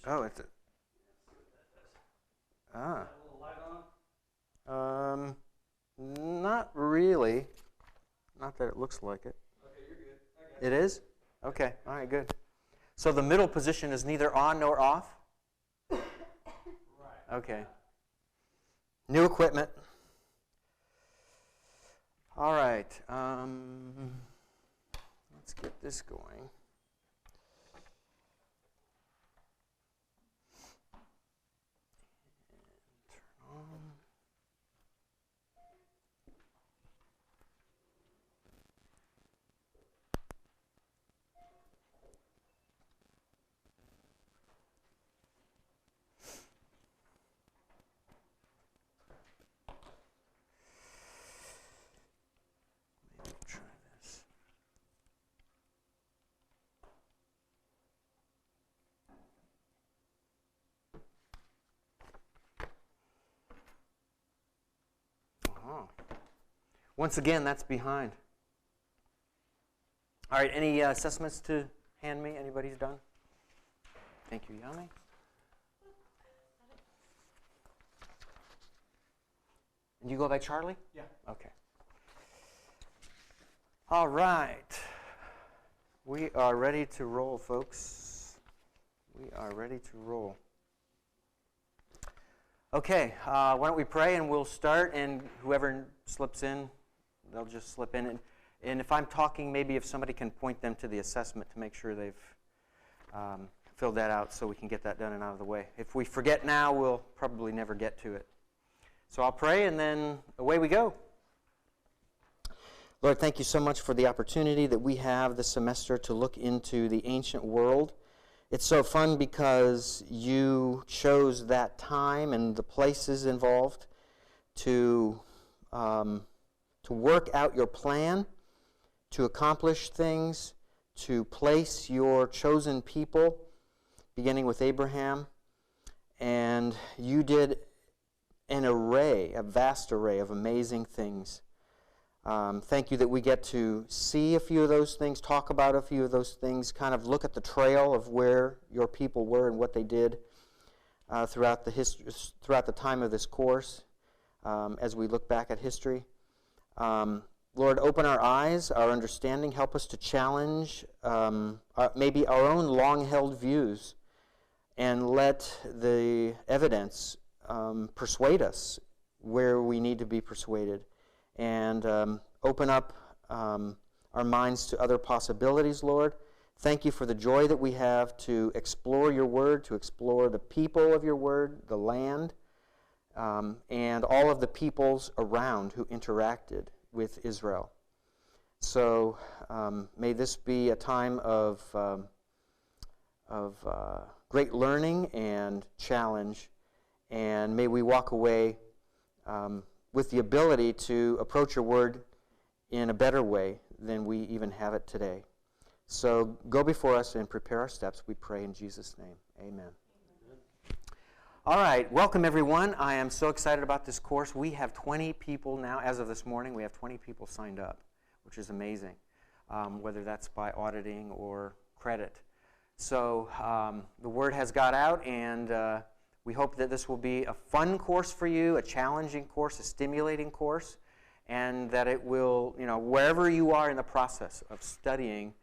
Oh, it's a not really. Not that it looks like it. Okay, you're good. I got It is? Okay. All right, good. So the middle position is neither on nor off? Right. Okay. New equipment. All right. Let's get this going. Turn on. Maybe we'll try this. Once again, that's behind. All right, any assessments to hand me? Anybody's done? Thank you, Yami. And you go by Charlie? Yeah. Okay. All right. We are ready to roll, folks. We are ready to roll. Okay, why don't we pray and we'll start, and whoever slips in, they'll just slip in. And if I'm talking, maybe if somebody can point them to the assessment to make sure they've filled that out so we can get that done and out of the way. If we forget now, we'll probably never get to it. So I'll pray, and then away we go. Lord, thank you so much for the opportunity that we have this semester to look into the ancient world. It's so fun because you chose that time and the places involved to work out your plan, to accomplish things, to place your chosen people, beginning with Abraham. And you did a vast array of amazing things. Thank you that we get to see a few of those things, talk about a few of those things, kind of look at the trail of where your people were and what they did throughout the time of this course as we look back at history. Lord, open our eyes, our understanding, help us to challenge maybe our own long-held views, and let the evidence persuade us where we need to be persuaded. And open up our minds to other possibilities, Lord. Thank you for the joy that we have to explore your word, to explore the people of your word, the land, and all of the peoples around who interacted with Israel. So may this be a time of great learning and challenge, and may we walk away with the ability to approach your word in a better way than we even have it today. So go before us and prepare our steps, we pray in Jesus' name. Amen. All right, welcome everyone. I am so excited about this course. We have 20 people now, as of this morning, we have 20 people signed up, which is amazing, whether that's by auditing or credit. So the word has got out, and we hope that this will be a fun course for you, a challenging course, a stimulating course, and that it will, wherever you are in the process of studying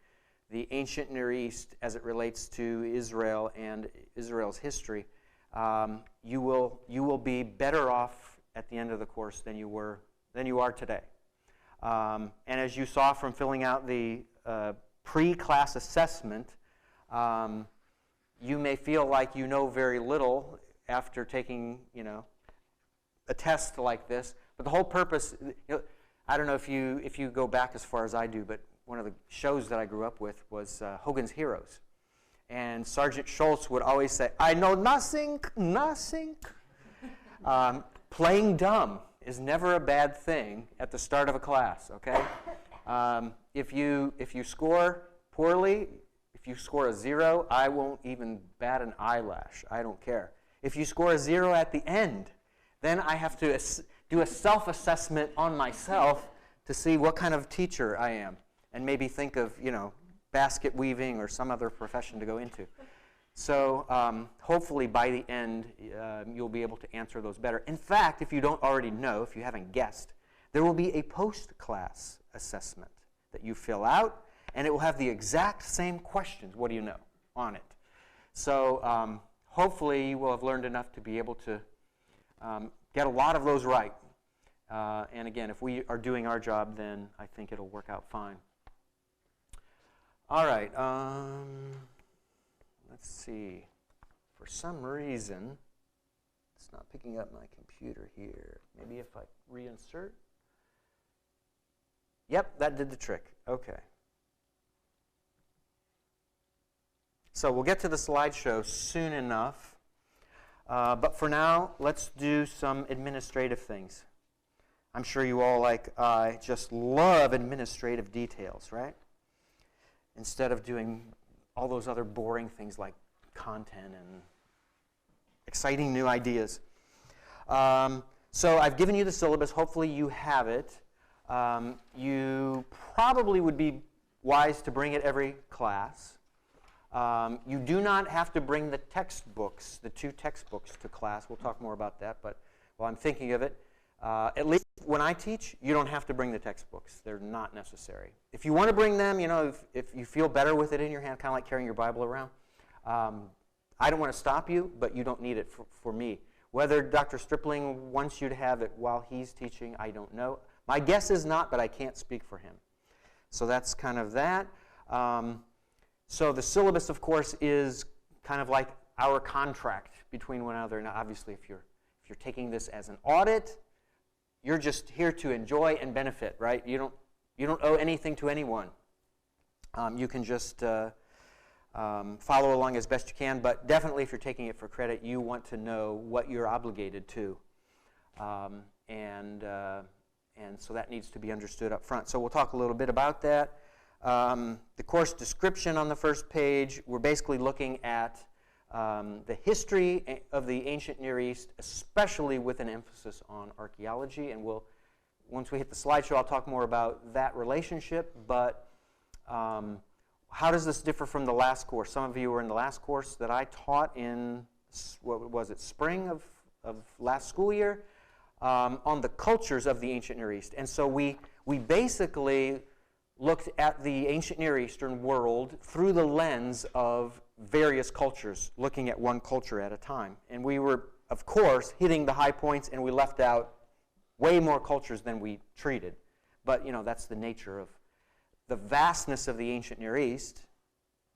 the ancient Near East as it relates to Israel and Israel's history, you will be better off at the end of the course than you are today. And as you saw from filling out the pre-class assessment, you may feel like you know very little after taking, a test like this. But the whole purpose, I don't know if you go back as far as I do, but one of the shows that I grew up with was Hogan's Heroes. And Sergeant Schultz would always say, "I know nothing, nothing." Playing dumb is never a bad thing at the start of a class, okay? If you score poorly, if you score a 0, I won't even bat an eyelash. I don't care. If you score a 0 at the end, then I have to do a self-assessment on myself to see what kind of teacher I am, and maybe think of, basket weaving or some other profession to go into. So hopefully by the end, you'll be able to answer those better. In fact, if you don't already know, if you haven't guessed, there will be a post-class assessment that you fill out, and it will have the exact same questions, what do you know, on it. So hopefully you will have learned enough to be able to get a lot of those right. And again, if we are doing our job, then I think it'll work out fine. All right. Let's see. For some reason, it's not picking up my computer here. Maybe if I reinsert. Yep, that did the trick. Okay. So we'll get to the slideshow soon enough. But for now, let's do some administrative things. I'm sure you all, like I, just love administrative details, right? Instead of doing all those other boring things like content and exciting new ideas. So I've given you the syllabus. Hopefully you have it. You probably would be wise to bring it every class. You do not have to bring the textbooks, the 2 textbooks to class. We'll talk more about that, but while I'm thinking of it, at least when I teach, you don't have to bring the textbooks. They're not necessary. If you want to bring them, if you feel better with it in your hand, kind of like carrying your Bible around, I don't want to stop you, but you don't need it for me. Whether Dr. Stripling wants you to have it while he's teaching, I don't know. My guess is not, but I can't speak for him. So that's kind of that. So the syllabus, of course, is kind of like our contract between one another. Now, obviously, if you're taking this as an audit, you're just here to enjoy and benefit, right? You don't owe anything to anyone. You can just follow along as best you can, but definitely if you're taking it for credit, you want to know what you're obligated to. And so that needs to be understood up front. So we'll talk a little bit about that. The course description on the first page, we're basically looking at the history of the ancient Near East, especially with an emphasis on archaeology. And once we hit the slideshow, I'll talk more about that relationship. But how does this differ from the last course? Some of you were in the last course that I taught in, what was it, spring of last school year, on the cultures of the ancient Near East. And so we basically looked at the ancient Near Eastern world through the lens of various cultures, looking at one culture at a time. And we were, of course, hitting the high points, and we left out way more cultures than we treated. But, that's the nature of the vastness of the ancient Near East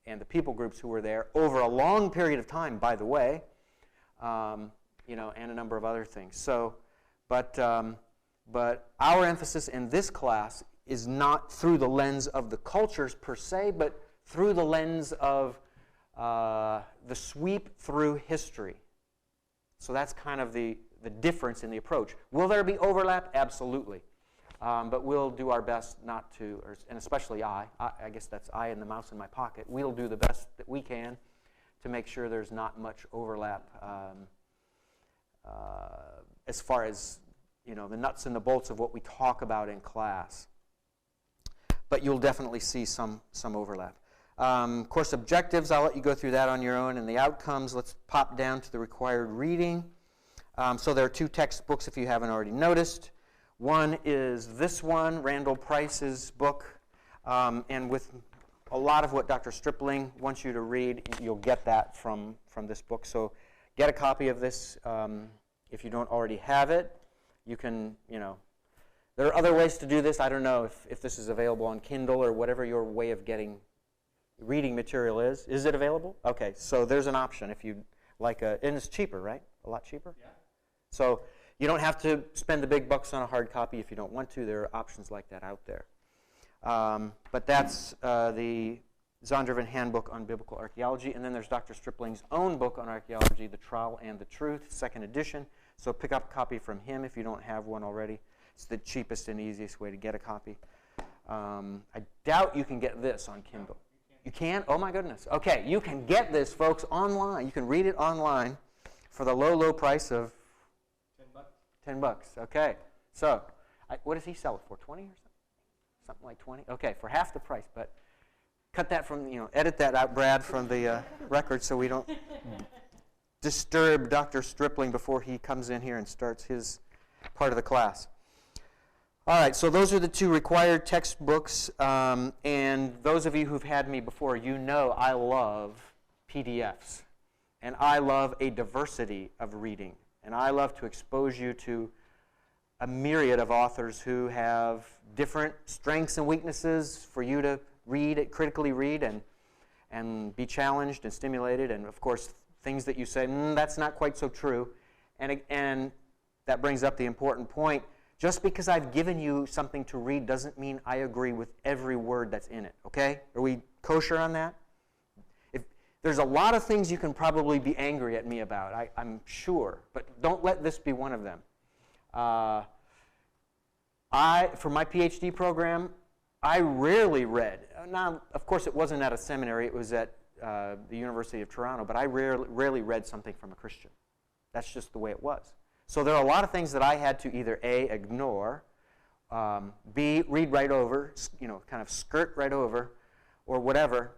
and the people groups who were there over a long period of time, by the way, and a number of other things. So, but our emphasis in this class is not through the lens of the cultures per se, but through the lens of the sweep through history. So that's kind of the difference in the approach. Will there be overlap? Absolutely. But we'll do our best not to, and especially I guess that's I and the mouse in my pocket. We'll do the best that we can to make sure there's not much overlap as far as the nuts and the bolts of what we talk about in class. But you'll definitely see some overlap. Course objectives, I'll let you go through that on your own. And the outcomes, let's pop down to the required reading. So there are 2 textbooks if you haven't already noticed. One is this one, Randall Price's book. And with a lot of what Dr. Stripling wants you to read, you'll get that from this book. So get a copy of this if you don't already have it. You can, there are other ways to do this. I don't know if this is available on Kindle or whatever your way of getting reading material is. Is it available? Okay, so there's an option if you like and it's cheaper, right? A lot cheaper? Yeah. So you don't have to spend the big bucks on a hard copy if you don't want to. There are options like that out there. But that's the Zondervan Handbook on Biblical Archaeology. And then there's Dr. Stripling's own book on archaeology, The Trial and the Truth, 2nd edition. So pick up a copy from him if you don't have one already. It's the cheapest and easiest way to get a copy. I doubt you can get this on Kindle. You can? Oh my goodness. Okay, you can get this, folks, online. You can read it online for the low, low price of $10. $10. Okay. So, what does he sell it for? 20 or something? Something like 20? Okay, for half the price. But cut that from, edit that out, Brad, from the record so we don't disturb Dr. Stripling before he comes in here and starts his part of the class. All right, so those are the two required textbooks, and those of you who've had me before, you know I love PDFs, and I love a diversity of reading, and I love to expose you to a myriad of authors who have different strengths and weaknesses for you to read, critically read, and be challenged and stimulated, and of course things that you say, that's not quite so true, and that brings up the important point. Just because I've given you something to read doesn't mean I agree with every word that's in it, okay? Are we kosher on that? There's a lot of things you can probably be angry at me about, I'm sure, but don't let this be one of them. For my PhD program, I rarely read. Now, of course, it wasn't at a seminary, it was at the University of Toronto, but I rarely read something from a Christian. That's just the way it was. So there are a lot of things that I had to either A, ignore, B, read right over, kind of skirt right over, or whatever.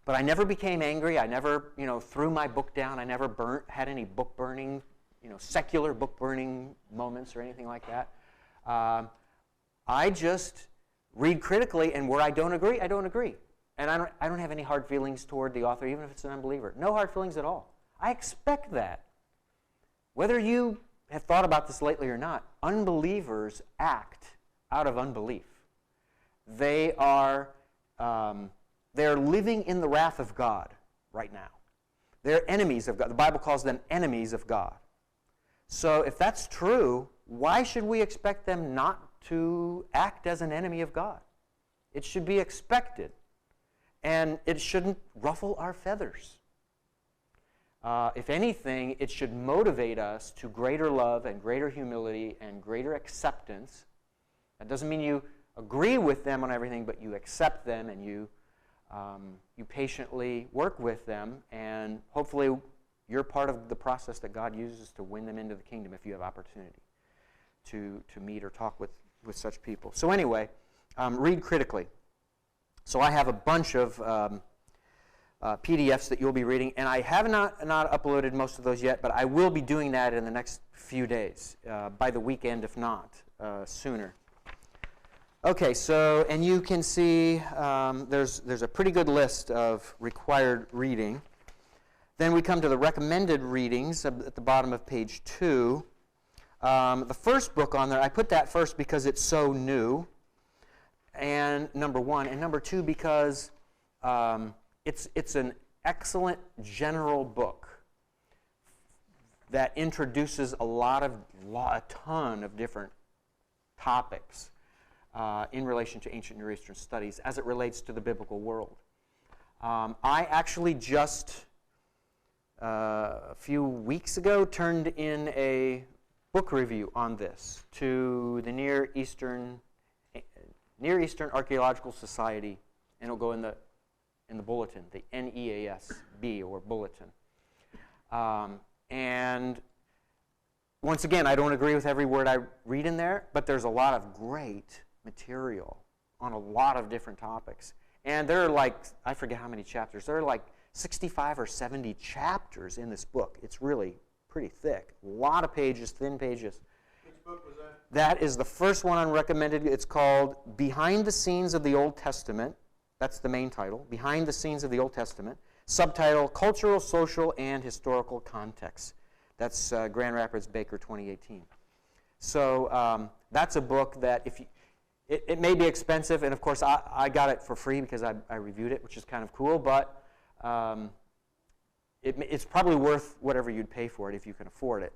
But I never became angry. I never, threw my book down. I never had any book burning, secular book burning moments or anything like that. I just read critically, and where I don't agree, I don't agree. And I don't have any hard feelings toward the author, even if it's an unbeliever. No hard feelings at all. I expect that. Whether you have thought about this lately or not, unbelievers act out of unbelief. They are they're living in the wrath of God right now. They're enemies of God. The Bible calls them enemies of God. So if that's true, why should we expect them not to act as an enemy of God? It should be expected. And it shouldn't ruffle our feathers. If anything, it should motivate us to greater love and greater humility and greater acceptance. That doesn't mean you agree with them on everything, but you accept them and you patiently work with them, and hopefully you're part of the process that God uses to win them into the kingdom if you have opportunity to meet or talk with such people. So anyway, read critically. So I have a bunch of PDFs that you'll be reading, and I have not uploaded most of those yet, but I will be doing that in the next few days, by the weekend if not sooner. Okay, so, and you can see there's a pretty good list of required reading. Then we come to the recommended readings at the bottom of page 2. The first book on there, I put that first because it's so new, and number one, and number two because it's an excellent general book that introduces a ton of different topics in relation to ancient Near Eastern studies as it relates to the biblical world. I actually just a few weeks ago turned in a book review on this to the Near Eastern Archaeological Society, and it'll go in the bulletin, the NEASB, or bulletin. And once again, I don't agree with every word I read in there, but there's a lot of great material on a lot of different topics. And there are like, I forget how many chapters, there are like 65 or 70 chapters in this book. It's really pretty thick. A lot of pages, thin pages. Which book was that? That is the first one on recommended. It's called Behind the Scenes of the Old Testament. That's the main title, Behind the Scenes of the Old Testament. Subtitle, Cultural, Social, and Historical Context. That's Grand Rapids Baker 2018. So that's a book that if you, it may be expensive, and of course I got it for free because I reviewed it, which is kind of cool, but it's probably worth whatever you'd pay for it if you can afford it.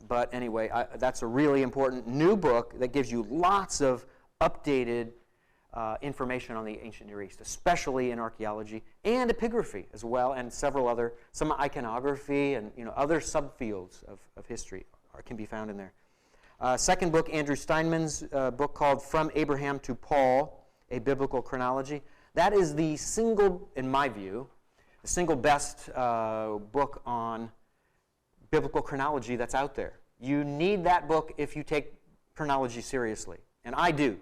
But anyway, that's a really important new book that gives you lots of updated information on the ancient Near East, especially in archaeology and epigraphy as well, and some iconography and other subfields of history can be found in there. Second book, Andrew Steinman's book called From Abraham to Paul, A Biblical Chronology. That is the single, in my view, the single best book on biblical chronology that's out there. You need that book if you take chronology seriously, and I do.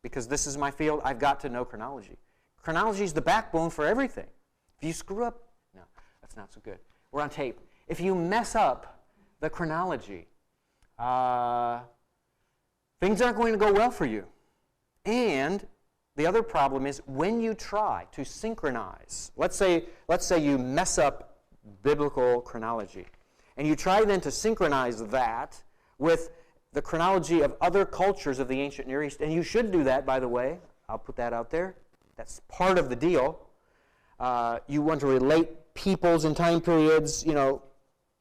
Because this is my field, I've got to know chronology. Chronology is the backbone for everything. If you screw up, no, that's not so good. We're on tape. If you mess up the chronology, things aren't going to go well for you. And the other problem is when you try to synchronize, let's say you mess up biblical chronology, and you try then to synchronize that with the chronology of other cultures of the ancient Near East, and you should do that, by the way. I'll put that out there. That's part of the deal. You want to relate peoples and time periods,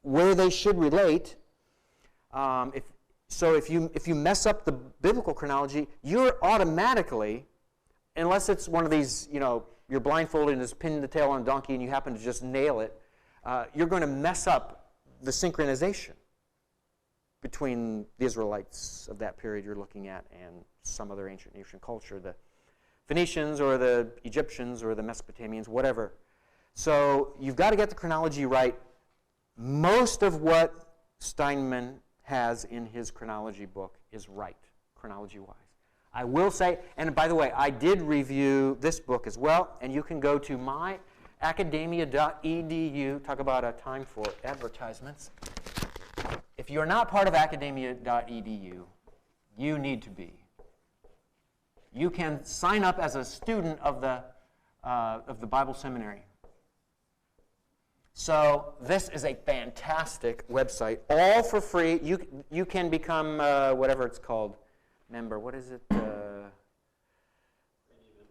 where they should relate. If you mess up the biblical chronology, you're automatically, unless it's one of these, you're blindfolded and there's pinning the tail on a donkey and you happen to just nail it, you're going to mess up the synchronization between the Israelites of that period you're looking at and some other ancient nation culture, the Phoenicians or the Egyptians or the Mesopotamians, whatever. So you've got to get the chronology right. Most of what Steinman has in his chronology book is right, chronology-wise. I will say, and by the way, I did review this book as well, and you can go to myacademia.edu. Talk about a time for advertisements. If you're not part of academia.edu, you need to be. You can sign up as a student of the Bible Seminary. So this is a fantastic website, all for free. You can become whatever it's called, member. What is it?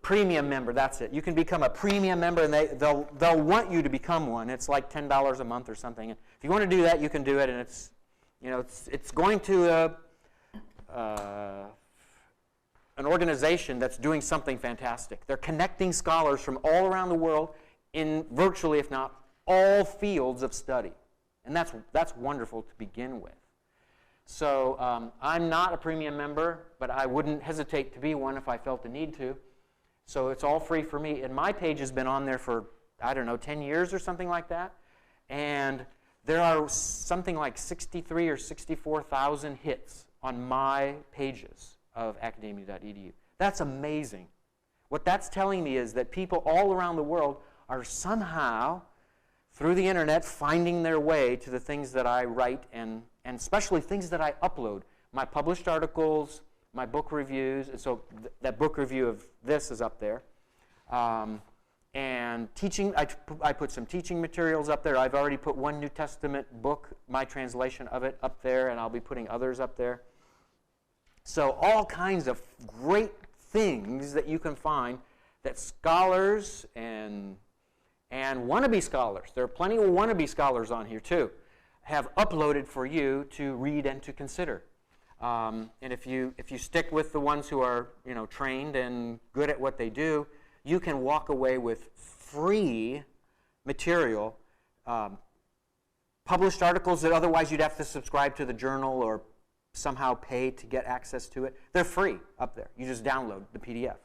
Premium member. That's it. You can become a premium member, and they'll want you to become one. It's like $10 a month or something. If you want to do that, you can do it, and it's going to an organization that's doing something fantastic. They're connecting scholars from all around the world in virtually, if not all, fields of study. And that's wonderful to begin with. So I'm not a premium member, but I wouldn't hesitate to be one if I felt the need to. So it's all free for me. And my page has been on there for, 10 years or something like that. And there are something like 63 or 64,000 hits on my pages of academia.edu. That's amazing. What that's telling me is that people all around the world are somehow, through the internet, finding their way to the things that I write and especially things that I upload. My published articles, my book reviews, and so that book review of this is up there. And teaching, I put some teaching materials up there. I've already put one New Testament book, my translation of it, up there, and I'll be putting others up there. So all kinds of great things that you can find that scholars and wannabe scholars, there are plenty of wannabe scholars on here too, have uploaded for you to read and to consider. And if you stick with the ones who are trained and good at what they do, you can walk away with free material, published articles that otherwise you'd have to subscribe to the journal or somehow pay to get access to it. They're free up there. You just download the PDF.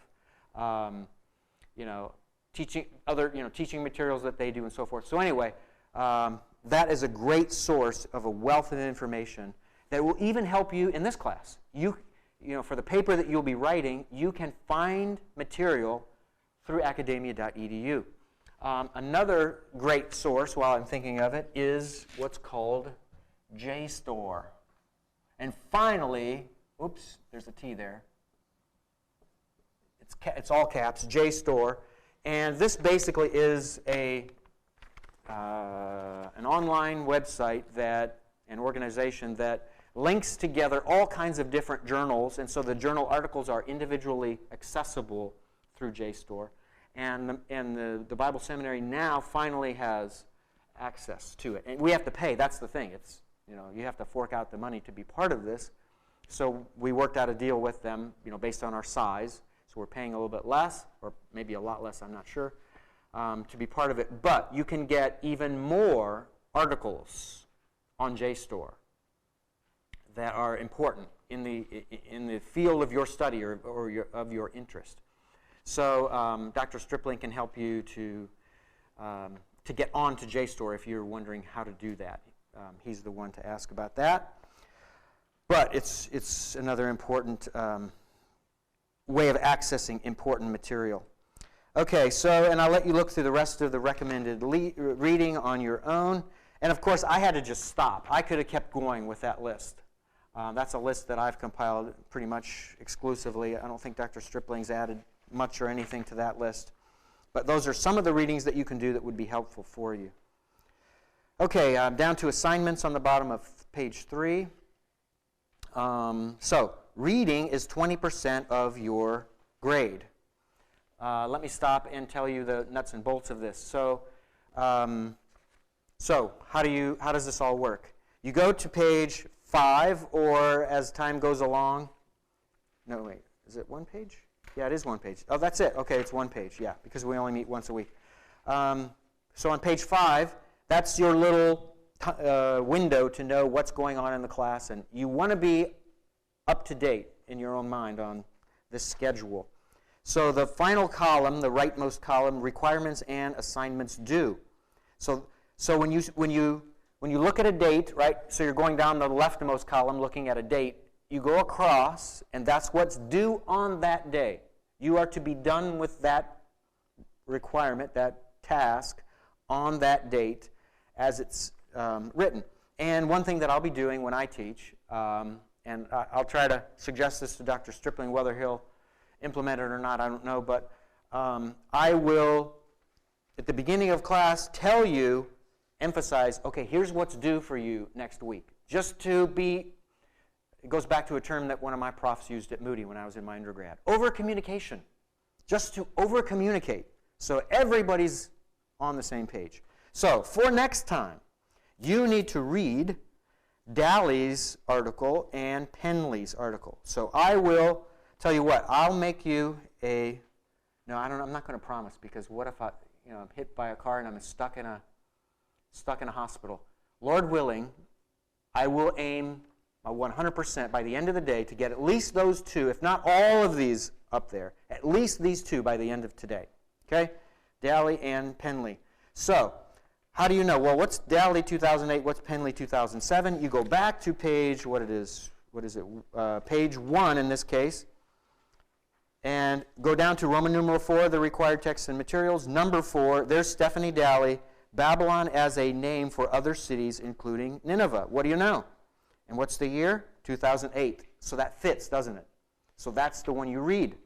Teaching materials that they do and so forth. So anyway, that is a great source of a wealth of information that will even help you in this class. For the paper that you'll be writing, you can find material through academia.edu. Another great source, while I'm thinking of it, is what's called JSTOR. And finally, oops, there's a T there. It's all caps, JSTOR. And this basically is an online website an organization that links together all kinds of different journals, and so the journal articles are individually accessible through JSTOR. And the Bible Seminary now finally has access to it. And we have to pay, that's the thing. It's, you have to fork out the money to be part of this. So we worked out a deal with them, based on our size. So we're paying a little bit less, or maybe a lot less, I'm not sure, to be part of it. But you can get even more articles on JSTOR that are important in the field of your study or of your interest. So Dr. Stripling can help you to get on to JSTOR if you're wondering how to do that. He's the one to ask about that. But it's another important way of accessing important material. Okay, so, and I'll let you look through the rest of the recommended reading on your own. And of course, I had to just stop. I could have kept going with that list. That's a list that I've compiled pretty much exclusively. I don't think Dr. Stripling's added much or anything to that list. But those are some of the readings that you can do that would be helpful for you. Okay, down to assignments on the bottom of page 3. So, reading is 20% of your grade. Let me stop and tell you the nuts and bolts of this. So how does this all work? You go to page 5, or as time goes along. No, wait, is it one page? Yeah, it is one page. Oh, that's it. Okay, it's one page. Yeah, because we only meet once a week. So on page 5, that's your little window to know what's going on in the class, and you want to be up to date in your own mind on this schedule. So the final column, the rightmost column, requirements and assignments due. So when you look at a date, right? So you're going down the leftmost column looking at a date. You go across, and that's what's due on that day. You are to be done with that requirement, that task, on that date as it's written. And one thing that I'll be doing when I teach, and I'll try to suggest this to Dr. Stripling, whether he'll implement it or not, I don't know, but I will, at the beginning of class, tell you, emphasize, okay, here's what's due for you next week. Just to be, it goes back to a term that one of my profs used at Moody when I was in my undergrad, over-communication. Just to over-communicate, so everybody's on the same page. So, for next time, you need to read Daly's article and Penley's article. So I will tell you what, I'll make you a, no, I'm not going to promise, because what if I'm hit by a car and I'm stuck in a hospital. Lord willing, I will aim 100% by the end of the day to get at least those two, if not all of these up there, at least these two by the end of today. Okay? Daly and Penley. So, how do you know? Well, what's Daly 2008? What's Penley 2007? You go back to page, page 1 in this case, and go down to Roman numeral 4, the required texts and materials. Number 4, there's Stephanie Daly, Babylon as a name for other cities, including Nineveh. What do you know? And what's the year? 2008. So that fits, doesn't it? So that's the one you read.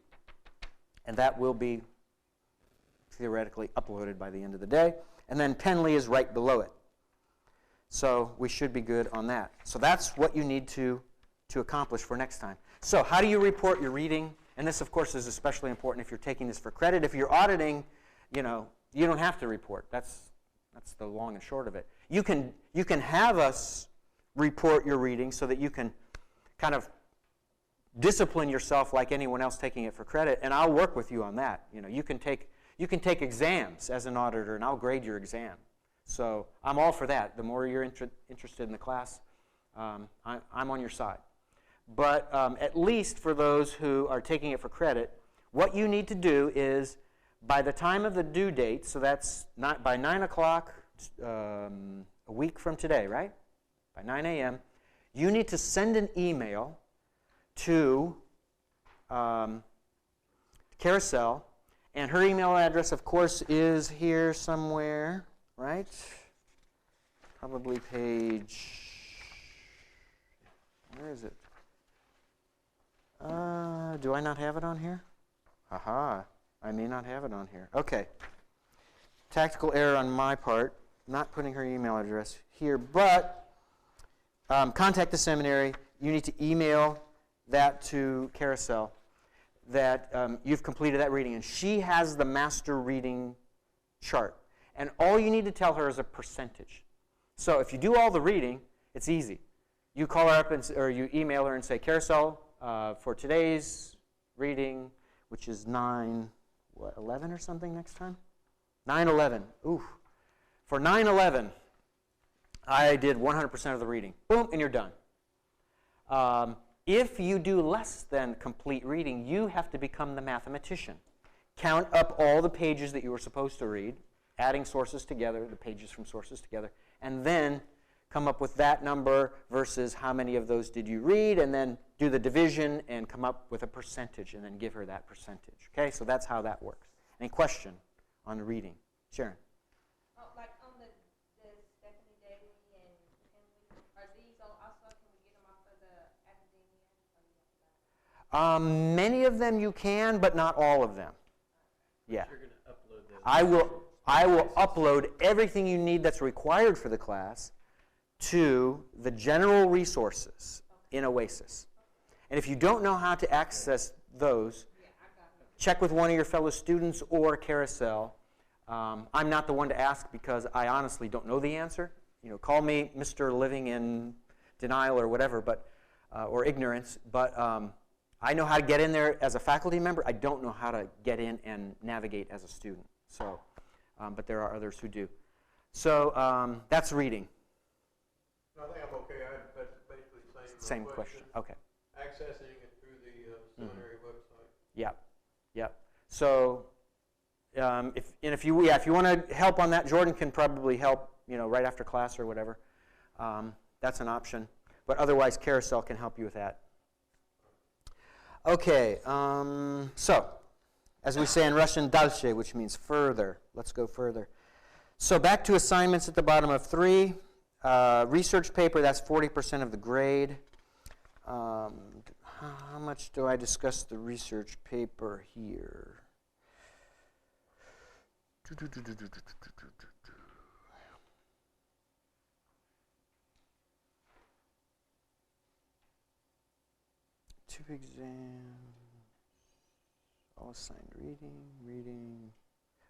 And that will be theoretically uploaded by the end of the day. And then Penley is right below it. So we should be good on that. So that's what you need to accomplish for next time. So how do you report your reading? And this, of course, is especially important if you're taking this for credit. If you're auditing, you don't have to report. That's the long and short of it. You can have us report your reading so that you can kind of discipline yourself like anyone else taking it for credit, and I'll work with you on that. You can take exams as an auditor, and I'll grade your exam. So I'm all for that. The more you're interested in the class, I'm on your side. But at least for those who are taking it for credit, what you need to do is, by the time of the due date, so that's not by 9 o'clock a week from today, right? By 9 a.m., you need to send an email to Carousel, and her email address, of course, is here somewhere, right? Probably page, where is it? Do I not have it on here? Aha, I may not have it on here. Okay. Tactical error on my part, not putting her email address here, but contact the seminary. You need to email that to Carousel that you've completed that reading, and she has the master reading chart. And all you need to tell her is a percentage. So if you do all the reading, it's easy. You call her up or you email her and say, Carousel, for today's reading, which is 9/11 or something next time? 9/11. Ooh. For 9/11, I did 100% of the reading. Boom, and you're done. If you do less than complete reading, you have to become the mathematician. Count up all the pages that you were supposed to read, adding sources together, the pages from sources together, and then come up with that number versus how many of those did you read, and then do the division and come up with a percentage, and then give her that percentage. Okay, so that's how that works. Any question on the reading? Sharon? Like on the Stephanie Daly and Henley, are these also, can we get them off of the academia? Many of them you can, but not all of them. Yeah. You're going to upload those. I will upload everything you need that's required for the class to the general resources in Oasis. And if you don't know how to access those, check with one of your fellow students or Carousel. I'm not the one to ask because I honestly don't know the answer. Call me Mr. Living in Denial or whatever, but or ignorance. But I know how to get in there as a faculty member. I don't know how to get in and navigate as a student. So, but there are others who do. So that's reading. No, I think I'm okay. That's basically the Same question. Okay. Accessing it through the seminary website. Yep. So, if you want to help on that, Jordan can probably help. Right after class or whatever. That's an option. But otherwise, Carousel can help you with that. Okay. So, as we say in Russian, dальше, which means further. Let's go further. So back to assignments at the bottom of 3. Research paper, that's 40% of the grade. How much do I discuss the research paper here? Two exams, all assigned reading.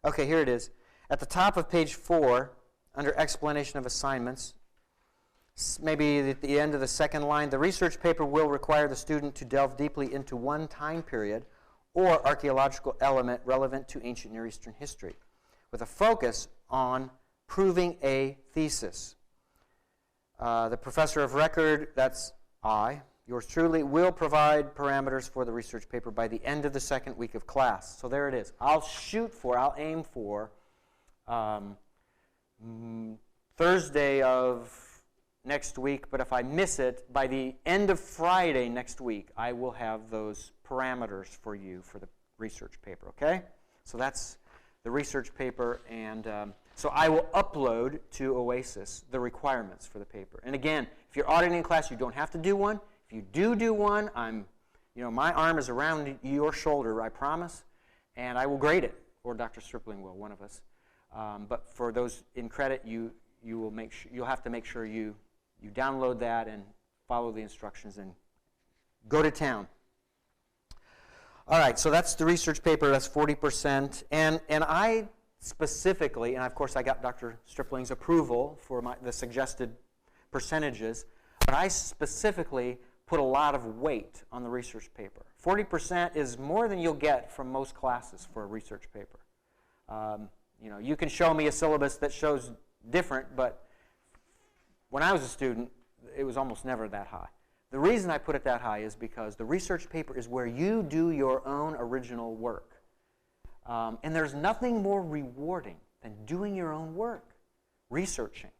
Okay, here it is. At the top of page 4, under explanation of assignments, maybe at the end of the second line, the research paper will require the student to delve deeply into one time period or archaeological element relevant to ancient Near Eastern history, with a focus on proving a thesis. The professor of record, that's I, yours truly, will provide parameters for the research paper by the end of the second week of class. So there it is. I'll aim for Thursday of next week, but if I miss it, by the end of Friday next week, I will have those parameters for you for the research paper, okay? So that's the research paper, and so I will upload to Oasis the requirements for the paper. And again, if you're auditing class, you don't have to do one. If you do one, my arm is around your shoulder, I promise, and I will grade it, or Dr. Stripling will, one of us. But for those in credit, you'll have to make sure you download that and follow the instructions and go to town. All right, so that's the research paper. That's 40%, and I specifically, and of course I got Dr. Stripling's approval for the suggested percentages, but I specifically put a lot of weight on the research paper. 40% is more than you'll get from most classes for a research paper. You can show me a syllabus that shows different, but when I was a student, it was almost never that high. The reason I put it that high is because the research paper is where you do your own original work. And there's nothing more rewarding than doing your own work, researching,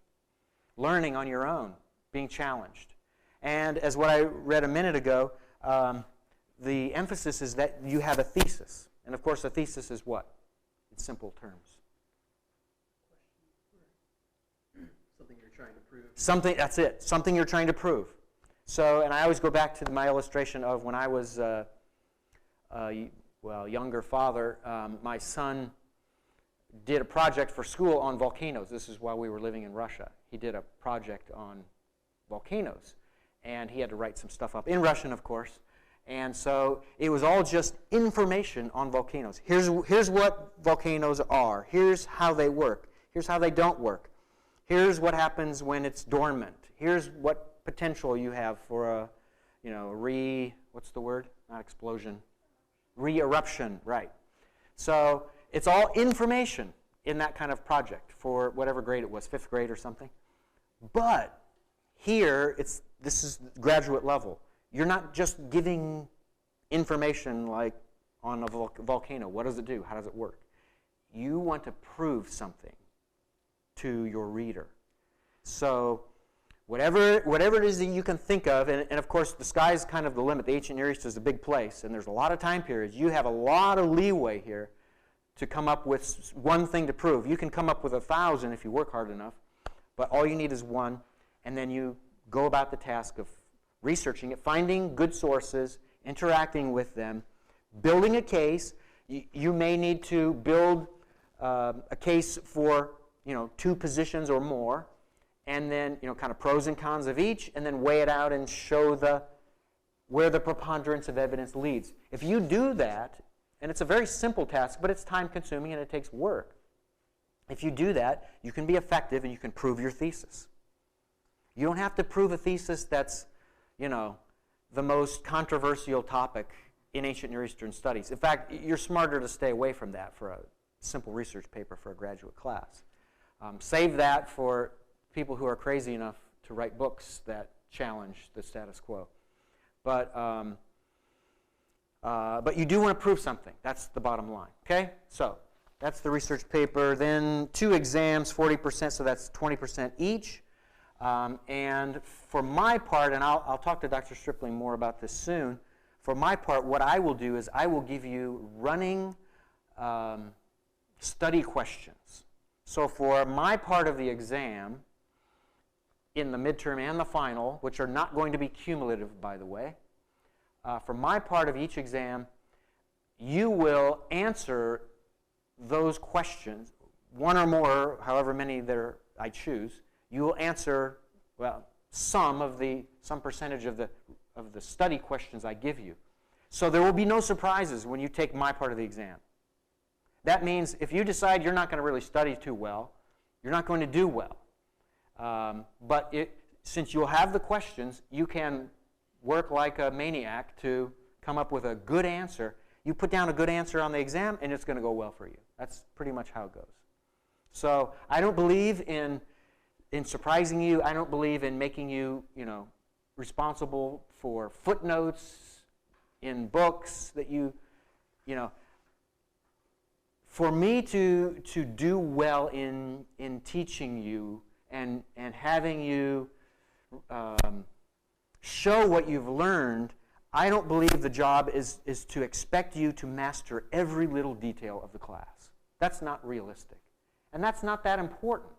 learning on your own, being challenged. And as what I read a minute ago, the emphasis is that you have a thesis. And of course, a thesis is what? In simple terms. Something you're trying to prove. That's it. Something you're trying to prove. So, and I always go back to my illustration of when I was younger father. My son did a project for school on volcanoes. This is while we were living in Russia. He did a project on volcanoes, and he had to write some stuff up in Russian, of course. And so it was all just information on volcanoes. Here's what volcanoes are. Here's how they work. Here's how they don't work. Here's what happens when it's dormant. Here's what potential you have for what's the word? Not explosion. Re-eruption, right. So it's all information in that kind of project for whatever grade it was, 5th grade or something. But here, this is graduate level. You're not just giving information like on a volcano. What does it do? How does it work? You want to prove something to your reader. So whatever it is that you can think of, and of course the sky is kind of the limit. The ancient Near East is a big place, and there's a lot of time periods. You have a lot of leeway here to come up with one thing to prove. You can come up with 1,000 if you work hard enough, but all you need is one, and then you go about the task of researching it, finding good sources, interacting with them, building a case. You may need to build a case for 2 positions or more, and then kind of pros and cons of each, and then weigh it out and show where the preponderance of evidence leads. If you do that, and it's a very simple task, but it's time-consuming and it takes work. If you do that, you can be effective and you can prove your thesis. You don't have to prove a thesis that's, the most controversial topic in ancient Near Eastern studies. In fact, you're smarter to stay away from that for a simple research paper for a graduate class. Save that for people who are crazy enough to write books that challenge the status quo. But you do want to prove something. That's the bottom line. Okay? So that's the research paper. Then 2 exams, 40%, so that's 20% each. And for my part, and I'll talk to Dr. Stripling more about this soon, for my part, what I will do is I will give you running study questions. So for my part of the exam, in the midterm and the final, which are not going to be cumulative, by the way, for my part of each exam, you will answer those questions, one or more, however many I choose. You will answer, some percentage of the study questions I give you. So there will be no surprises when you take my part of the exam. That means if you decide you're not going to really study too well, you're not going to do well. But since you'll have the questions, you can work like a maniac to come up with a good answer. You put down a good answer on the exam, and it's going to go well for you. That's pretty much how it goes. So I don't believe in surprising you. I don't believe in making you, responsible for footnotes in books that for me to do well in teaching you and having you show what you've learned, I don't believe the job is to expect you to master every little detail of the class. That's not realistic. And that's not that important,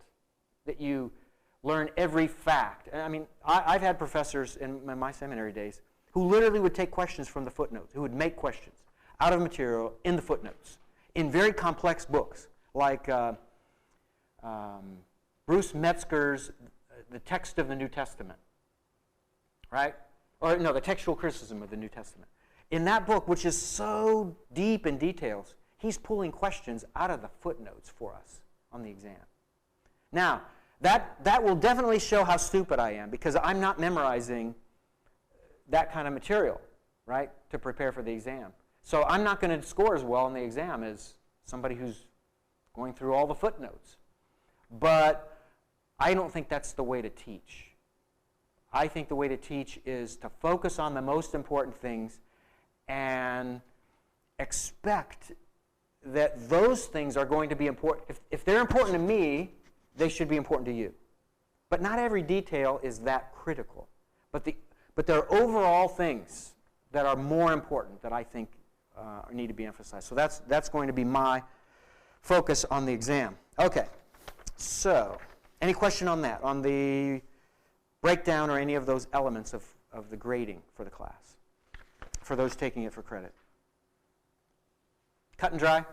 that you learn every fact. I mean, I've had professors in my seminary days who literally would take questions from the footnotes, who would make questions out of material in the footnotes, in very complex books, like Bruce Metzger's The Text of the New Testament, right? Or no, The Textual Criticism of the New Testament. In that book, which is so deep in details, he's pulling questions out of the footnotes for us on the exam. Now, that will definitely show how stupid I am, because I'm not memorizing that kind of material, right, to prepare for the exam. So I'm not going to score as well on the exam as somebody who's going through all the footnotes. But I don't think that's the way to teach. I think the way to teach is to focus on the most important things and expect that those things are going to be important. If they're important to me, they should be important to you. But not every detail is that critical. But there are overall things that are more important that I think need to be emphasized. So that's going to be my focus on the exam. Okay. So, any question on that, on the breakdown or any of those elements of the grading for the class, for those taking it for credit? Cut and dry?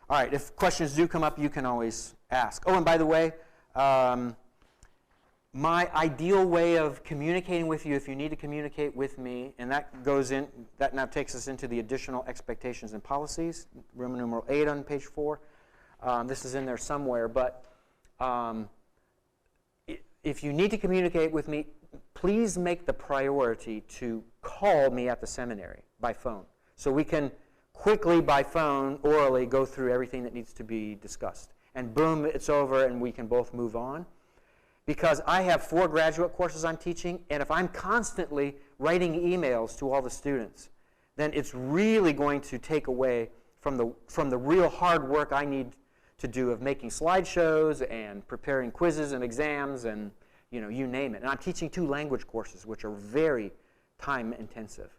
All right, if questions do come up, you can always ask. Oh, and by the way, my ideal way of communicating with you, if you need to communicate with me, and that now takes us into the additional expectations and policies, Roman numeral 8 on page 4. This is in there somewhere, but if you need to communicate with me, please make the priority to call me at the seminary by phone, so we can quickly by phone, orally, go through everything that needs to be discussed. And boom, it's over, and we can both move on. Because I have 4 graduate courses I'm teaching, and if I'm constantly writing emails to all the students, then it's really going to take away from the real hard work I need to do of making slideshows and preparing quizzes and exams and you name it. And I'm teaching 2 language courses, which are very time intensive.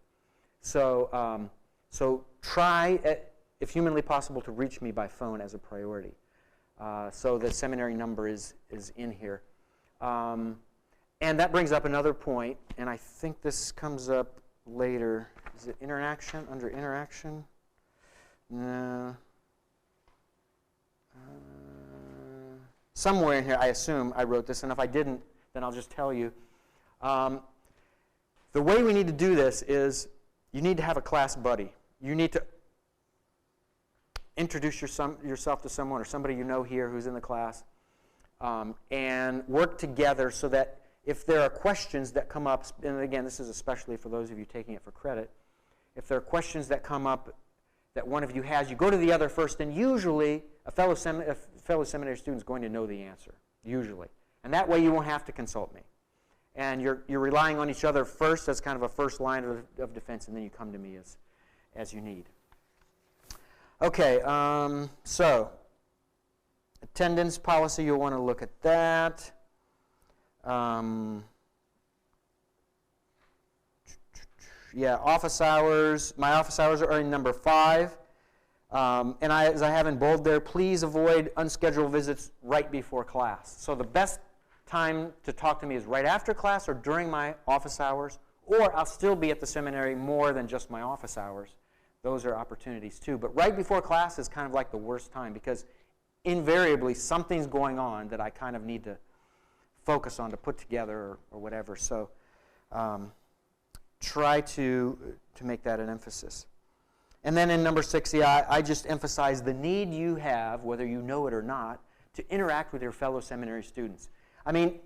So try, if humanly possible, to reach me by phone as a priority. So the seminary number is in here. And that brings up another point, and I think this comes up later. Is it interaction? Under interaction? No. Somewhere in here, I assume I wrote this, and if I didn't, then I'll just tell you. The way we need to do this is you need to have a class buddy. You need to introduce yourself to someone or somebody you know here who's in the class, and work together so that if there are questions that come up, and again, this is especially for those of you taking it for credit, if there are questions that come up that one of you has, you go to the other first, and usually a fellow seminary student is going to know the answer, usually. And that way you won't have to consult me. And you're relying on each other first as kind of a first line of defense, and then you come to me as you need. Okay, so attendance policy, you'll want to look at that. Yeah, office hours. My office hours are in number 5. And as I have in bold there, please avoid unscheduled visits right before class. So the best time to talk to me is right after class or during my office hours, or I'll still be at the seminary more than just my office hours. Those are opportunities too. But right before class is kind of like the worst time because invariably something's going on that I kind of need to focus on to put together or whatever. So try to make that an emphasis. And then in number 6, I just emphasize the need you have, whether you know it or not, to interact with your fellow seminary students. I mean,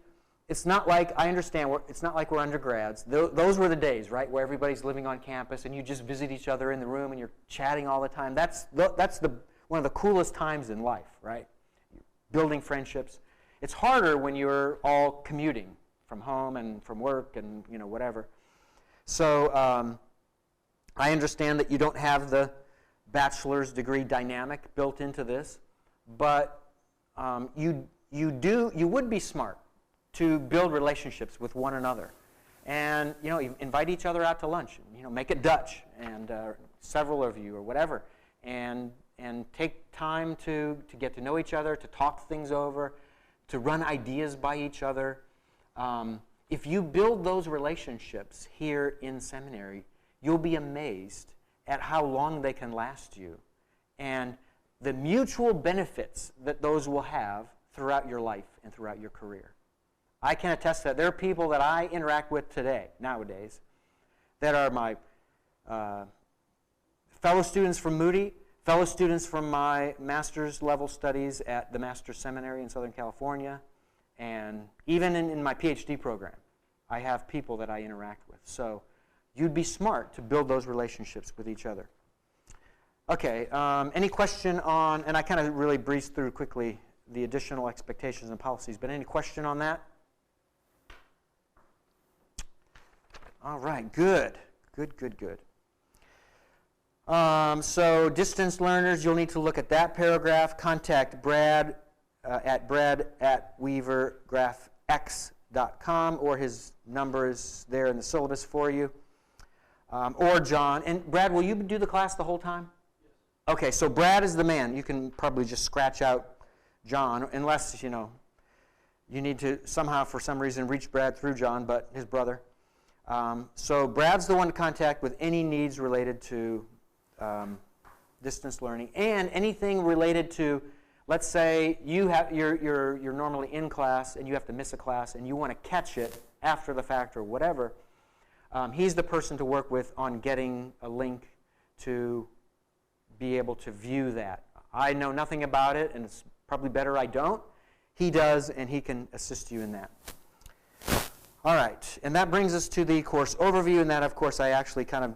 it's not like, I understand, it's not like we're undergrads. Those were the days, right, where everybody's living on campus and you just visit each other in the room and you're chatting all the time. That's one of the coolest times in life, right? Building friendships. It's harder when you're all commuting from home and from work and whatever. So I understand that you don't have the bachelor's degree dynamic built into this, but you would be smart to build relationships with one another, and invite each other out to lunch. Make it Dutch, and several of you or whatever, and take time to get to know each other, to talk things over, to run ideas by each other. If you build those relationships here in seminary, you'll be amazed at how long they can last you and the mutual benefits that those will have throughout your life and throughout your career. I can attest to that. There are people that I interact with nowadays, that are my fellow students from Moody, fellow students from my master's level studies at the Master's Seminary in Southern California, and even in my PhD program, I have people that I interact with. So you'd be smart to build those relationships with each other. Okay, any question on, and I kind of really breezed through quickly the additional expectations and policies, but any question on that? All right, good. So distance learners, you'll need to look at that paragraph. Contact Brad at brad@weavergraphx.com, or his number is there in the syllabus for you. Or John. And Brad, will you do the class the whole time? Yes. Okay, so Brad is the man. You can probably just scratch out John, unless, you need to somehow, for some reason, reach Brad through John, but his brother. So Brad's the one to contact with any needs related to distance learning, and anything related to, let's say you're normally in class and you have to miss a class and you want to catch it after the fact or whatever. He's the person to work with on getting a link to be able to view that. I know nothing about it, and it's probably better I don't. He does, and he can assist you in that. All right, and that brings us to the course overview, and that, of course, I actually kind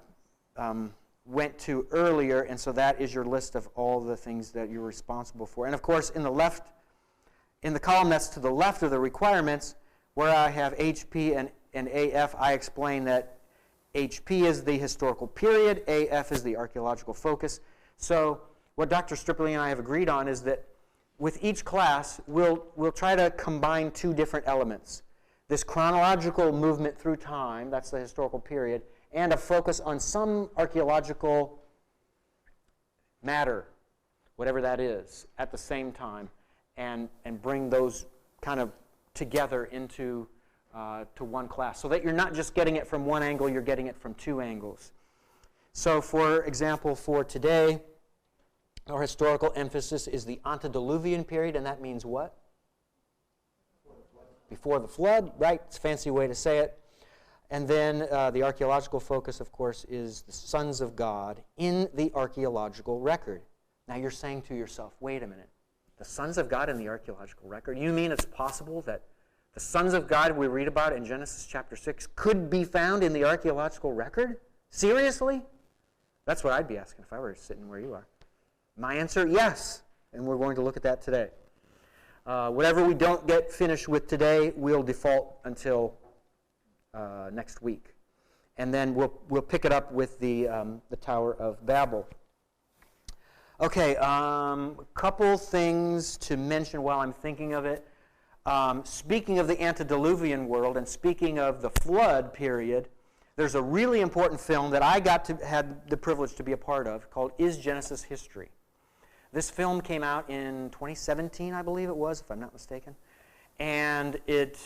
of went to earlier, and so that is your list of all the things that you're responsible for. And, of course, in the column that's to the left of the requirements, where I have HP and AF, I explain that HP is the historical period, AF is the archaeological focus. So what Dr. Stripley and I have agreed on is that with each class, we'll try to combine 2 different elements. This chronological movement through time, that's the historical period, and a focus on some archaeological matter, whatever that is, at the same time, and bring those kind of together into to one class, so that you're not just getting it from one angle, you're getting it from two angles. So, for example, for today, our historical emphasis is the antediluvian period, and that means what? Before the flood, right? It's a fancy way to say it. And then the archaeological focus, of course, is the sons of God in the archaeological record. Now you're saying to yourself, wait a minute, the sons of God in the archaeological record? You mean it's possible that the sons of God we read about in Genesis chapter 6 could be found in the archaeological record? Seriously? That's what I'd be asking if I were sitting where you are. My answer, yes. And we're going to look at that today. Whatever we don't get finished with today, we'll default until next week. And then we'll pick it up with the Tower of Babel. Okay, couple things to mention while I'm thinking of it. Speaking of the antediluvian world and speaking of the flood period, there's a really important film that I had the privilege to be a part of called Is Genesis History? This film came out in 2017, I believe it was, if I'm not mistaken. And it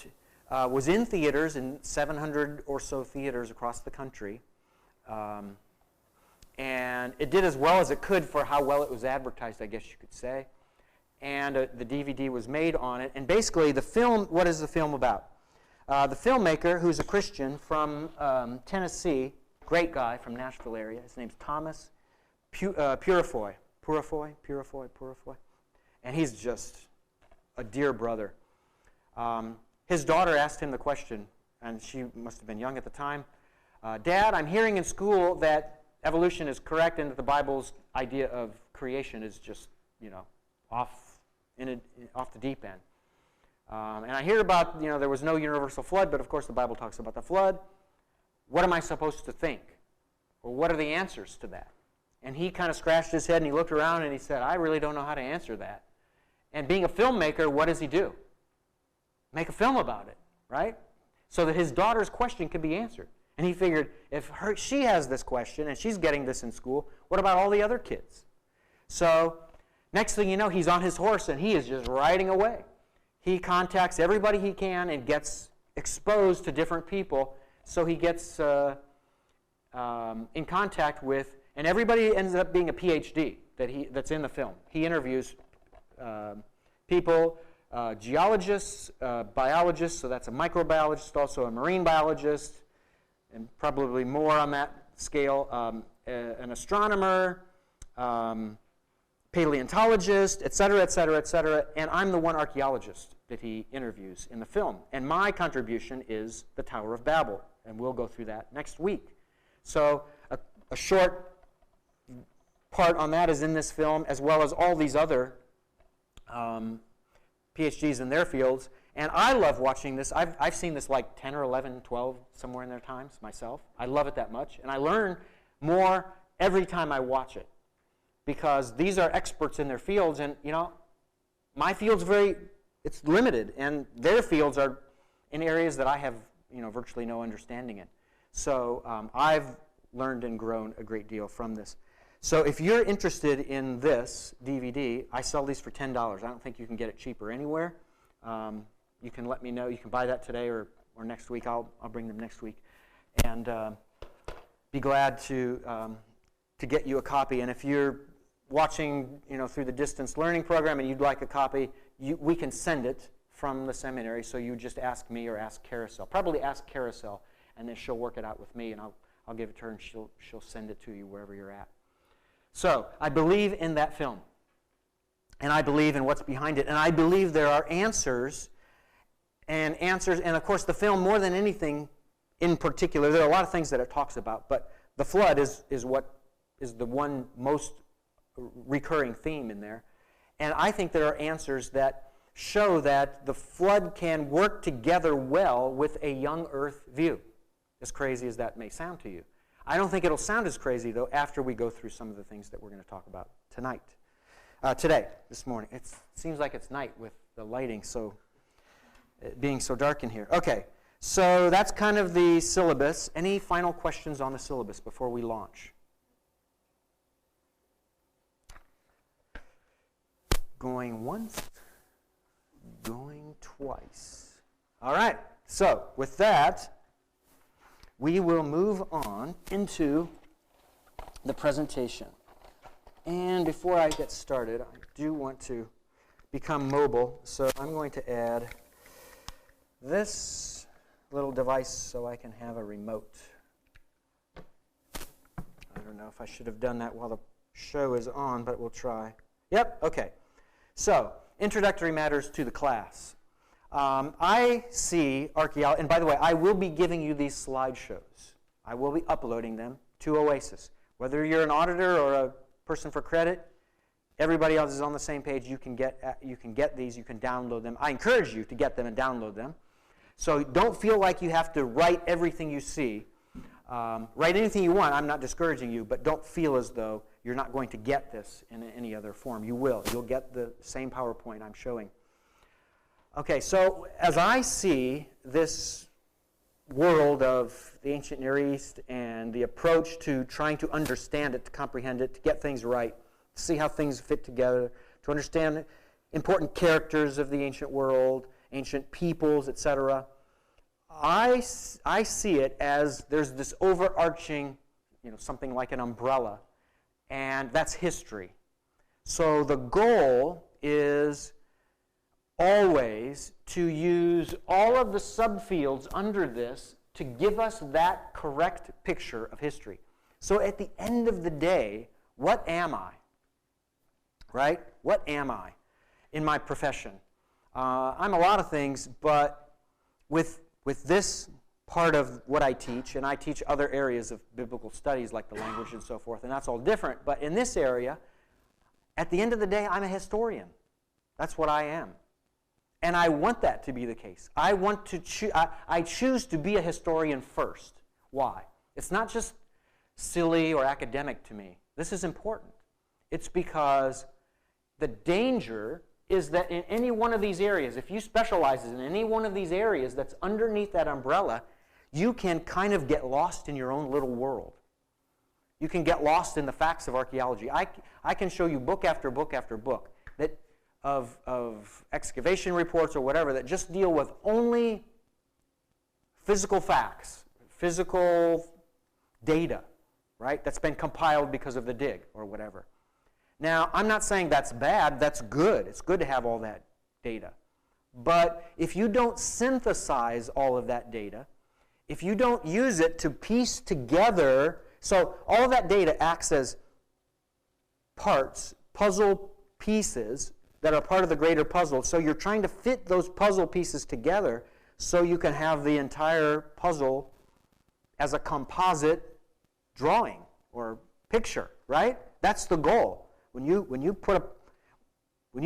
was in theaters, in 700 or so theaters across the country. And it did as well as it could for how well it was advertised, I guess you could say. And the DVD was made on it. And basically, the film, what is the film about? The filmmaker, who's a Christian from Tennessee, great guy from Nashville area, his name's Thomas Purifoy. And he's just a dear brother. His daughter asked him the question, and she must have been young at the time. Dad, I'm hearing in school that evolution is correct and that the Bible's idea of creation is just, off the deep end. And I hear about, there was no universal flood, but of course the Bible talks about the flood. What am I supposed to think? Or what are the answers to that? And he kind of scratched his head and he looked around and he said, I really don't know how to answer that. And being a filmmaker, what does he do? Make a film about it, right? So that his daughter's question could be answered. And he figured, if she has this question and she's getting this in school, what about all the other kids? So next thing you know, he's on his horse and he is just riding away. He contacts everybody he can and gets exposed to different people. So he gets in contact with, and everybody ends up being a PhD that's in the film. He interviews people, geologists, biologists, so that's a microbiologist, also a marine biologist, and probably more on that scale, an astronomer, paleontologist, et cetera, and I'm the one archaeologist that he interviews in the film. And my contribution is the Tower of Babel, and we'll go through that next week. So a short part on that is in this film, as well as all these other PhDs in their fields. And I love watching this. I've seen this like 10 or 11, 12, somewhere in their times myself. I love it that much. And I learn more every time I watch it. Because these are experts in their fields. And, my field's it's limited. And their fields are in areas that I have, virtually no understanding in. So I've learned and grown a great deal from this. So if you're interested in this DVD, I sell these for $10. I don't think you can get it cheaper anywhere. You can let me know. You can buy that today or next week. I'll bring them next week. And be glad to get you a copy. And if you're watching through the distance learning program and you'd like a copy, we can send it from the seminary. So you just ask me or ask Carousel. Probably ask Carousel, and then she'll work it out with me, and I'll give it to her, and she'll send it to you wherever you're at. So I believe in that film, and I believe in what's behind it, and I believe there are answers, and of course the film, more than anything in particular, there are a lot of things that it talks about, but the flood is what is the one most recurring theme in there. And I think there are answers that show that the flood can work together well with a young earth view, as crazy as that may sound to you. I don't think it'll sound as crazy, though, after we go through some of the things that we're going to talk about this morning. It seems like it's night with the lighting being so dark in here. Okay, so that's kind of the syllabus. Any final questions on the syllabus before we launch? Going once, going twice. All right, so with that, we will move on into the presentation. And before I get started, I do want to become mobile, so I'm going to add this little device so I can have a remote. I don't know if I should have done that while the show is on, but we'll try. Yep, okay. So, introductory matters to the class. I see archaeology, and by the way, I will be giving you these slideshows. I will be uploading them to Oasis. Whether you're an auditor or a person for credit, everybody else is on the same page. You can get these, you can download them. I encourage you to get them and download them. So don't feel like you have to write everything you see. Write anything you want. I'm not discouraging you, but don't feel as though you're not going to get this in any other form. You will. You'll get the same PowerPoint I'm showing. Okay, so as I see this world of the ancient Near East and the approach to trying to understand it, to comprehend it, to get things right, to see how things fit together, to understand important characters of the ancient world, ancient peoples, etc., I see it as there's this overarching, something like an umbrella, and that's history. So the goal is always to use all of the subfields under this to give us that correct picture of history. So at the end of the day, what am I? Right? What am I in my profession? I'm a lot of things, but with this part of what I teach, and I teach other areas of biblical studies like the language and so forth, and that's all different, but in this area, at the end of the day, I'm a historian. That's what I am. And I want that to be the case. I choose to be a historian first. Why? It's not just silly or academic to me. This is important. It's because the danger is that in any one of these areas, if you specialize in any one of these areas that's underneath that umbrella, you can kind of get lost in your own little world. You can get lost in the facts of archaeology. I can show you book after book after book that of excavation reports or whatever that just deal with only physical facts, physical data, right, that's been compiled because of the dig or whatever. Now, I'm not saying that's bad. That's good. It's good to have all that data. But if you don't synthesize all of that data, if you don't use it to piece together, so all of that data acts as parts, puzzle pieces that are part of the greater puzzle. So you're trying to fit those puzzle pieces together so you can have the entire puzzle as a composite drawing or picture, right? That's the goal. When you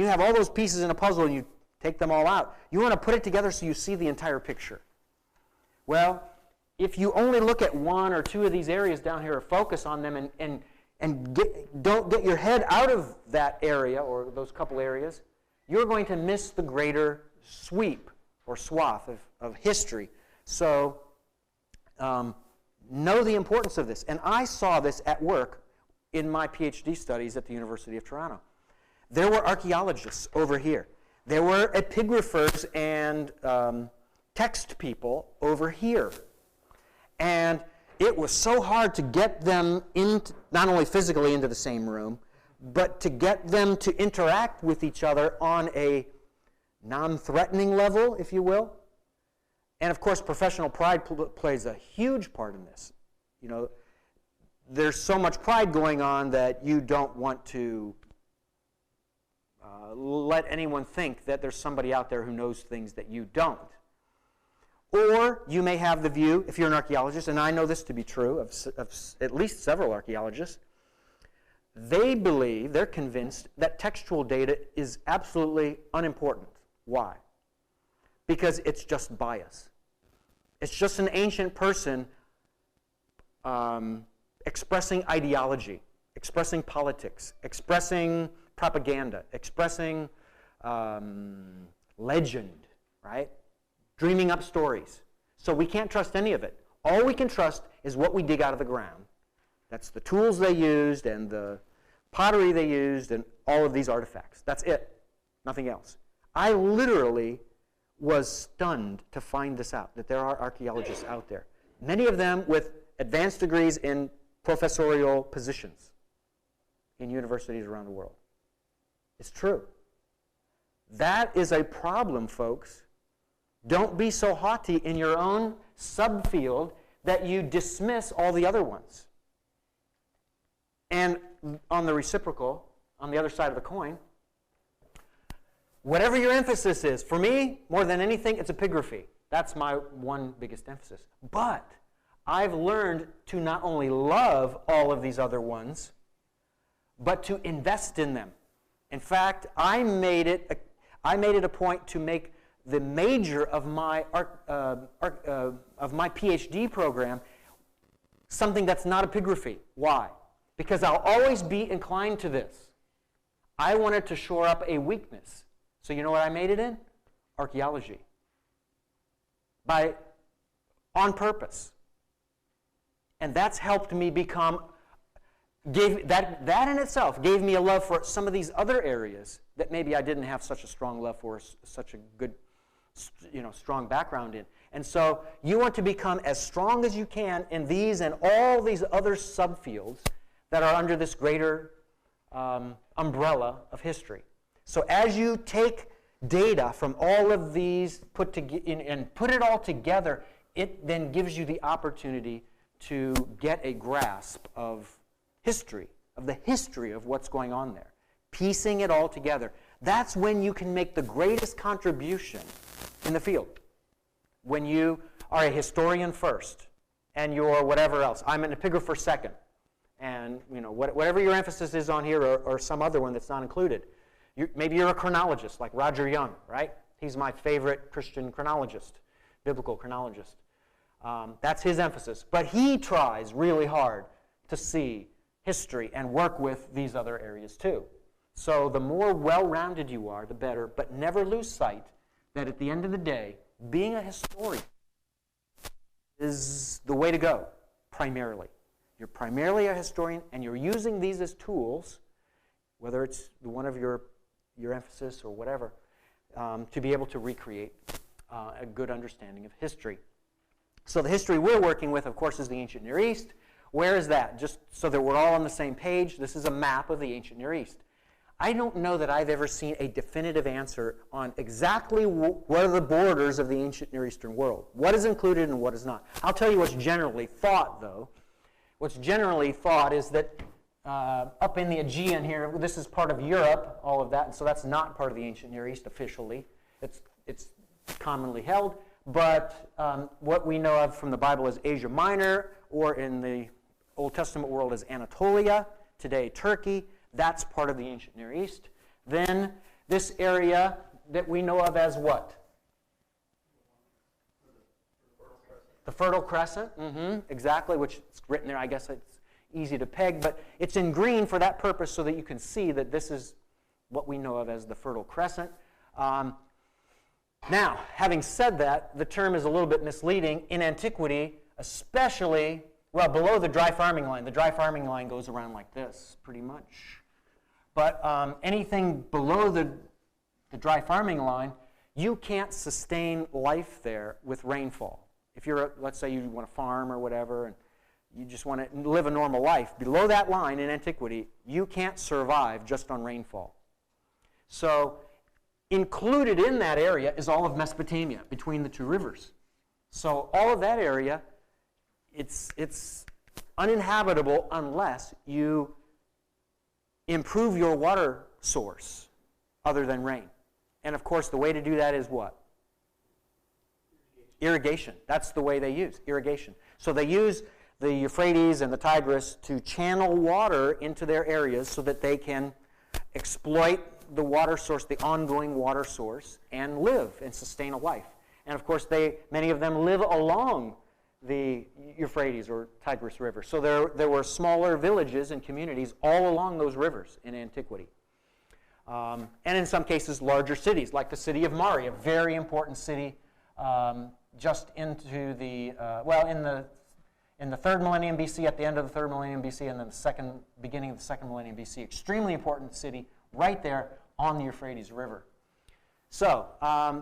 have all those pieces in a puzzle and you take them all out, you want to put it together so you see the entire picture. Well, if you only look at one or two of these areas down here or focus on them and don't get your head out of that area or those couple areas, you're going to miss the greater sweep or swath of history. So know the importance of this. And I saw this at work in my PhD studies at the University of Toronto. There were archaeologists over here. There were epigraphers and text people over here. And it was so hard to get them not only physically into the same room, but to get them to interact with each other on a non-threatening level, if you will. And of course, professional pride plays a huge part in this. There's so much pride going on that you don't want to let anyone think that there's somebody out there who knows things that you don't. Or you may have the view, if you're an archaeologist, and I know this to be true of at least several archaeologists, they're convinced that textual data is absolutely unimportant. Why? Because it's just bias. It's just an ancient person expressing ideology, expressing politics, expressing propaganda, expressing legend, right? Dreaming up stories. So we can't trust any of it. All we can trust is what we dig out of the ground. That's the tools they used and the pottery they used and all of these artifacts. That's it. nothing else. I literally was stunned to find this out, that there are archaeologists out there, many of them with advanced degrees in professorial positions in universities around the world. It's true. That is a problem, folks. Don't be so haughty in your own subfield that you dismiss all the other ones. And on the reciprocal, on the other side of the coin, whatever your emphasis is, for me, more than anything, it's epigraphy. That's my one biggest emphasis. But I've learned to not only love all of these other ones, but to invest in them. In fact, I made it a point to make the major of my PhD program something that's not epigraphy. Why? Because I'll always be inclined to this. I wanted to shore up a weakness. So you know what I made it in? Archaeology. On purpose. And that's helped me become, that in itself gave me a love for some of these other areas that maybe I didn't have such a strong love for, such a good, strong background in. And so you want to become as strong as you can in these and all these other subfields that are under this greater umbrella of history. So as you take data from all of these and put it all together, it then gives you the opportunity to get a grasp of history, of the history of what's going on there. Piecing it all together. That's when you can make the greatest contribution in the field. When you are a historian first, and you're whatever else. I'm an epigrapher second. And whatever your emphasis is on here, or some other one that's not included. Maybe you're a chronologist, like Roger Young, right? He's my favorite Christian chronologist, biblical chronologist. That's his emphasis. But he tries really hard to see history and work with these other areas too. So the more well-rounded you are, the better. But never lose sight that at the end of the day, being a historian is the way to go, primarily. You're primarily a historian, and you're using these as tools, whether it's one of your emphasis or whatever, to be able to recreate a good understanding of history. So the history we're working with, of course, is the ancient Near East. Where is that? Just so that we're all on the same page, this is a map of the ancient Near East. I don't know that I've ever seen a definitive answer on exactly what are the borders of the ancient Near Eastern world. What is included and what is not. I'll tell you what's generally thought, though. What's generally thought is that up in the Aegean here, this is part of Europe, all of that, and so that's not part of the ancient Near East officially. It's commonly held, but what we know of from the Bible is Asia Minor, or in the Old Testament world as Anatolia, today Turkey. That's part of the ancient Near East. Then this area that we know of as what? The Fertile Crescent, exactly, which is written there. I guess it's easy to peg, but it's in green for that purpose so that you can see that this is what we know of as the Fertile Crescent. Now, having said that, the term is a little bit misleading. In antiquity, especially, well, below the dry farming line. The dry farming line goes around like this, pretty much. But anything below the dry farming line, you can't sustain life there with rainfall. If you're, let's say you want to farm or whatever, and you just want to live a normal life, below that line in antiquity, you can't survive just on rainfall. So included in that area is all of Mesopotamia, between the two rivers. So all of that area, it's uninhabitable unless you improve your water source other than rain. And of course, the way to do that is what? Irrigation. That's the way they use, irrigation. So they use the Euphrates and the Tigris to channel water into their areas so that they can exploit the water source, the ongoing water source, and live and sustain a life. And of course, many of them live along the Euphrates or Tigris River. So there were smaller villages and communities all along those rivers in antiquity. And in some cases, larger cities, like the city of Mari, a very important city just into the, in the 3rd millennium BC, at the end of the 3rd millennium BC, and then the beginning of the 2nd millennium BC. Extremely important city right there on the Euphrates River. So,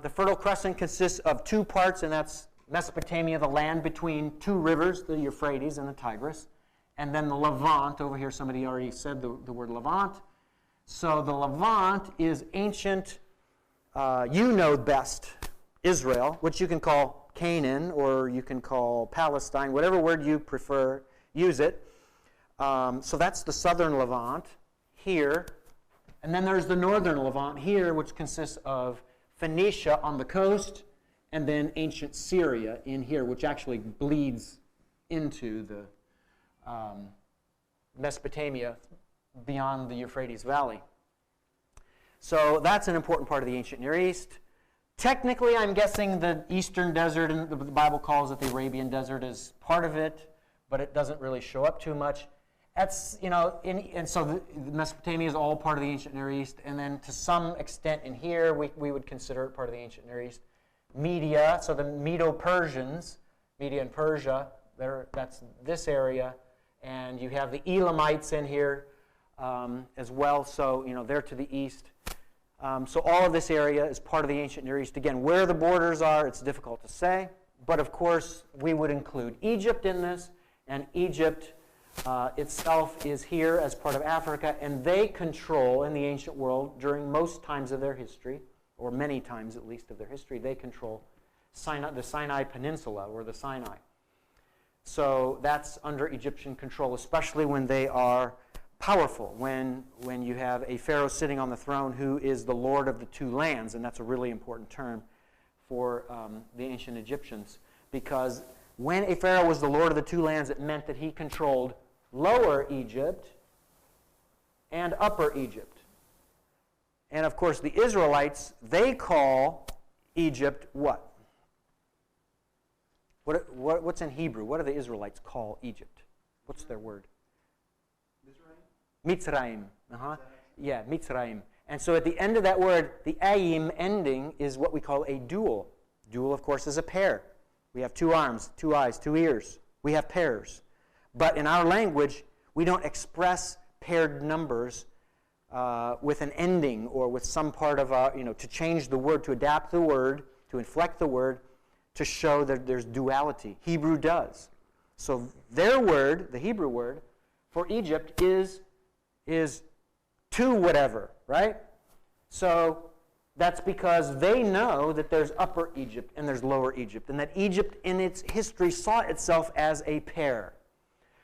the Fertile Crescent consists of two parts, and that's Mesopotamia, the land between two rivers, the Euphrates and the Tigris, and then the Levant. Over here, somebody already said the word Levant. So the Levant is ancient, you know best, Israel, which you can call Canaan, or you can call Palestine, whatever word you prefer, use it. So that's the southern Levant here. And then there's the northern Levant here, which consists of Phoenicia on the coast, and then ancient Syria in here, which actually bleeds into the Mesopotamia beyond the Euphrates Valley. So that's an important part of the ancient Near East. Technically, I'm guessing the Eastern Desert, and the Bible calls it the Arabian Desert, is part of it, but it doesn't really show up too much. That's, and so the Mesopotamia is all part of the ancient Near East, and then to some extent in here, we would consider it part of the ancient Near East. Media, so the Medo-Persians, Media and Persia, that's this area, and you have the Elamites in here as well, so they're to the east. So all of this area is part of the ancient Near East. Again, where the borders are, it's difficult to say, but of course we would include Egypt in this, and Egypt itself is here as part of Africa, and they control, in the ancient world, during most times of their history, or many times at least of their history, they control the Sinai Peninsula, or the Sinai. So that's under Egyptian control, especially when they are powerful, when you have a pharaoh sitting on the throne who is the lord of the two lands, and that's a really important term for the ancient Egyptians, because when a pharaoh was the lord of the two lands, it meant that he controlled Lower Egypt and Upper Egypt. And of course, the Israelites, they call Egypt what? What's in Hebrew? What do the Israelites call Egypt? What's their word? Mitzrayim. Yeah, Mitzrayim. And so at the end of that word, the ayim ending is what we call a dual. Dual, of course, is a pair. We have two arms, two eyes, two ears. We have pairs. But in our language, we don't express paired numbers with an ending or with some part of to change the word, to adapt the word, to inflect the word, to show that there's duality. Hebrew does. So their word, the Hebrew word, for Egypt is two whatever, right? So that's because they know that there's Upper Egypt and there's Lower Egypt, and that Egypt in its history saw itself as a pair.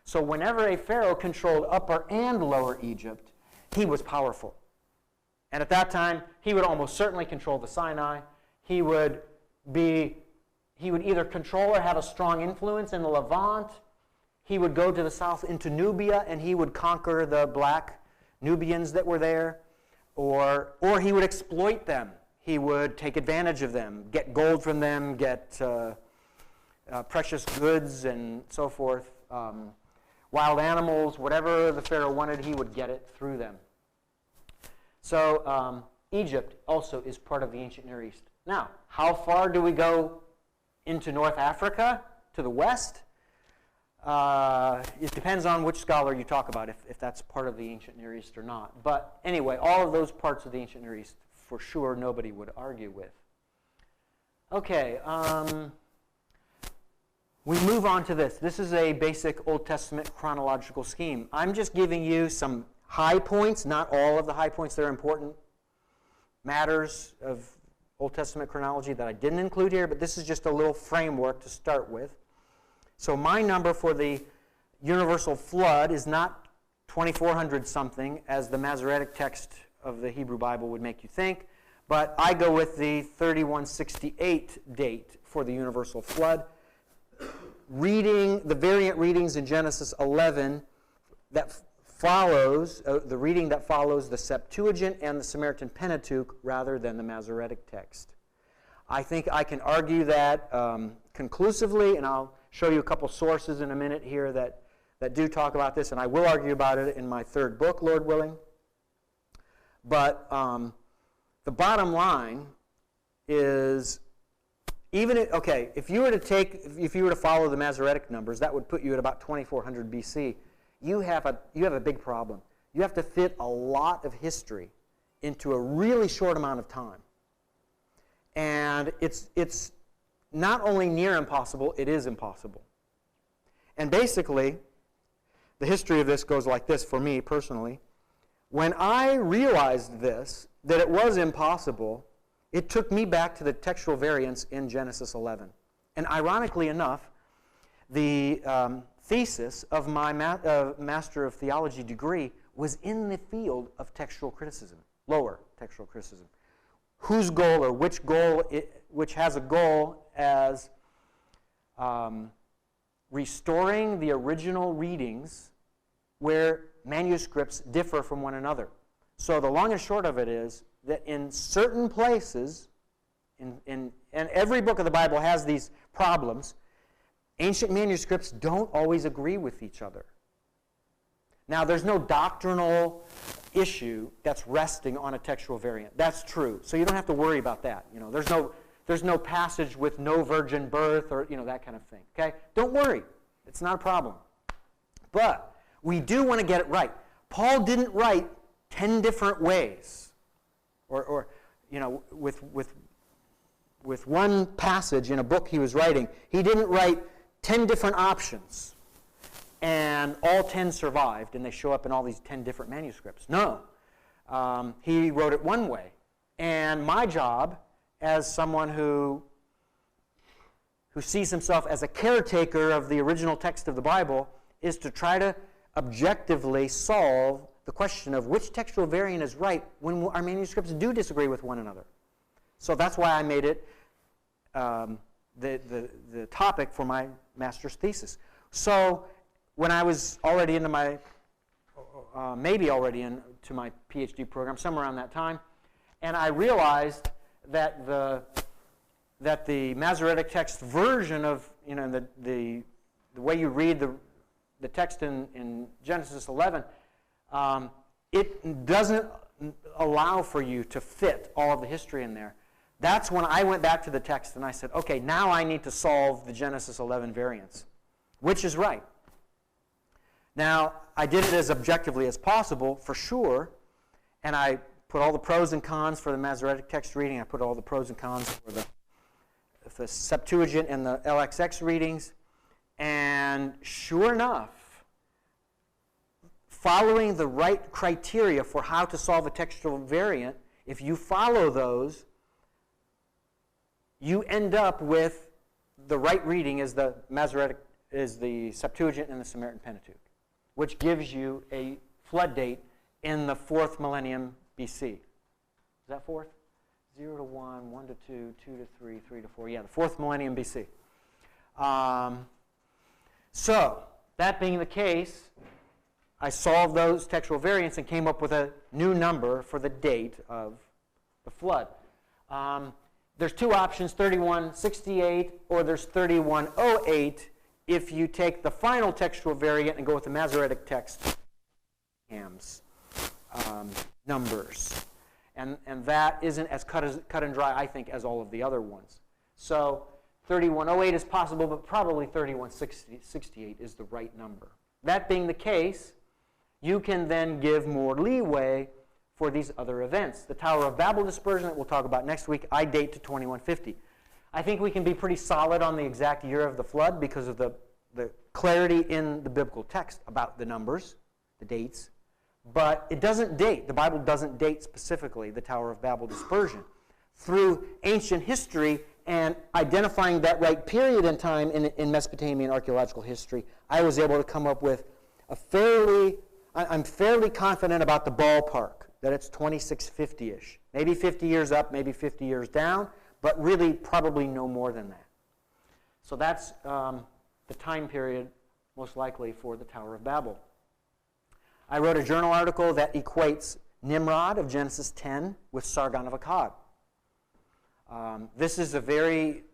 So whenever a pharaoh controlled Upper and Lower Egypt, he was powerful. And at that time, he would almost certainly control the Sinai. He would either control or have a strong influence in the Levant. He would go to the south into Nubia, and he would conquer the black Nubians that were there, or he would exploit them. He would take advantage of them, get gold from them, get precious goods and so forth. Wild animals, whatever the pharaoh wanted, he would get it through them. So Egypt also is part of the ancient Near East. Now, how far do we go into North Africa, to the west? It depends on which scholar you talk about, if that's part of the ancient Near East or not. But anyway, all of those parts of the ancient Near East, for sure, nobody would argue with. Okay, we move on to this. This is a basic Old Testament chronological scheme. I'm just giving you some high points, not all of the high points that are important matters of Old Testament chronology that I didn't include here, but this is just a little framework to start with. So my number for the universal flood is not 2400 something, as the Masoretic text of the Hebrew Bible would make you think, but I go with the 3168 date for the universal flood. Reading the variant readings in Genesis 11 that follows, the reading that follows the Septuagint and the Samaritan Pentateuch rather than the Masoretic text. I think I can argue that conclusively, and I'll show you a couple sources in a minute here that do talk about this, and I will argue about it in my third book, Lord willing. But the bottom line is, if you were to follow the Masoretic numbers, that would put you at about 2400 BC. You have a big problem. You have to fit a lot of history into a really short amount of time. And it's not only near impossible, it is impossible. And basically, the history of this goes like this for me personally. When I realized this, that it was impossible, it took me back to the textual variants in Genesis 11. And ironically enough, the thesis of my Master of Theology degree was in the field of textual criticism, lower textual criticism. Whose goal or which has a goal as restoring the original readings where manuscripts differ from one another. So the long and short of it is that in certain places, and every book of the Bible has these problems, ancient manuscripts don't always agree with each other. Now, there's no doctrinal issue that's resting on a textual variant. That's true. So you don't have to worry about that. You know, there's no passage with no virgin birth or that kind of thing. Okay? Don't worry. It's not a problem. But we do want to get it right. Paul didn't write 10 different ways, or with one passage in a book he was writing, he didn't write 10 different options, and all 10 survived, and they show up in all these 10 different manuscripts. No. He wrote it one way. And my job, as someone who sees himself as a caretaker of the original text of the Bible, is to try to objectively solve the question of which textual variant is right when our manuscripts do disagree with one another. So that's why I made it the topic for my master's thesis. So when I was already into my, maybe already into my PhD program, somewhere around that time, and I realized that the Masoretic text version of the way you read the text in Genesis 11, it doesn't allow for you to fit all of the history in there. That's when I went back to the text and I said, okay, now I need to solve the Genesis 11 variants. Which is right? Now, I did it as objectively as possible, for sure, and I put all the pros and cons for the Masoretic text reading. I put all the pros and cons for the Septuagint and the LXX readings, and sure enough, following the right criteria for how to solve a textual variant, if you follow those, you end up with the right reading is the Masoretic, is the Septuagint and the Samaritan Pentateuch, which gives you a flood date in the 4th millennium BC. Is that 4th? 0 to 1, 1 to 2, 2 to 3, 3 to 4. Yeah, the 4th millennium BC. So, that being the case, I solved those textual variants and came up with a new number for the date of the flood. There's two options, 3168 or there's 3108 if you take the final textual variant and go with the Masoretic text numbers. And that isn't as cut and dry, I think, as all of the other ones. So 3108 is possible, but probably 3168 is the right number. That being the case, you can then give more leeway for these other events. The Tower of Babel dispersion that we'll talk about next week, I date to 2150. I think we can be pretty solid on the exact year of the flood because of the clarity in the biblical text about the numbers, the dates. But it doesn't date. The Bible doesn't date specifically the Tower of Babel dispersion. Through ancient history and identifying that right period in time in Mesopotamian archaeological history, I was able to come up with I'm fairly confident about the ballpark, that it's 2650-ish. Maybe 50 years up, maybe 50 years down, but really probably no more than that. So that's the time period, most likely, for the Tower of Babel. I wrote a journal article that equates Nimrod of Genesis 10 with Sargon of Akkad. This is a very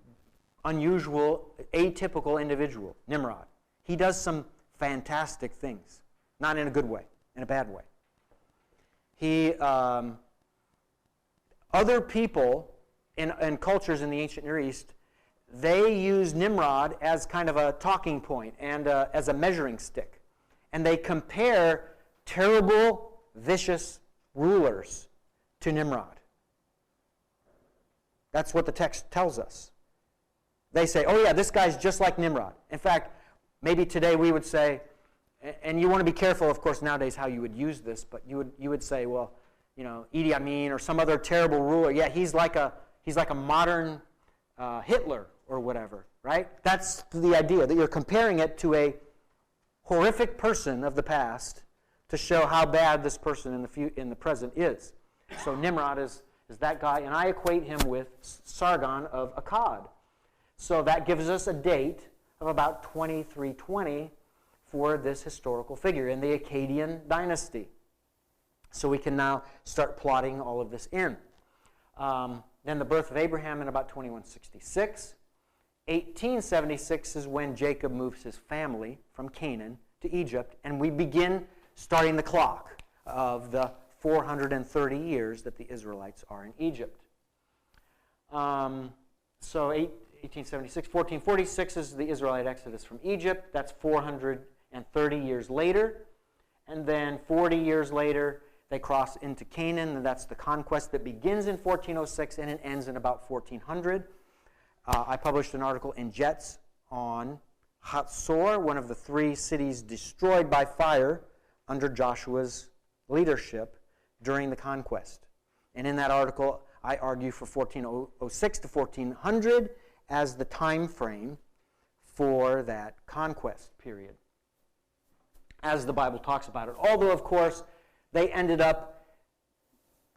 unusual, atypical individual, Nimrod. He does some fantastic things, not in a good way, in a bad way. Other people and cultures in the ancient Near East, they use Nimrod as kind of a talking point and as a measuring stick. And they compare terrible, vicious rulers to Nimrod. That's what the text tells us. They say, oh yeah, this guy's just like Nimrod. In fact, maybe today we would say, and you want to be careful, of course, nowadays how you would use this, but you would say, well, Idi Amin or some other terrible ruler, yeah, he's like a modern Hitler or whatever, right? That's the idea, that you're comparing it to a horrific person of the past to show how bad this person in the present is. So Nimrod is that guy, and I equate him with Sargon of Akkad. So that gives us a date of about 2320 for this historical figure in the Akkadian dynasty. So we can now start plotting all of this in. Then the birth of Abraham in about 2166. 1876 is when Jacob moves his family from Canaan to Egypt, and we begin starting the clock of the 430 years that the Israelites are in Egypt. So 1876, 1446 is the Israelite exodus from Egypt. That's 430 years later. And then 40 years later, they cross into Canaan, and that's the conquest that begins in 1406 and it ends in about 1400. I published an article in Jets on Hatzor, one of the 3 cities destroyed by fire under Joshua's leadership during the conquest. And in that article, I argue for 1406 to 1400 as the time frame for that conquest period, as the Bible talks about it. Although, of course, they ended up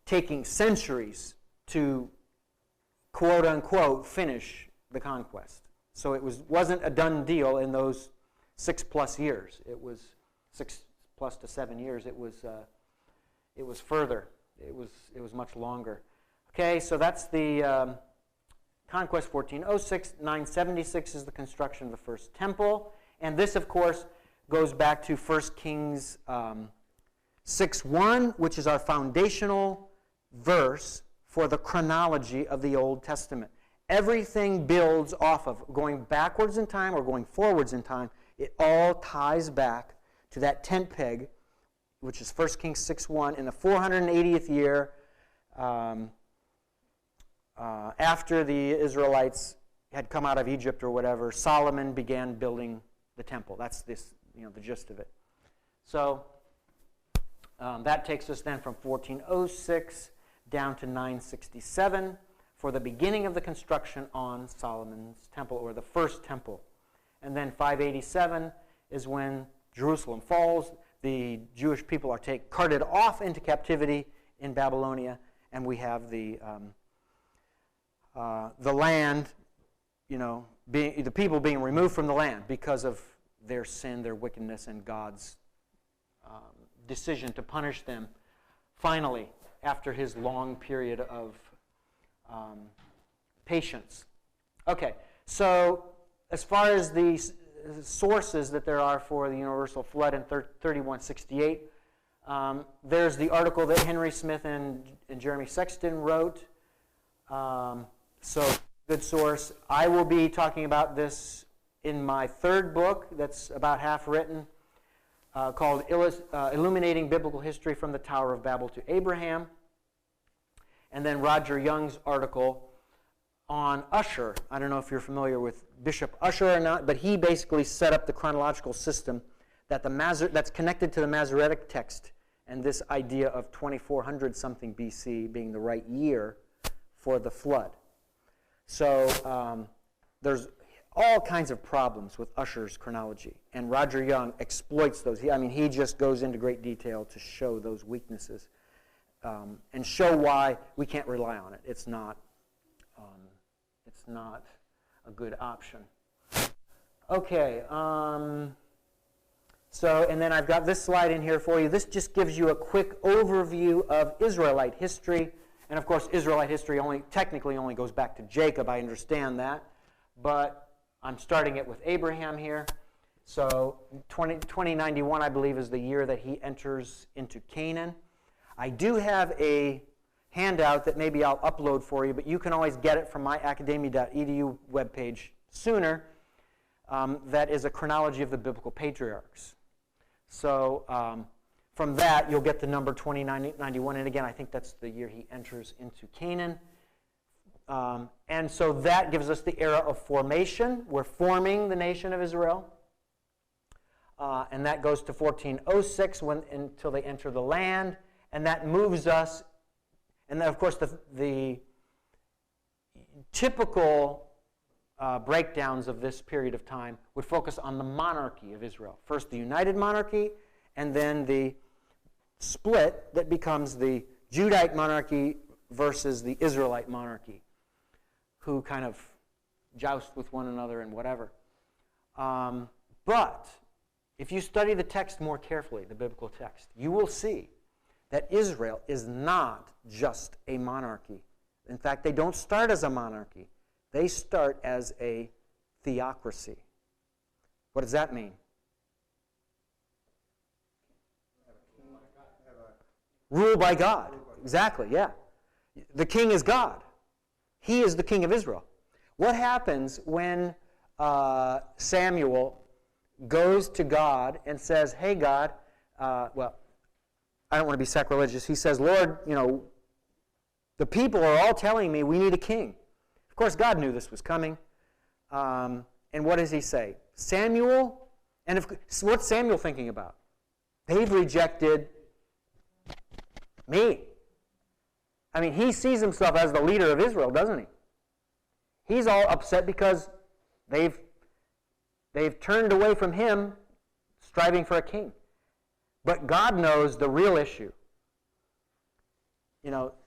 taking centuries to, quote-unquote, finish the conquest. So it wasn't a done deal in those 6+ years. It was 6+ to 7 years. It was further. It was much longer. Okay, so that's the conquest, 1406. 976 is the construction of the first temple. And this, of course, goes back to 1 Kings 6:1, which is our foundational verse for the chronology of the Old Testament. Everything builds off of going backwards in time or going forwards in time. It all ties back to that tent peg, which is 1 Kings 6:1. In the 480th year, after the Israelites had come out of Egypt or whatever, Solomon began building the temple. That's this, the gist of it. So that takes us then from 1406 down to 967 for the beginning of the construction on Solomon's temple, or the first temple. And then 587 is when Jerusalem falls. The Jewish people are carted off into captivity in Babylonia, and we have the land, the people being removed from the land because of their sin, their wickedness, and God's decision to punish them finally after his long period of patience. Okay, so as far as the sources that there are for the universal flood in 3168, there's the article that Henry Smith and Jeremy Sexton wrote. So good source. I will be talking about this in my 3rd book that's about half written, called Illuminating Biblical History from the Tower of Babel to Abraham. And then Roger Young's article on Ussher. I don't know if you're familiar with Bishop Ussher or not, but he basically set up the chronological system that's connected to the Masoretic text, and this idea of 2400-something BC being the right year for the flood. So there's all kinds of problems with Ussher's chronology, and Roger Young exploits those. He just goes into great detail to show those weaknesses and show why we can't rely on it. It's not a good option. Okay, so, and then I've got this slide in here for you. This just gives you a quick overview of Israelite history. And of course, Israelite history technically only goes back to Jacob. I understand that. But I'm starting it with Abraham here. So 2091, I believe, is the year that he enters into Canaan. I do have a handout that maybe I'll upload for you, but you can always get it from my academia.edu webpage sooner. That is a chronology of the biblical patriarchs. So from that, you'll get the number 2091. And again, I think that's the year he enters into Canaan. And so that gives us the era of formation. We're forming the nation of Israel. And that goes to 1406 until they enter the land. And that moves us. And then, of course, the typical breakdowns of this period of time would focus on the monarchy of Israel. First, the united monarchy, and then the split that becomes the Judite monarchy versus the Israelite monarchy, who kind of joust with one another and whatever. But if you study the text more carefully, the biblical text, you will see that Israel is not just a monarchy. In fact, they don't start as a monarchy. They start as a theocracy. What does that mean? Rule by God. Exactly, yeah. The king is God. He is the king of Israel. What happens when Samuel goes to God and says, hey, God, well, I don't want to be sacrilegious. He says, Lord, the people are all telling me we need a king. Of course, God knew this was coming. And what does he say? Samuel, and what's Samuel thinking about? They've rejected me. I mean, he sees himself as the leader of Israel, doesn't he? He's all upset because they've turned away from him, striving for a king. But God knows the real issue.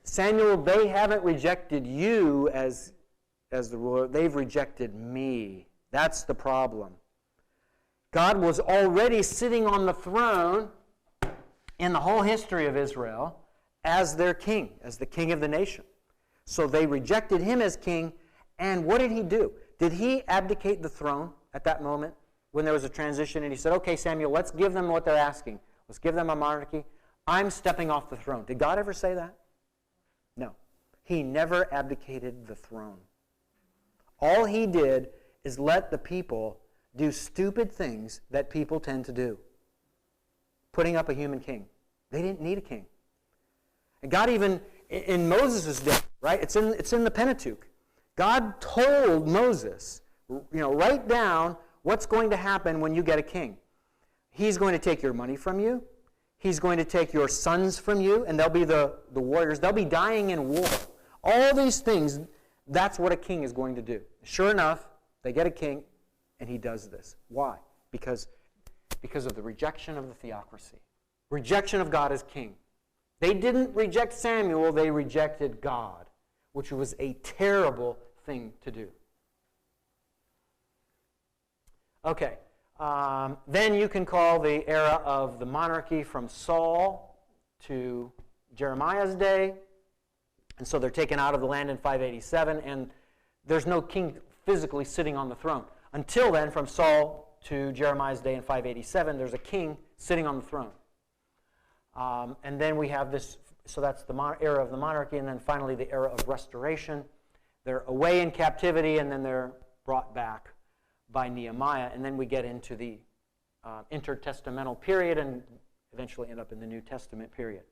Samuel, they haven't rejected you as the ruler. They've rejected me. That's the problem. God was already sitting on the throne in the whole history of Israel as their king, as the king of the nation. So they rejected him as king, and what did he do? Did he abdicate the throne at that moment when there was a transition and he said, okay, Samuel, let's give them what they're asking. Let's give them a monarchy. I'm stepping off the throne. Did God ever say that? No. He never abdicated the throne. All he did is let the people do stupid things that people tend to do. Putting up a human king. They didn't need a king. And God even, in Moses' day, right? It's in the Pentateuch. God told Moses, write down what's going to happen when you get a king. He's going to take your money from you. He's going to take your sons from you, and they'll be the warriors. They'll be dying in war. All these things, that's what a king is going to do. Sure enough, they get a king, and he does this. Why? Because of the rejection of the theocracy. Rejection of God as king. They didn't reject Samuel, they rejected God, which was a terrible thing to do. Okay. Then you can call the era of the monarchy from Saul to Jeremiah's day. And so they're taken out of the land in 587, and there's no king physically sitting on the throne. Until then, from Saul to Jeremiah's day in 587, there's a king sitting on the throne. And then we have this, so that's the era of the monarchy, and then finally the era of restoration. They're away in captivity, and then they're brought back by Nehemiah, and then we get into the intertestamental period and eventually end up in the New Testament period.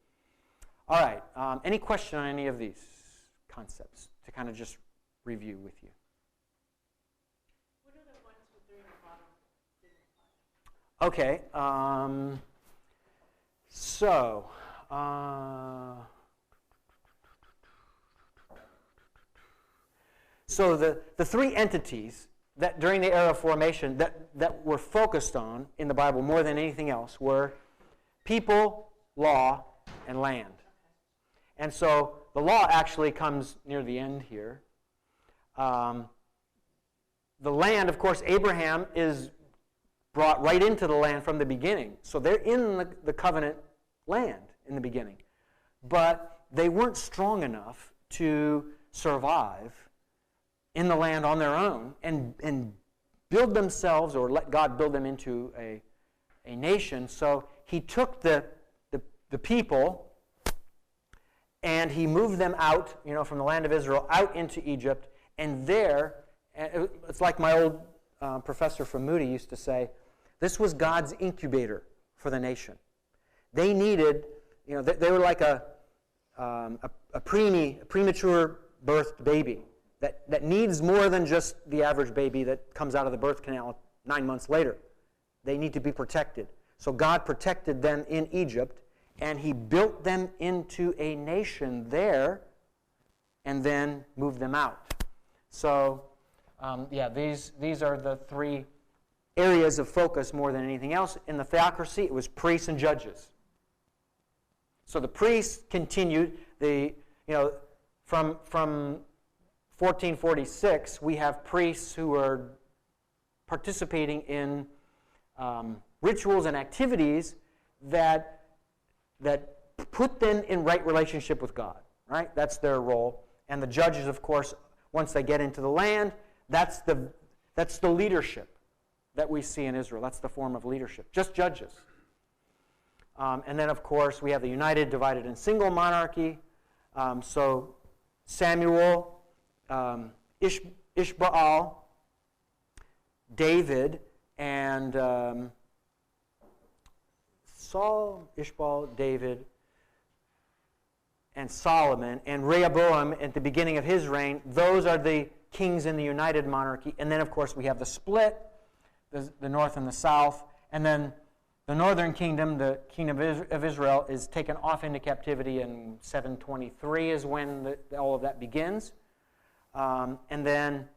All right, any question on any of these concepts to kind of just review with you? What are the ones with 3 and 5? Okay, so the three entities that during the era of formation that were focused on in the Bible more than anything else were people, law, and land. And so the law actually comes near the end here. The land, of course, Abraham is brought right into the land from the beginning. So they're in the covenant land in the beginning. But they weren't strong enough to survive in the land on their own and build themselves or let God build them into a nation. So he took the people and he moved them out, from the land of Israel out into Egypt. And there, it's like my old professor from Moody used to say, this was God's incubator for the nation. They needed, they were like a premature birthed baby that needs more than just the average baby that comes out of the birth canal 9 months later. They need to be protected. So God protected them in Egypt, and He built them into a nation there, and then moved them out. So, these are the three areas of focus more than anything else. In the theocracy, it was priests and judges. So the priests continued. From 1446, we have priests who are participating in rituals and activities that put them in right relationship with God. Right? That's their role. And the judges, of course, once they get into the land, that's the leadership that we see in Israel. That's the form of leadership. Just judges. And then, of course, we have the united, divided, and single monarchy. So Samuel, Ishbaal, David, and Saul, Ishbaal, David, and Solomon, and Rehoboam at the beginning of his reign, those are the kings in the united monarchy. And then, of course, we have the split, the north and the south, and then the northern kingdom, the kingdom of Israel, is taken off into captivity in 723 is when all of that begins. And then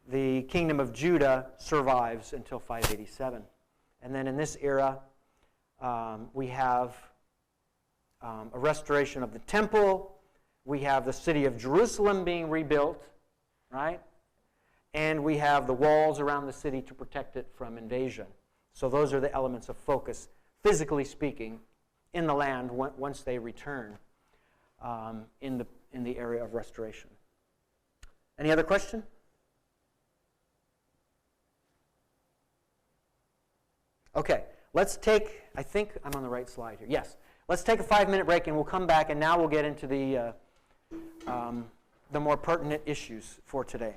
the kingdom of Judah survives until 587. And then in this era, we have a restoration of the temple. We have the city of Jerusalem being rebuilt, right? And we have the walls around the city to protect it from invasion. So those are the elements of focus, physically speaking, in the land once they return in the area of restoration. Any other question? Okay, let's take, I think I'm on the right slide here. Yes. Let's take a 5-minute break, and we'll come back, and now we'll get into the more pertinent issues for today.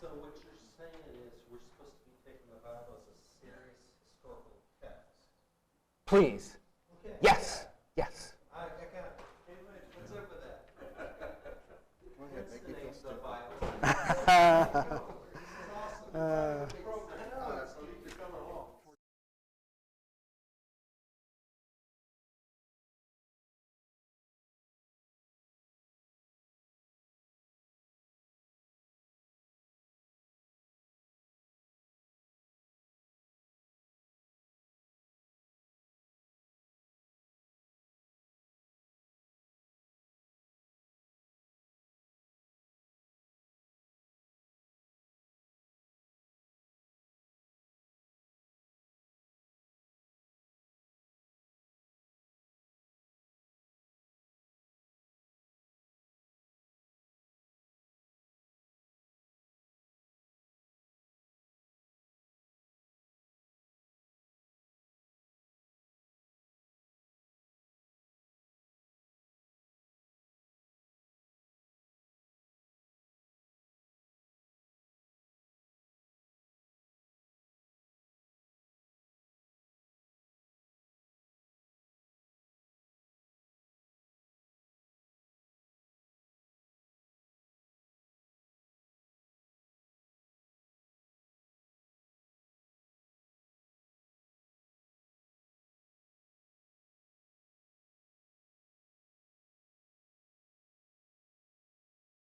So what you're saying is we're supposed to be taking the Bible as a serious historical text. Please. Okay. Yes. Yes. I got it. What's up with that? What's the name of the Bible? This is awesome.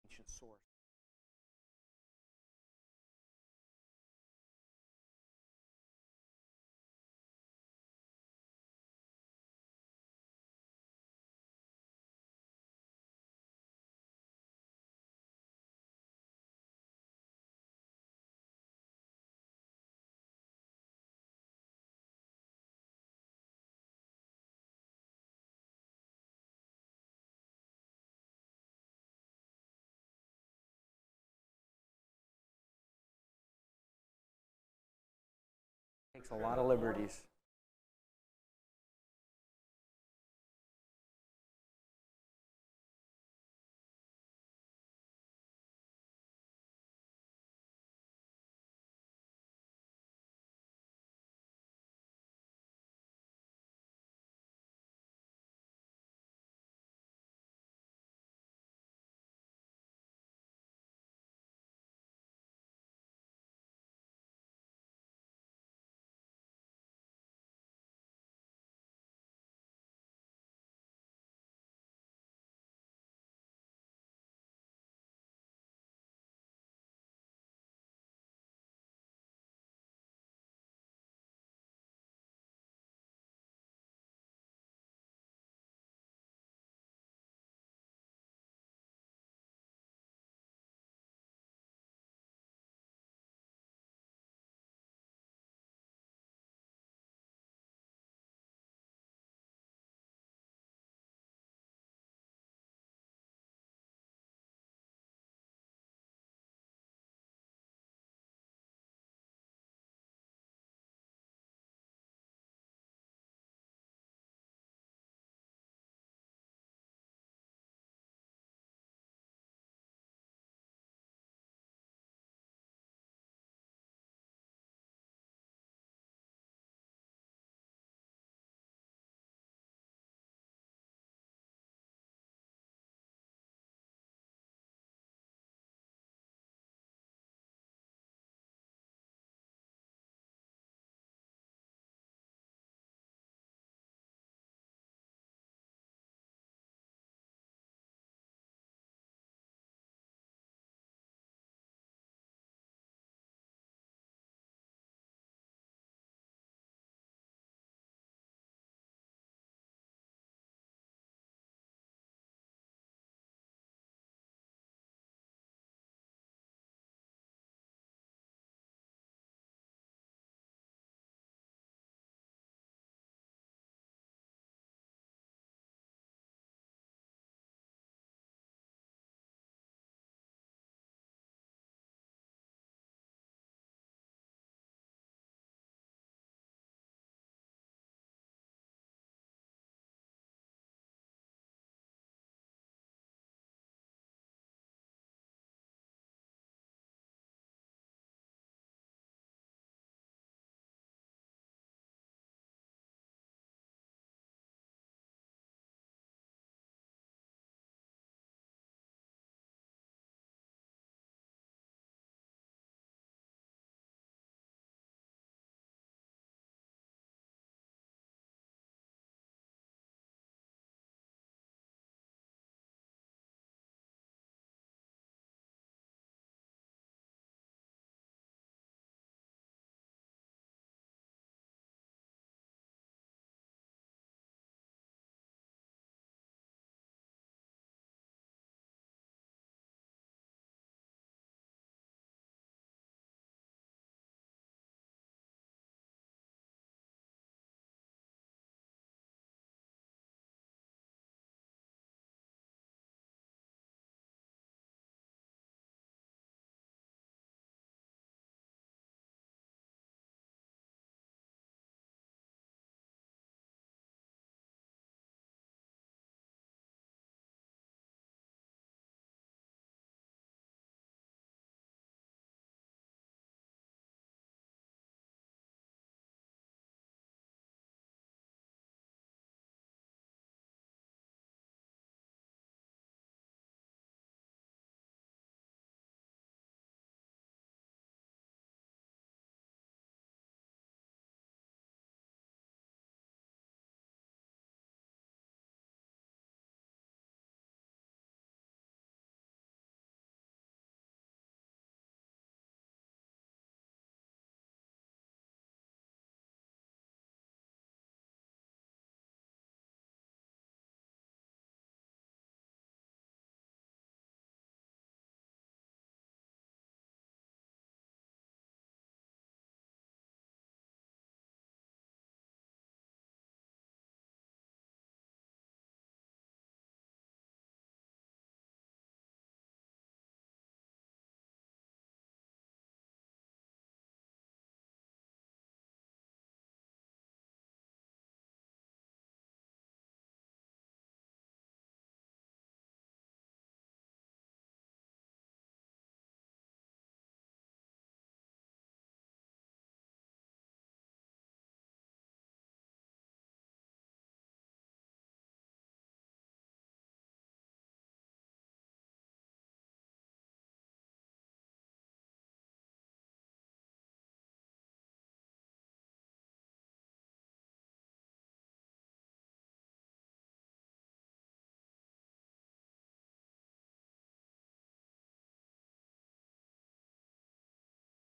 Ancient source. Takes a lot of liberties.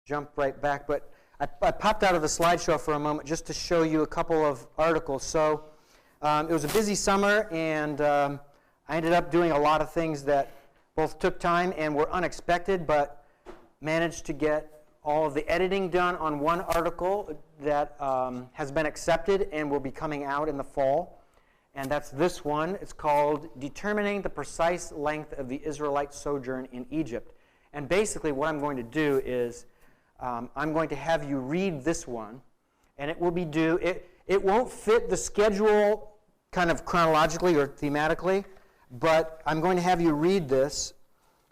jump right back, but I popped out of the slideshow for a moment just to show you a couple of articles. So it was a busy summer, and I ended up doing a lot of things that both took time and were unexpected, but managed to get all of the editing done on one article that has been accepted and will be coming out in the fall. And that's this one. It's called Determining the Precise Length of the Israelite Sojourn in Egypt. And basically what I'm going to do is I'm going to have you read this one, and it will be due. It won't fit the schedule kind of chronologically or thematically, but I'm going to have you read this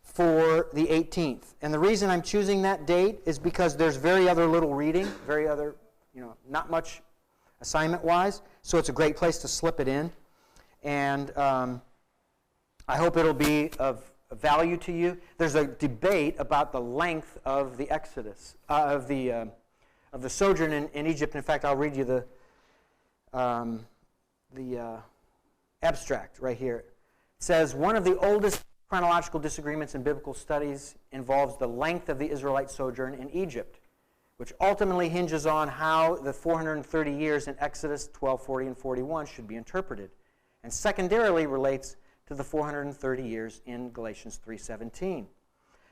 for the 18th. And the reason I'm choosing that date is because there's very little reading, not much assignment-wise, so it's a great place to slip it in. And I hope it'll be of value to you. There's a debate about the length of the Exodus, of the sojourn in Egypt. In fact, I'll read you the abstract right here. It says, one of the oldest chronological disagreements in biblical studies involves the length of the Israelite sojourn in Egypt, which ultimately hinges on how the 430 years in Exodus 12, 40, and 41 should be interpreted, and secondarily relates to the 430 years in Galatians 3:17.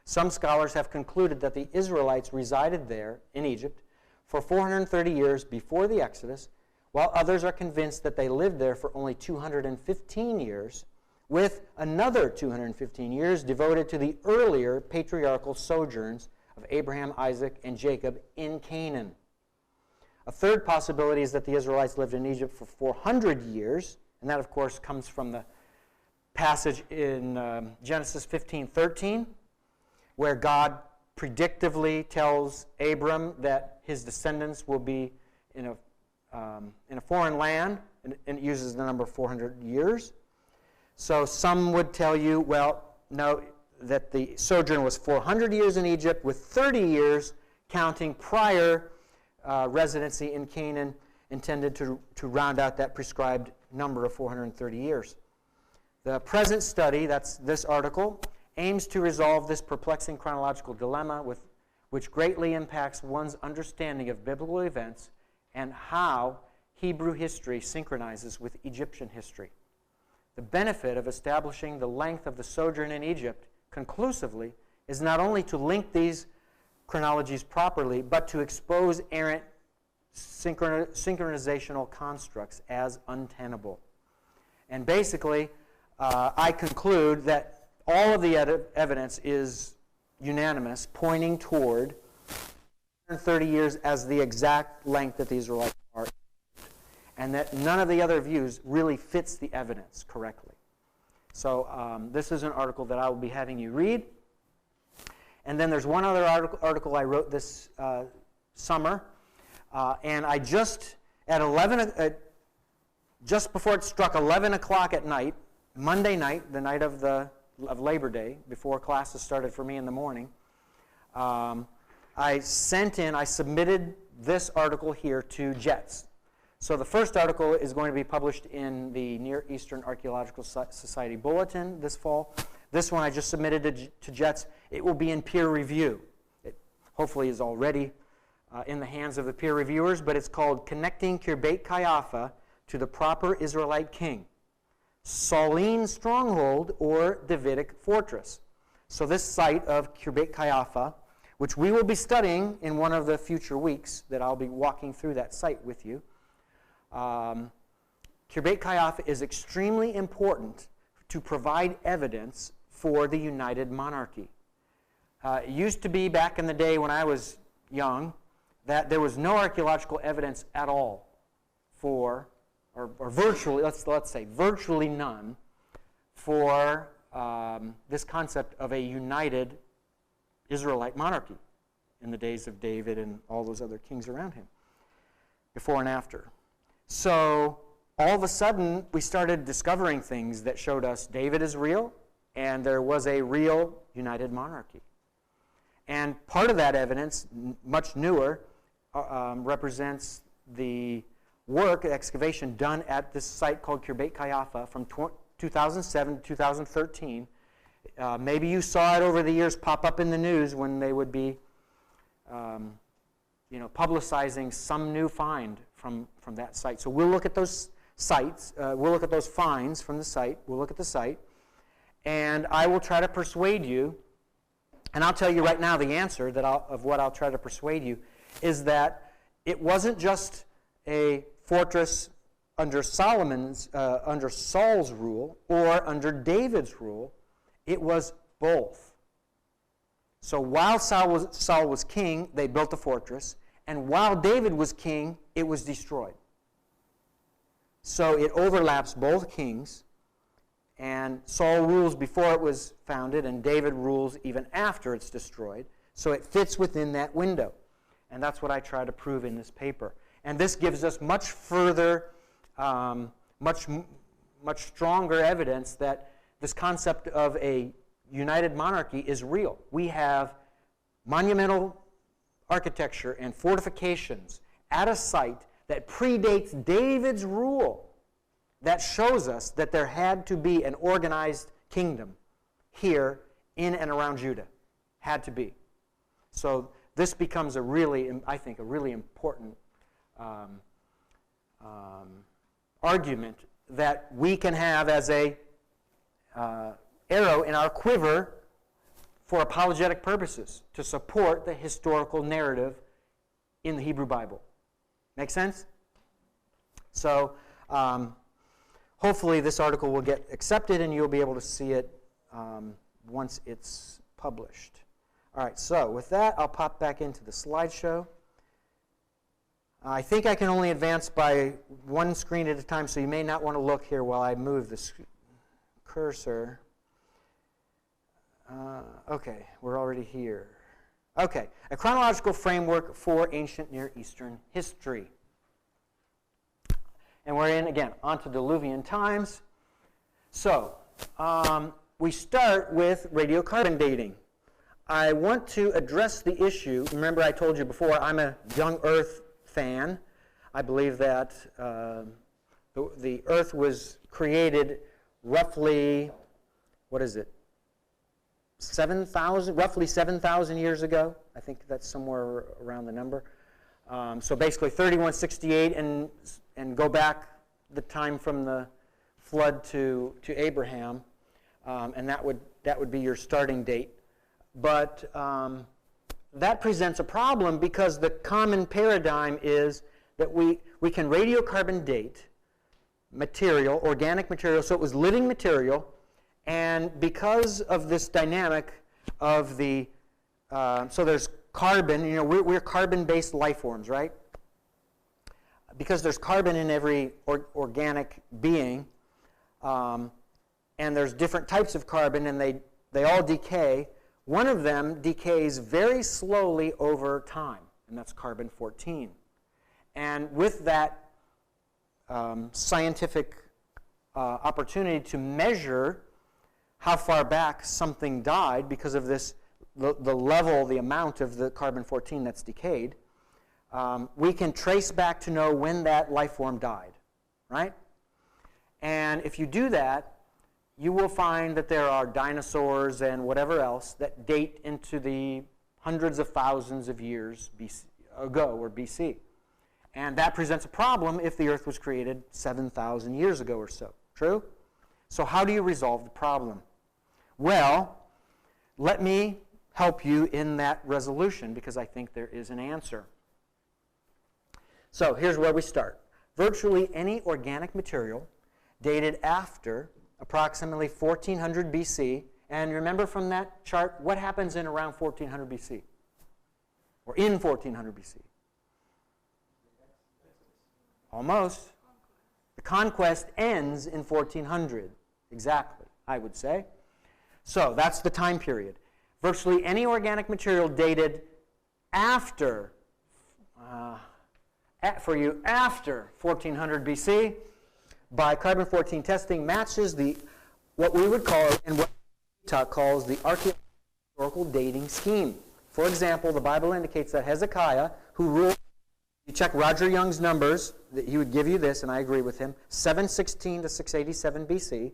Some scholars have concluded that the Israelites resided there in Egypt for 430 years before the Exodus, while others are convinced that they lived there for only 215 years, with another 215 years devoted to the earlier patriarchal sojourns of Abraham, Isaac, and Jacob in Canaan. A third possibility is that the Israelites lived in Egypt for 400 years, and that, of course, comes from the passage in Genesis 15:13, where God predictively tells Abram that his descendants will be in a foreign land, and it uses the number 400 years. So some would tell you, well, no, that the sojourn was 400 years in Egypt, with 30 years counting prior residency in Canaan, intended to round out that prescribed number of 430 years. The present study, that's this article, aims to resolve this perplexing chronological dilemma which greatly impacts one's understanding of biblical events and how Hebrew history synchronizes with Egyptian history. The benefit of establishing the length of the sojourn in Egypt conclusively is not only to link these chronologies properly, but to expose errant synchronizational constructs as untenable. And basically, I conclude that all of the evidence is unanimous, pointing toward 30 years as the exact length that the Israelites are, and that none of the other views really fits the evidence correctly. So this is an article that I will be having you read. And then there's one other article I wrote this summer, and I just just before it struck 11 o'clock at night, Monday night, the night of Labor Day, before classes started for me in the morning, I submitted this article here to JETS. So the first article is going to be published in the Near Eastern Archaeological Society Bulletin this fall. This one I just submitted to JETS. It will be in peer review. It hopefully is already in the hands of the peer reviewers, but it's called Connecting Kirbet Qeiyafa to the Proper Israelite King, Sauline Stronghold or Davidic Fortress. So this site of Kirbet Qeiyafa, which we will be studying in one of the future weeks, that I'll be walking through that site with you. Kirbet Qeiyafa is extremely important to provide evidence for the united monarchy. It used to be back in the day when I was young that there was no archaeological evidence at all for, or virtually, let's say virtually none, for this concept of a united Israelite monarchy in the days of David and all those other kings around him, before and after. So all of a sudden, we started discovering things that showed us David is real, and there was a real united monarchy. And part of that evidence, much newer, represents the work, excavation done at this site called Kirbet Qeiyafa from 2007 to 2013. Maybe you saw it over the years pop up in the news when they would be publicizing some new find from that site. So we'll look at those sites. We'll look at those finds from the site. We'll look at the site. And I will try to persuade you, and I'll tell you right now the answer of what I'll try to persuade you, is that it wasn't just a fortress under under Saul's rule or under David's rule. It was both. So while Saul was king, they built a fortress, and while David was king, it was destroyed. So it overlaps both kings, and Saul rules before it was founded, and David rules even after it's destroyed. So it fits within that window. And that's what I try to prove in this paper. And this gives us much further, much stronger evidence that this concept of a united monarchy is real. We have monumental architecture and fortifications at a site that predates David's rule that shows us that there had to be an organized kingdom here in and around Judah. Had to be. So this becomes I think, a really important argument that we can have as a arrow in our quiver for apologetic purposes to support the historical narrative in the Hebrew Bible. Make sense? So hopefully this article will get accepted and you'll be able to see it once it's published. All right, so with that, I'll pop back into the slideshow. I think I can only advance by one screen at a time, so you may not want to look here while I move the cursor. Okay, we're already here. Okay, a chronological framework for ancient Near Eastern history. And we're in, again, antediluvian times. So, we start with radiocarbon dating. I want to address the issue. Remember I told you before, I'm a young Earth fan. I believe that the Earth was created roughly, roughly 7,000 years ago. I think that's somewhere around the number. So basically 3168 and go back the time from the flood to Abraham, and that would be your starting date. But that presents a problem because the common paradigm is that we can radiocarbon date material, organic material, so it was living material, and because of this dynamic of so there's carbon, we're carbon-based life forms, right? Because there's carbon in every organic being, and there's different types of carbon, and they all decay. One of them decays very slowly over time, and that's carbon-14. And with that scientific opportunity to measure how far back something died because of this, the amount of the carbon-14 that's decayed, we can trace back to know when that life form died, right? And if you do that, you will find that there are dinosaurs and whatever else that date into the hundreds of thousands of years ago, or BC. And that presents a problem if the Earth was created 7,000 years ago or so. True? So how do you resolve the problem? Well, let me help you in that resolution because I think there is an answer. So here's where we start. Virtually any organic material dated after approximately 1400 BC, and remember from that chart, what happens in around 1400 BC? Or in 1400 BC? Almost. The conquest ends in 1400, exactly, I would say. So that's the time period. Virtually any organic material dated after, after 1400 BC, by carbon-14 testing matches what we would call, and what TikTok calls, the archaeological dating scheme. For example, the Bible indicates that Hezekiah, who ruled, you check Roger Young's numbers, that he would give you this, and I agree with him, 716 to 687 BC,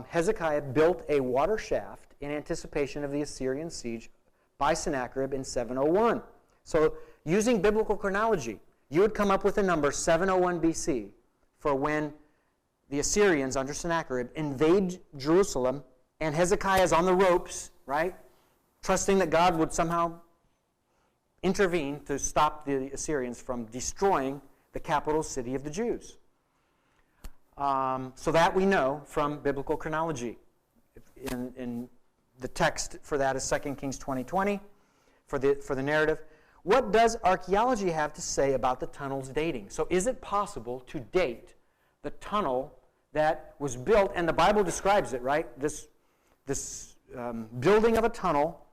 Hezekiah built a water shaft in anticipation of the Assyrian siege by Sennacherib in 701. So using biblical chronology, you would come up with a number 701 BC for when the Assyrians under Sennacherib invade Jerusalem, and Hezekiah is on the ropes, right? Trusting that God would somehow intervene to stop the Assyrians from destroying the capital city of the Jews. So that we know from biblical chronology. In the text for that is 2 Kings 20:20 for the narrative. What does archaeology have to say about the tunnel's dating? So is it possible to date the tunnel that was built, and the Bible describes it, right? This building of a tunnel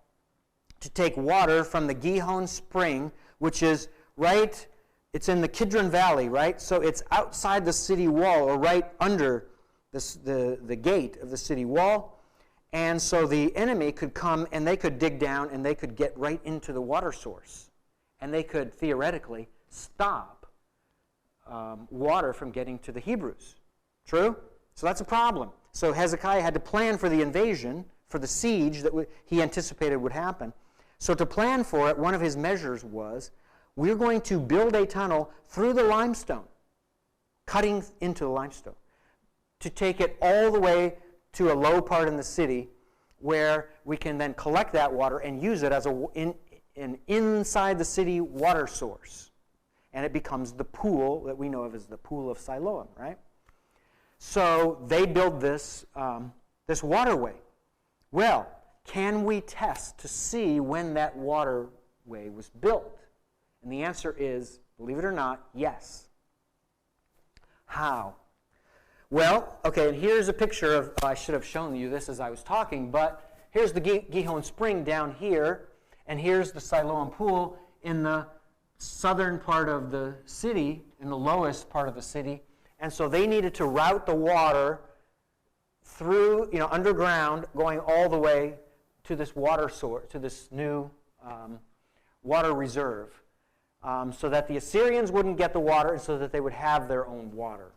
to take water from the Gihon Spring, which is right, it's in the Kidron Valley, right? So it's outside the city wall, or right under the gate of the city wall. And so the enemy could come and they could dig down and they could get right into the water source. And they could theoretically stop water from getting to the Hebrews. True? So that's a problem. So Hezekiah had to plan for the invasion, for the siege that he anticipated would happen. So to plan for it, one of his measures was, we're going to build a tunnel through the limestone, cutting into the limestone, to take it all the way to a low part in the city where we can then collect that water and use it as an inside the city water source. And it becomes the pool that we know of as the Pool of Siloam, right? So they build this waterway. Well, can we test to see when that waterway was built? And the answer is, believe it or not, yes. How? Well, okay, and here's a picture of, I should have shown you this as I was talking, but here's the Gihon Spring down here, and here's the Siloam Pool in the southern part of the city, in the lowest part of the city. And so they needed to route the water through, underground, going all the way to this water source, to this new water reserve, so that the Assyrians wouldn't get the water and so that they would have their own water.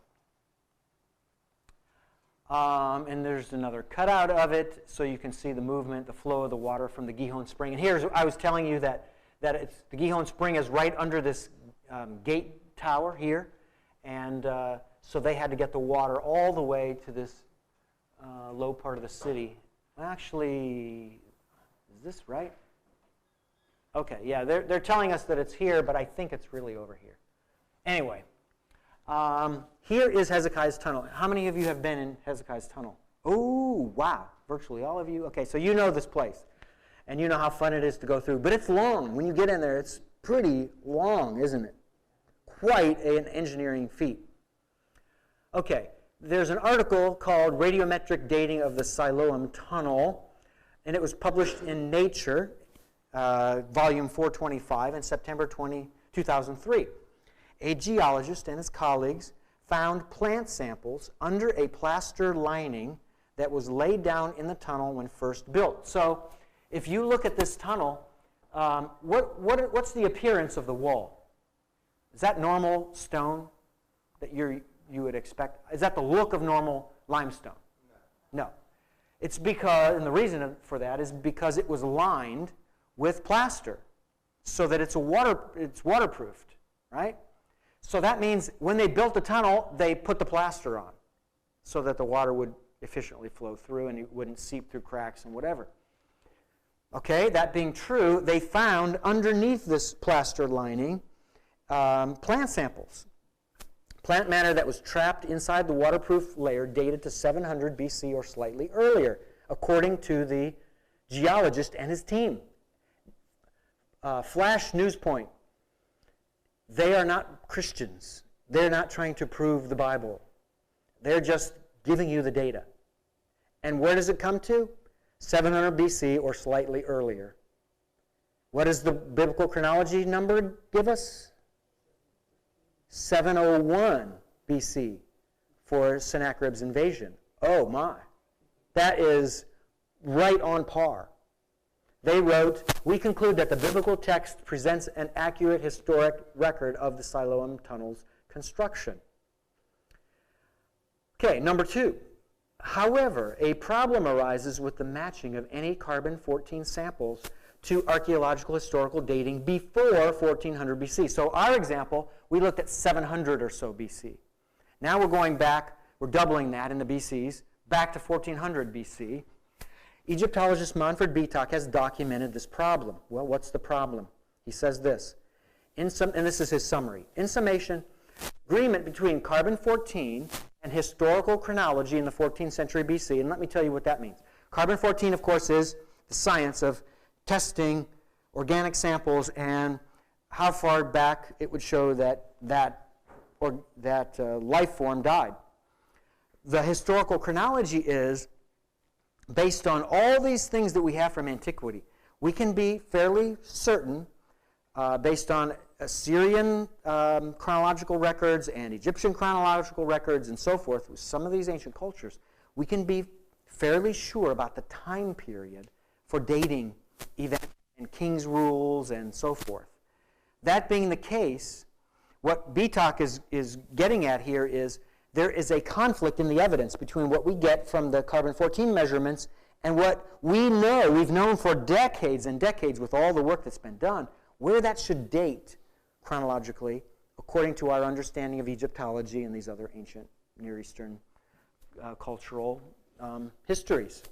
And there's another cutout of it, so you can see the movement, the flow of the water from the Gihon Spring. And here's, I was telling you that the Gihon Spring is right under this gate tower here, and so they had to get the water all the way to this low part of the city. Actually, is this right? Okay, yeah, they're telling us that it's here, but I think it's really over here. Anyway, here is Hezekiah's tunnel. How many of you have been in Hezekiah's tunnel? Oh, wow, virtually all of you. Okay, so you know this place, and you know how fun it is to go through. But it's long. When you get in there, it's pretty long, isn't it? Quite an engineering feat. Okay, there's an article called Radiometric Dating of the Siloam Tunnel, and it was published in Nature, volume 425, in September 2003. A geologist and his colleagues found plant samples under a plaster lining that was laid down in the tunnel when first built. So if you look at this tunnel, what's the appearance of the wall? Is that normal stone that you would expect? Is that the look of normal limestone? No. It's because, and the reason for that is because it was lined with plaster so that it's waterproofed, right? So that means when they built the tunnel, they put the plaster on so that the water would efficiently flow through and it wouldn't seep through cracks and whatever. Okay, that being true, they found underneath this plaster lining plant samples. Plant matter that was trapped inside the waterproof layer dated to 700 BC or slightly earlier, according to the geologist and his team. Flash news point. They are not Christians. They're not trying to prove the Bible. They're just giving you the data. And where does it come to? 700 BC or slightly earlier. What does the biblical chronology number give us? 701 BC for Sennacherib's invasion. Oh my. That is right on par. They wrote, we conclude that the biblical text presents an accurate historic record of the Siloam Tunnel's construction. Okay, number 2. However, a problem arises with the matching of any carbon-14 samples to archaeological historical dating before 1400 BC. So our example, we looked at 700 or so BC. Now we're going back, we're doubling that in the BCs, back to 1400 BC. Egyptologist Manfred Beetok has documented this problem. Well, what's the problem? He says this, and this is his summary. In summation, agreement between carbon-14 and historical chronology in the 14th century BC, and let me tell you what that means. Carbon-14, of course, is the science of testing organic samples and how far back it would show that life form died. The historical chronology is based on all these things that we have from antiquity. We can be fairly certain, based on Assyrian chronological records and Egyptian chronological records and so forth, with some of these ancient cultures, we can be fairly sure about the time period for dating events and king's rules and so forth. That being the case, what Beetok is getting at here is there is a conflict in the evidence between what we get from the carbon-14 measurements and what we know, we've known for decades and decades with all the work that's been done, where that should date chronologically according to our understanding of Egyptology and these other ancient Near Eastern cultural histories.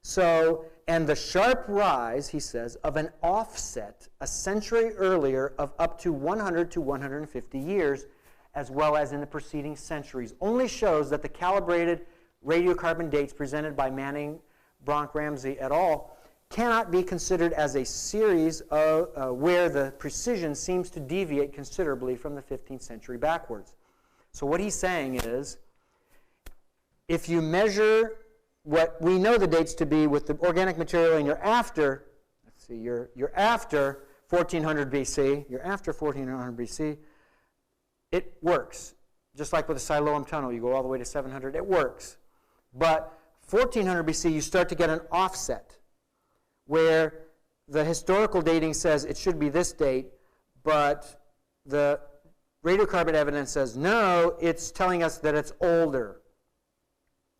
So, and the sharp rise, he says, of an offset a century earlier of up to 100 to 150 years, as well as in the preceding centuries, only shows that the calibrated radiocarbon dates presented by Manning, Bronk, Ramsey et al. Cannot be considered as a series of, where the precision seems to deviate considerably from the 15th century backwards. So what he's saying is, if you measure what we know the dates to be with the organic material and you're after, let's see, you're after 1400 BC, you're after 1400 BC, it works. Just like with the Siloam Tunnel, you go all the way to 700, it works. But 1400 BC, you start to get an offset where the historical dating says it should be this date, but the radiocarbon evidence says no, it's telling us that it's older.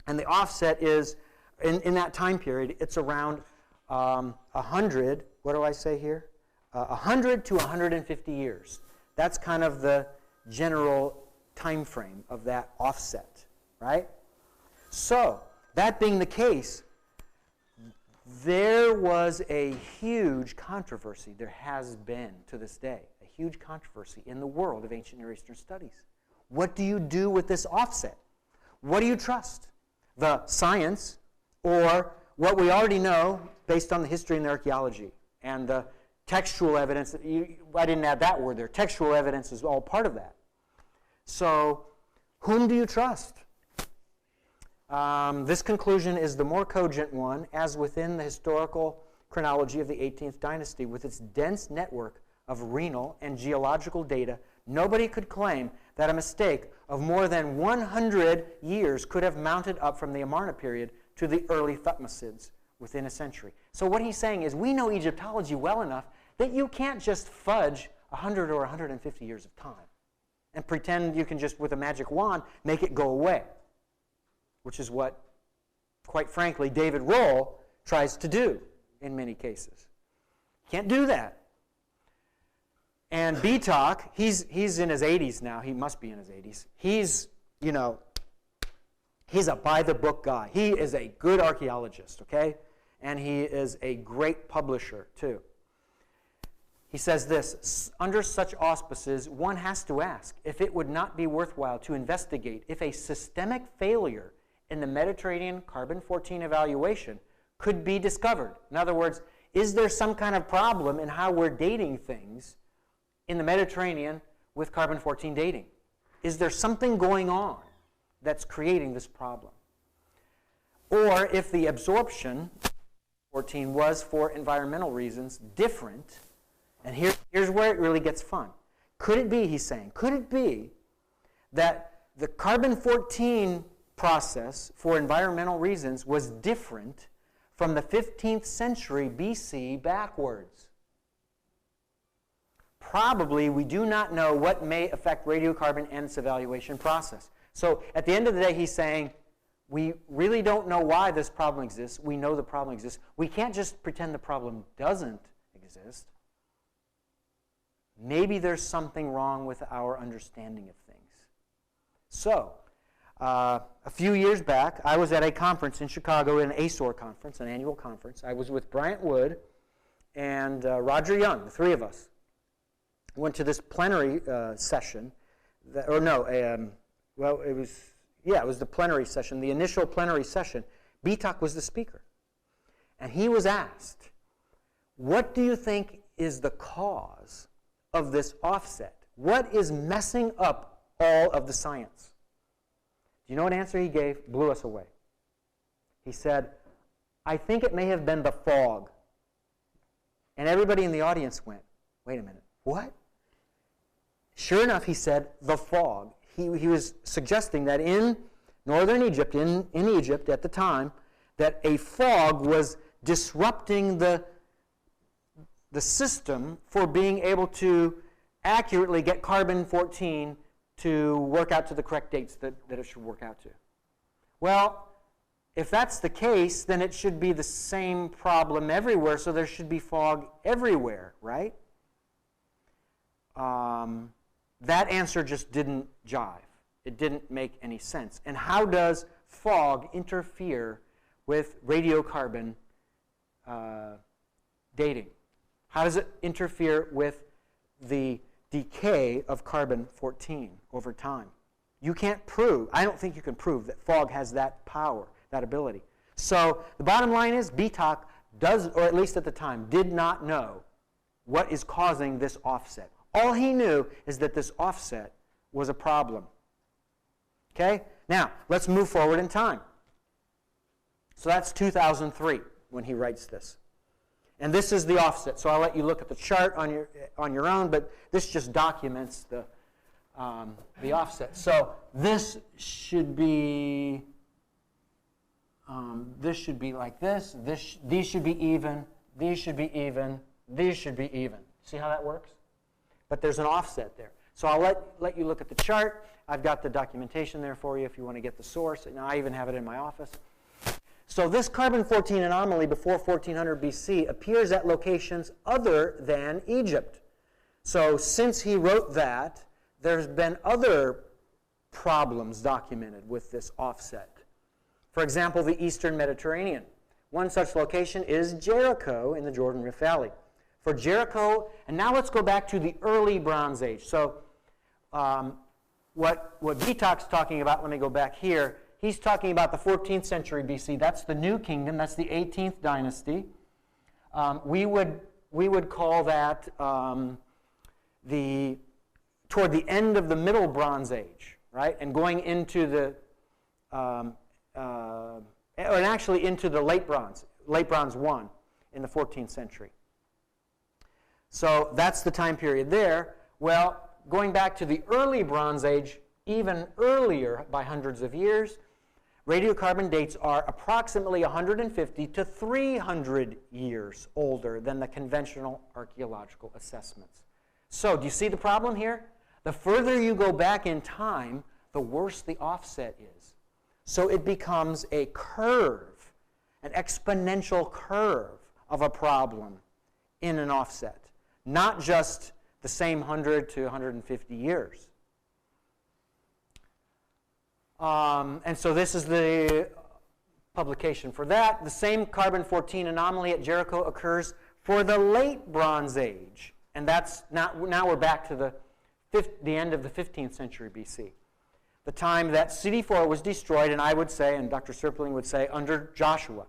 And the offset is, in that time period, it's around 100, what do I say here? 100 to 150 years. That's kind of the general time frame of that offset, right? So, that being the case, there was a huge controversy, there has been to this day, a huge controversy in the world of ancient Near Eastern studies. What do you do with this offset? What do you trust? The science or what we already know based on the history and the archaeology and the textual evidence? I didn't add that word there. Textual evidence is all part of that. So, whom do you trust? This conclusion is the more cogent one, as within the historical chronology of the 18th dynasty, with its dense network of renal and geological data, nobody could claim that a mistake of more than 100 years could have mounted up from the Amarna period to the early Thutmosids within a century. So what he's saying is we know Egyptology well enough that you can't just fudge 100 or 150 years of time and pretend you can just, with a magic wand, make it go away, which is what, quite frankly, David Rohl tries to do in many cases. Can't do that. And Beetok, he's in his 80s now. He must be in his 80s. He's a by-the-book guy. He is a good archaeologist, okay? And he is a great publisher, too. He says this, under such auspices, one has to ask if it would not be worthwhile to investigate if a systemic failure in the Mediterranean carbon-14 evaluation could be discovered. In other words, is there some kind of problem in how we're dating things in the Mediterranean with carbon-14 dating? Is there something going on that's creating this problem? Or if the absorption 14 was for environmental reasons different, and here's where it really gets fun. Could it be, he's saying, could it be that the carbon-14 process for environmental reasons was different from the 15th century BC backwards? Probably, we do not know what may affect radiocarbon and its evaluation process. So at the end of the day, he's saying, We really don't know why this problem exists. We know the problem exists. We can't just pretend the problem doesn't exist. Maybe there's something wrong with our understanding of things. So, a few years back, I was at a conference in Chicago, an ASOR conference, an annual conference. I was with Bryant Wood and Roger Young, the three of us. Went to this plenary session, it was the plenary session, the initial plenary session. Bitak was the speaker. And he was asked, what do you think is the cause of this offset? What is messing up all of the science? Do you know what answer he gave? Blew us away. He said, I think it may have been the fog. And everybody in the audience went, wait a minute, what? Sure enough, he said, the fog. He was suggesting that in northern Egypt, in Egypt at the time, that a fog was disrupting the system for being able to accurately get carbon-14 to work out to the correct dates that it should work out to. Well, if that's the case, then it should be the same problem everywhere, so there should be fog everywhere, right? That answer just didn't jive. It didn't make any sense. And how does fog interfere with radiocarbon dating? How does it interfere with the decay of carbon-14 over time? You can't prove, I don't think you can prove that fog has that power, that ability. So the bottom line is BTOC does, or at least at the time, did not know what is causing this offset. All he knew is that this offset was a problem. Okay? Now, let's move forward in time. So that's 2003 when he writes this. And this is the offset. So I'll let you look at the chart on your own, but this just documents the offset. So this should be like this. These should be even. These should be even. These should be even. See how that works? But there's an offset there. So I'll let you look at the chart. I've got the documentation there for you if you want to get the source. And I even have it in my office. So this carbon-14 anomaly before 1400 BC appears at locations other than Egypt. So since he wrote that, there's been other problems documented with this offset. For example, the Eastern Mediterranean. One such location is Jericho in the Jordan Rift Valley. For Jericho, and now let's go back to the early Bronze Age. So what Bitok's talking about, let me go back here, he's talking about the 14th century BC. That's the New Kingdom. That's the 18th dynasty. We would call that toward the end of the Middle Bronze Age, right? And going into the, and actually into the Late Bronze 1 in the 14th century. So that's the time period there. Well, going back to the early Bronze Age, even earlier by hundreds of years, radiocarbon dates are approximately 150 to 300 years older than the conventional archaeological assessments. So do you see the problem here? The further you go back in time, the worse the offset is. So it becomes a curve, an exponential curve of a problem in an offset, not just the same 100 to 150 years. And so this is the publication for that. The same carbon-14 anomaly at Jericho occurs for the late Bronze Age. And that's now we're back to the end of the 15th century BC. The time that City 4 was destroyed, and I would say, and Dr. Serpling would say, under Joshua,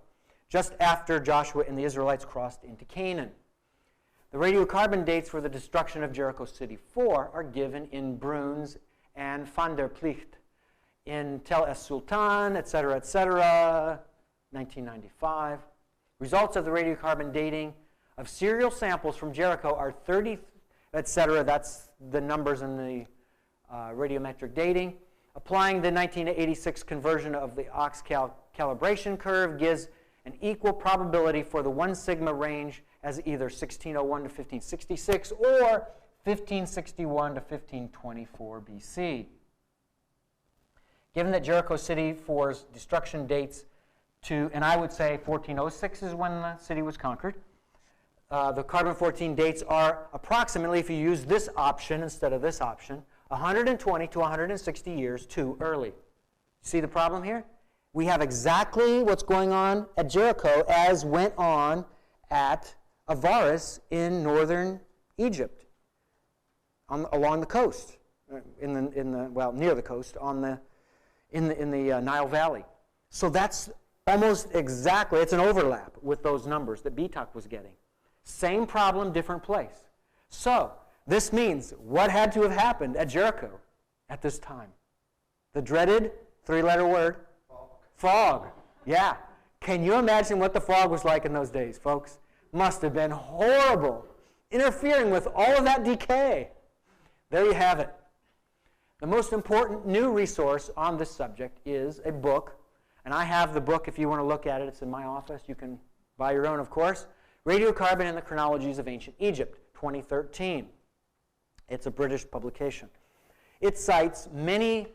just after Joshua and the Israelites crossed into Canaan. The radiocarbon dates for the destruction of Jericho City 4 are given in Bruns and Van der Plicht in Tel Es Sultan, etc., 1995. Results of the radiocarbon dating of serial samples from Jericho are 30, etc., that's the numbers in the radiometric dating. Applying the 1986 conversion of the Oxcal calibration curve gives an equal probability for the 1 sigma range as either 1601 to 1566 or 1561 to 1524 BC. Given that Jericho City Four's destruction dates to, and I would say 1406 is when the city was conquered, the carbon-14 dates are approximately, if you use this option instead of this option, 120 to 160 years too early. See the problem here? We have exactly what's going on at Jericho as went on at Avaris in northern Egypt, along the coast, near the coast, in the Nile Valley. So that's almost exactly, it's an overlap with those numbers that BTOC was getting. Same problem, different place. So this means what had to have happened at Jericho at this time? The dreaded three-letter word? Fog. Yeah. Can you imagine what the fog was like in those days, folks? Must have been horrible, interfering with all of that decay. There you have it. The most important new resource on this subject is a book, and I have the book if you want to look at it. It's in my office. You can buy your own, of course. Radiocarbon and the Chronologies of Ancient Egypt, 2013. It's a British publication. It cites many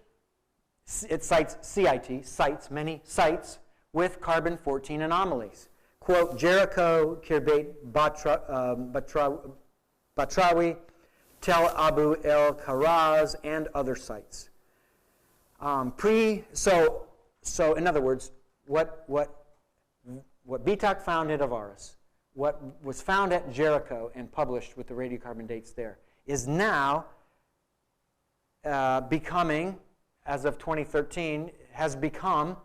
sites with carbon-14 anomalies. Quote, Jericho, Kirbet, Batrawi, Tel Abu El Karaz, and other sites. So in other words, what BTOC found at Avaris, what was found at Jericho and published with the radiocarbon dates there, is now becoming, as of 2013, has become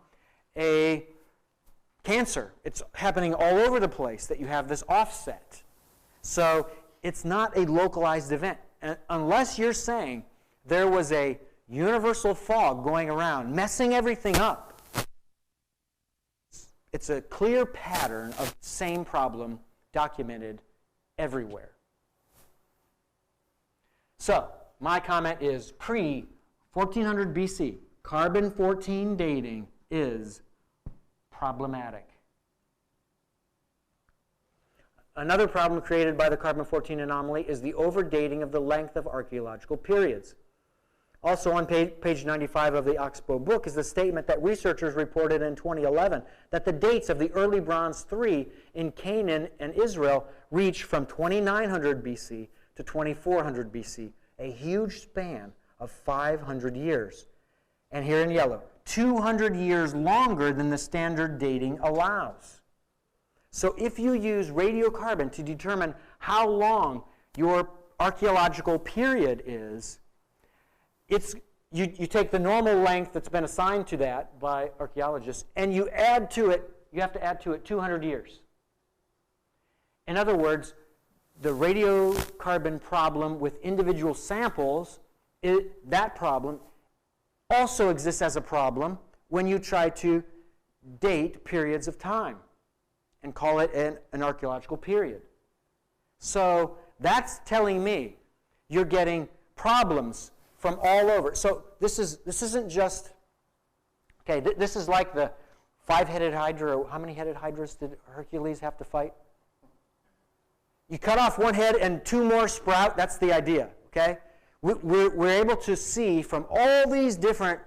a cancer. It's happening all over the place that you have this offset. So it's not a localized event. And unless you're saying there was a universal fog going around, messing everything up, it's a clear pattern of same problem documented everywhere. So my comment is pre-1400 BC, carbon-14 dating is problematic. Another problem created by the carbon-14 anomaly is the overdating of the length of archaeological periods. Also on page 95 of the Oxbow book is the statement that researchers reported in 2011 that the dates of the early Bronze III in Canaan and Israel reach from 2900 BC to 2400 BC, a huge span of 500 years. And here in yellow, 200 years longer than the standard dating allows. So if you use radiocarbon to determine how long your archaeological period is, you take the normal length that's been assigned to that by archaeologists, and you have to add to it 200 years. In other words, the radiocarbon problem with individual samples, that problem also exists as a problem when you try to date periods of time and call it an archaeological period. So that's telling me you're getting problems from all over. So this isn't just, okay, this is like the five-headed hydra. How many headed hydras did Hercules have to fight? You cut off one head and two more sprout. That's the idea, okay? We're able to see from all these different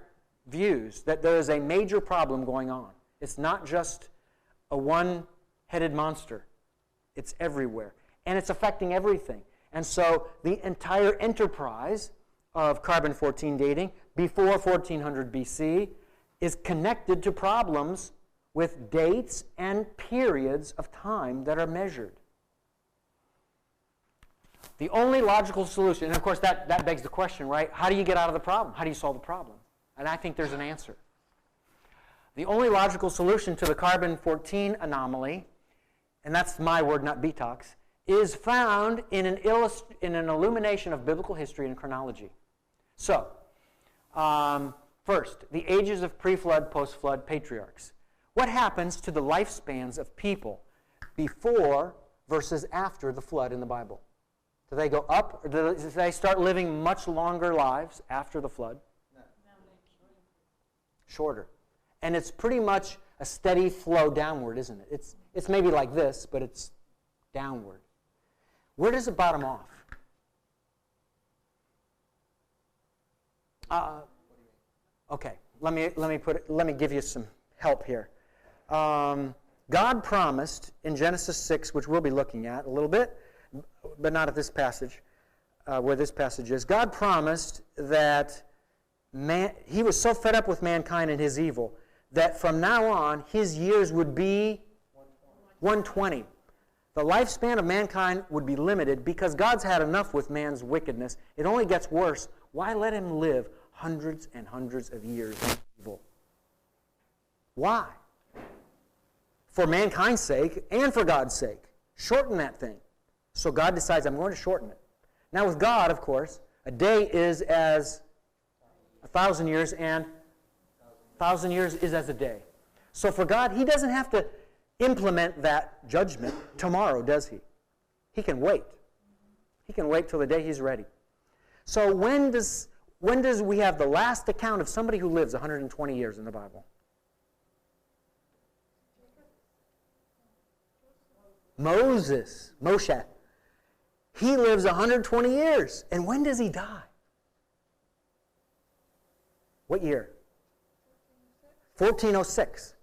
views that there is a major problem going on. It's not just a one-headed monster. It's everywhere. And it's affecting everything. And so the entire enterprise of carbon-14 dating before 1400 BC is connected to problems with dates and periods of time that are measured. The only logical solution, and of course that begs the question, right? How do you get out of the problem? How do you solve the problem? And I think there's an answer. The only logical solution to the carbon-14 anomaly, and that's my word, not BTOC's, is found in an illumination of biblical history and chronology. So, first, the ages of pre-flood, post-flood patriarchs. What happens to the lifespans of people before versus after the flood in the Bible? Do they go up, or do they start living much longer lives after the flood? No. Shorter. And it's pretty much a steady flow downward, isn't it? It's maybe like this, but it's downward. Where does it bottom off? Okay, let me give you some help here. God promised in Genesis 6, which we'll be looking at a little bit, but not at this passage, where this passage is. God promised that He was so fed up with mankind and his evil that from now on His years would be 120. The lifespan of mankind would be limited because God's had enough with man's wickedness. It only gets worse. Why let him live hundreds and hundreds of years in evil? Why? For mankind's sake and for God's sake. Shorten that thing. So God decides, I'm going to shorten it. Now with God, of course, a day is as 1,000 years, and 1,000 years is as a day. So for God, He doesn't have to implement that judgment tomorrow, does He? He can wait. He can wait till the day He's ready. So when does we have the last account of somebody who lives 120 years in the Bible? Moshe. He lives 120 years. And when does he die? What year? 1406.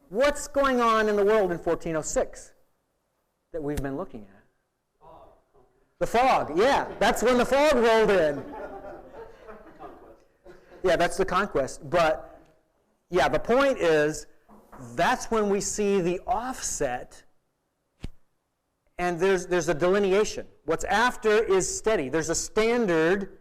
What's going on in the world in 1406 that we've been looking at? The fog, yeah. That's when the fog rolled in. Yeah, that's the conquest. But, yeah, the point is, that's when we see the offset, and there's a delineation. What's after is steady. There's a standard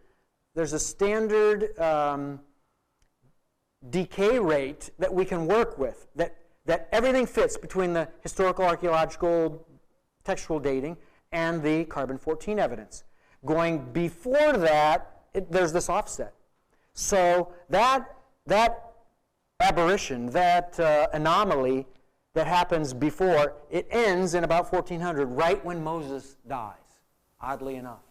decay rate that we can work with, that everything fits between the historical, archaeological, textual dating and the carbon-14 evidence. Going before that, there's this offset. So that aberration, that anomaly that happens before, it ends in about 1400, right when Moses dies, oddly enough.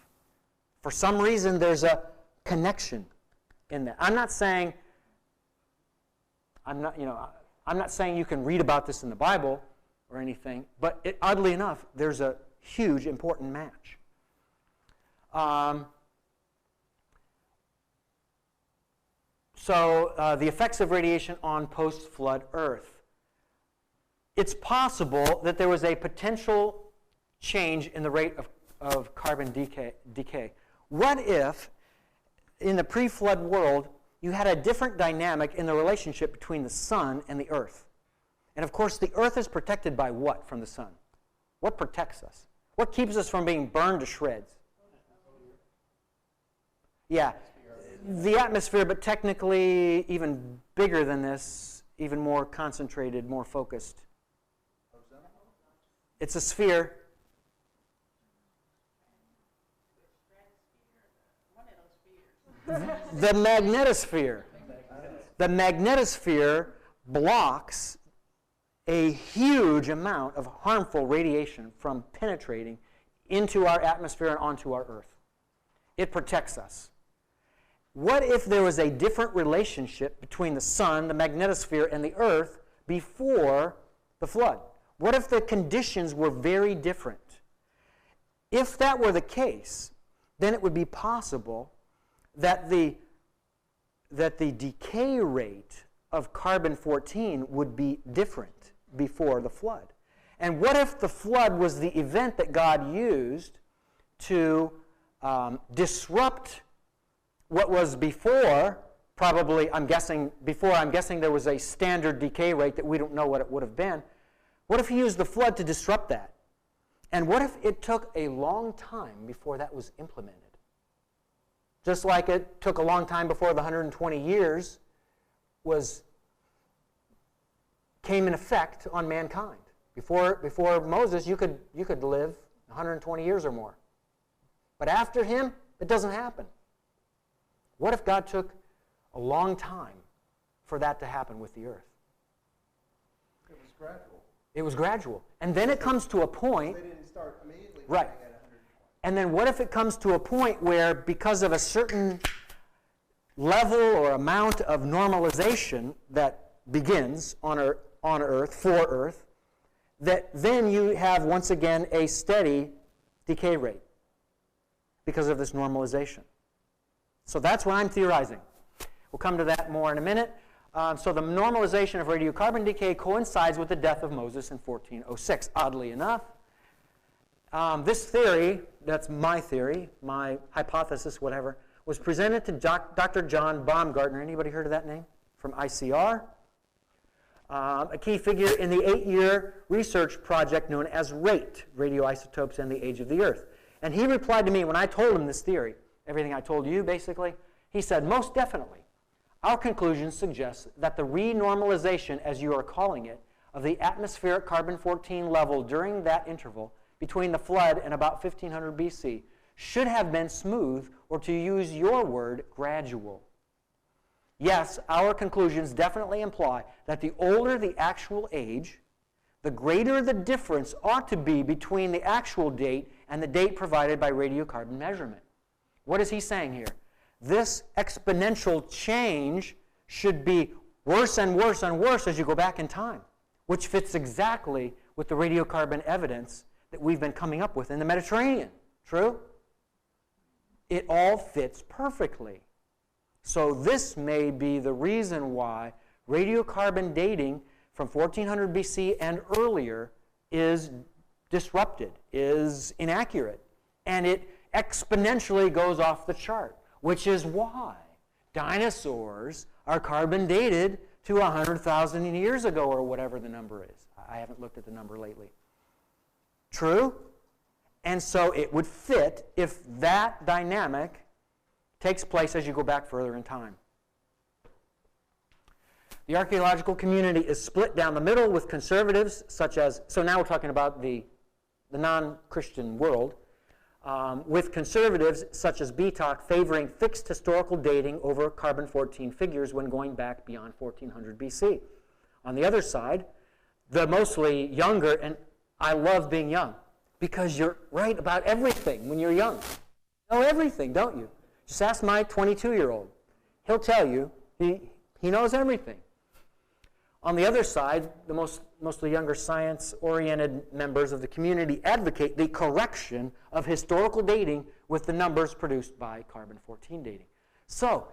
For some reason, there's a connection in that. I'm not saying you can read about this in the Bible or anything, but oddly enough, there's a huge, important match. The effects of radiation on post-flood Earth. It's possible that there was a potential change in the rate of carbon decay. What if, in the pre-flood world, you had a different dynamic in the relationship between the sun and the earth? And of course, the earth is protected by what from the sun? What protects us? What keeps us from being burned to shreds? Yeah, the atmosphere, but technically even bigger than this, even more concentrated, more focused. It's a sphere. The magnetosphere. The magnetosphere blocks a huge amount of harmful radiation from penetrating into our atmosphere and onto our Earth. It protects us. What if there was a different relationship between the sun, the magnetosphere, and the Earth before the flood? What if the conditions were very different? If that were the case, then it would be possible that the decay rate of carbon-14 would be different before the flood. And what if the flood was the event that God used to disrupt what was before? Probably, I'm guessing there was a standard decay rate that we don't know what it would have been. What if He used the flood to disrupt that? And what if it took a long time before that was implemented? Just like it took a long time before the 120 years came in effect on mankind. Before Moses, you could live 120 years or more. But after him, it doesn't happen. What if God took a long time for that to happen with the earth? It was gradual. It was gradual. And then it comes to a point. They didn't start immediately. Right. At 120. And then what if it comes to a point where, because of a certain level or amount of normalization that begins on Earth, for Earth, that then you have once again a steady decay rate because of this normalization. So that's what I'm theorizing. We'll come to that more in a minute. So the normalization of radiocarbon decay coincides with the death of Moses in 1406, oddly enough. This theory, that's my theory, my hypothesis, whatever, was presented to Dr. John Baumgartner. Anybody heard of that name? From ICR. A key figure in the 8-year research project known as RATE, Radioisotopes and the Age of the Earth. And he replied to me when I told him this theory, everything I told you basically, he said, most definitely, our conclusions suggest that the renormalization, as you are calling it, of the atmospheric carbon-14 level during that interval between the flood and about 1500 BC should have been smooth, or to use your word, gradual. Yes, our conclusions definitely imply that the older the actual age, the greater the difference ought to be between the actual date and the date provided by radiocarbon measurement. What is he saying here? This exponential change should be worse and worse and worse as you go back in time, which fits exactly with the radiocarbon evidence that we've been coming up with in the Mediterranean. True? It all fits perfectly. So this may be the reason why radiocarbon dating from 1400 BC and earlier is disrupted, is inaccurate, and it exponentially goes off the chart, which is why dinosaurs are carbon dated to 100,000 years ago or whatever the number is. I haven't looked at the number lately. True? And so it would fit if that dynamic takes place as you go back further in time. The archaeological community is split down the middle with conservatives such as, so now we're talking about the non-Christian world, with conservatives such as BTOC favoring fixed historical dating over carbon-14 figures when going back beyond 1400 BC. On the other side, the mostly younger, and I love being young, because you're right about everything when you're young. You know everything, don't you? Just ask my 22-year-old. He'll tell you he knows everything. On the other side, the mostly younger science-oriented members of the community advocate the correction of historical dating with the numbers produced by carbon-14 dating. So,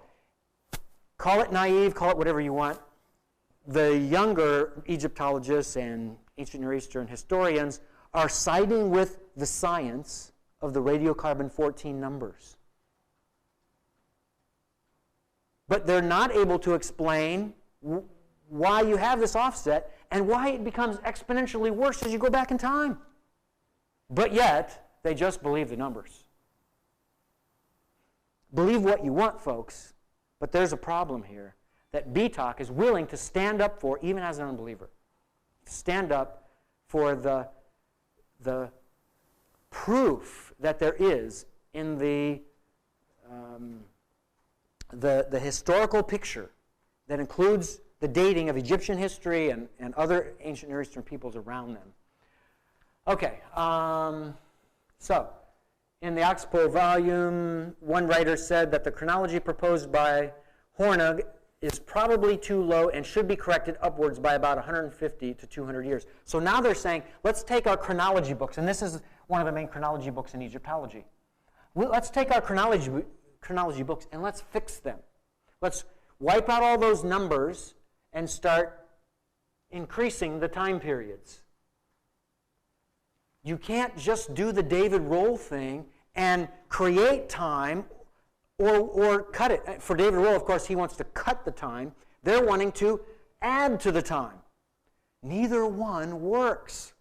call it naive, call it whatever you want. The younger Egyptologists and ancient Near Eastern historians are siding with the science of the radiocarbon-14 numbers. But they're not able to explain why you have this offset and why it becomes exponentially worse as you go back in time. But yet, they just believe the numbers. Believe what you want, folks, but there's a problem here that BTOC is willing to stand up for, even as an unbeliever. Stand up for the proof that there is in the historical picture that includes the dating of Egyptian history and other ancient Near Eastern peoples around them. Okay, so in the Oxbow volume, one writer said that the chronology proposed by Hornung is probably too low and should be corrected upwards by about 150 to 200 years. So now they're saying, let's take our chronology books, and this is one of the main chronology books in Egyptology. Let's take our chronology books and let's fix them. Let's wipe out all those numbers and start increasing the time periods. You can't just do the David Rohl thing and create time or cut it. For David Rohl, of course, he wants to cut the time. They're wanting to add to the time. Neither one works.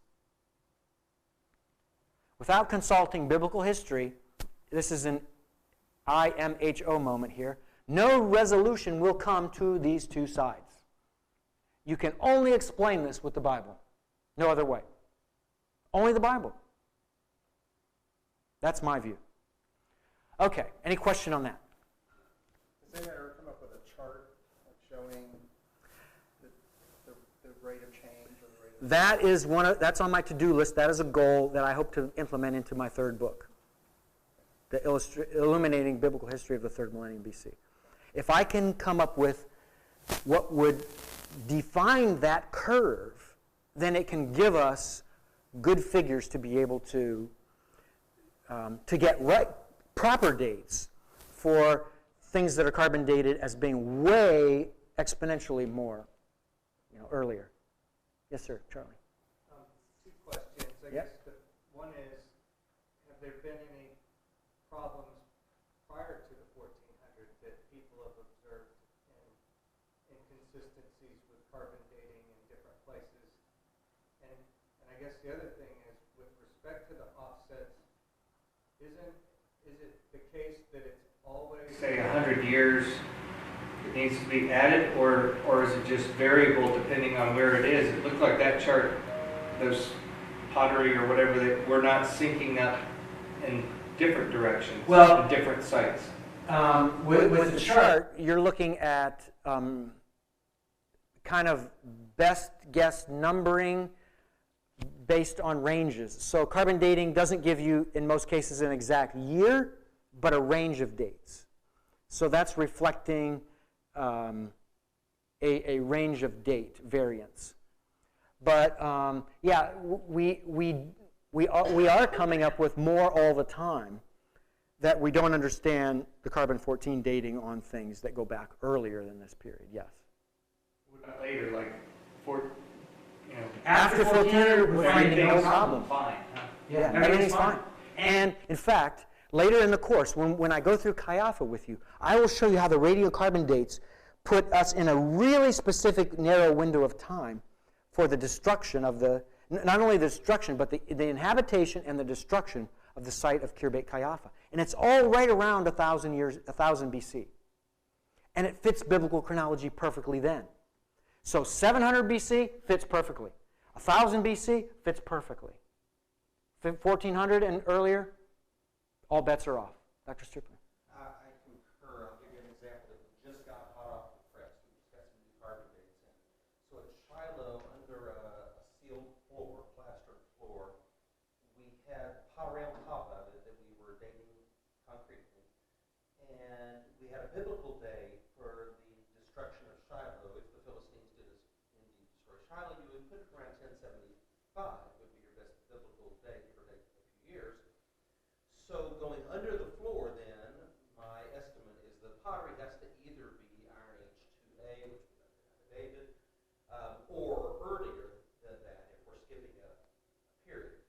Without consulting biblical history, this is an IMHO moment here, no resolution will come to these two sides. You can only explain this with the Bible. No other way. Only the Bible. That's my view. Okay, any question on that? Has anyone ever come up with a chart showing the rate of change or the rate of... That is that's on my to-do list. That is a goal that I hope to implement into my third book, the Illuminating Biblical History of the Third Millennium BC. If I can come up with what would define that curve, then it can give us good figures to be able to get right, proper dates for things that are carbon dated as being way exponentially more, earlier. Yes, sir, Charlie. Two questions. I Yep. guess one is, have there been any problems prior to the 1400 that people have observed in inconsistencies with carbon dating in different places? And I guess the other thing is, with respect to the offsets, is it the case that it's always, say, 100 years it needs to be added, or is it just variable depending on where it is? It looked like that chart, those pottery or whatever, that we're not syncing up in different directions, Well- in different sites. With the chart, you're looking at kind of best guess numbering based on ranges. So carbon dating doesn't give you, in most cases, an exact year, but a range of dates. So that's reflecting a range of date variance. But yeah, we are coming up with more all the time that we don't understand the carbon-14 dating on things that go back earlier than this period, yes. What about later, like, After 1400, we're finding no everything's problem. fine, huh? Yeah, everything's fine. And in fact, later in the course, when I go through Kayafa with you, I will show you how the radiocarbon dates put us in a really specific narrow window of time for the destruction of not only the destruction, but the inhabitation and the destruction of the site of Khirbet Kayafa. And it's all right around 1000 BC. And it fits biblical chronology perfectly then. So 700 BC fits perfectly. 1000 BC fits perfectly. 1400 and earlier, all bets are off. Dr. Strickland. I concur. I'll give you an example that just got hot off the press. We just got some new carbon dates in. So at Shiloh, under a sealed floor, plastered floor, we had pottery on top of it that we were dating concretely. And we had a biblical day for the destruction of Shiloh. If the Philistines did indeed destroy Shiloh, you would put it around 1075 would be your best biblical day for a few years. So going under the floor then, my estimate is the pottery has to either be Iron Age 2A, which we don't have David, or earlier than that if we're skipping a period.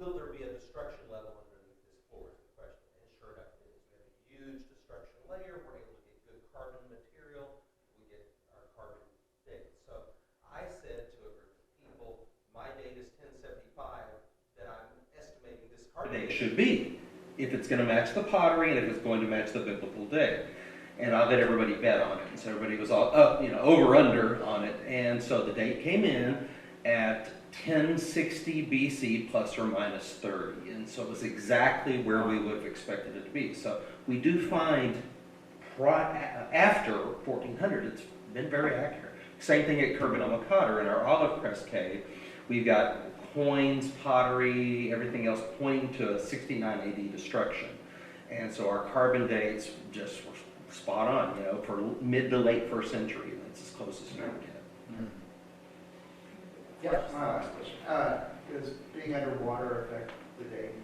Will there be a destruction level underneath this floor is the question. And sure enough it is. We have a huge destruction layer. We're able to get good carbon material. We get our carbon date. So I said to a group of people, my date is 1075, that I'm estimating this carbon date should be, if it's going to match the pottery and if it's going to match the biblical day. And I let everybody bet on it. And so everybody was all up, over under on it. And so the date came in at 1060 BC plus or minus 30. And so it was exactly where we would have expected it to be. So we do find after 1400, it's been very accurate. Same thing at Khirbet el-Maqader in our olive press cave. We've got coins, pottery, everything else pointing to a 69 AD destruction. And so our carbon dates just were spot on, for mid to late 1st century. That's as close as you can get. Does being underwater affect the dating?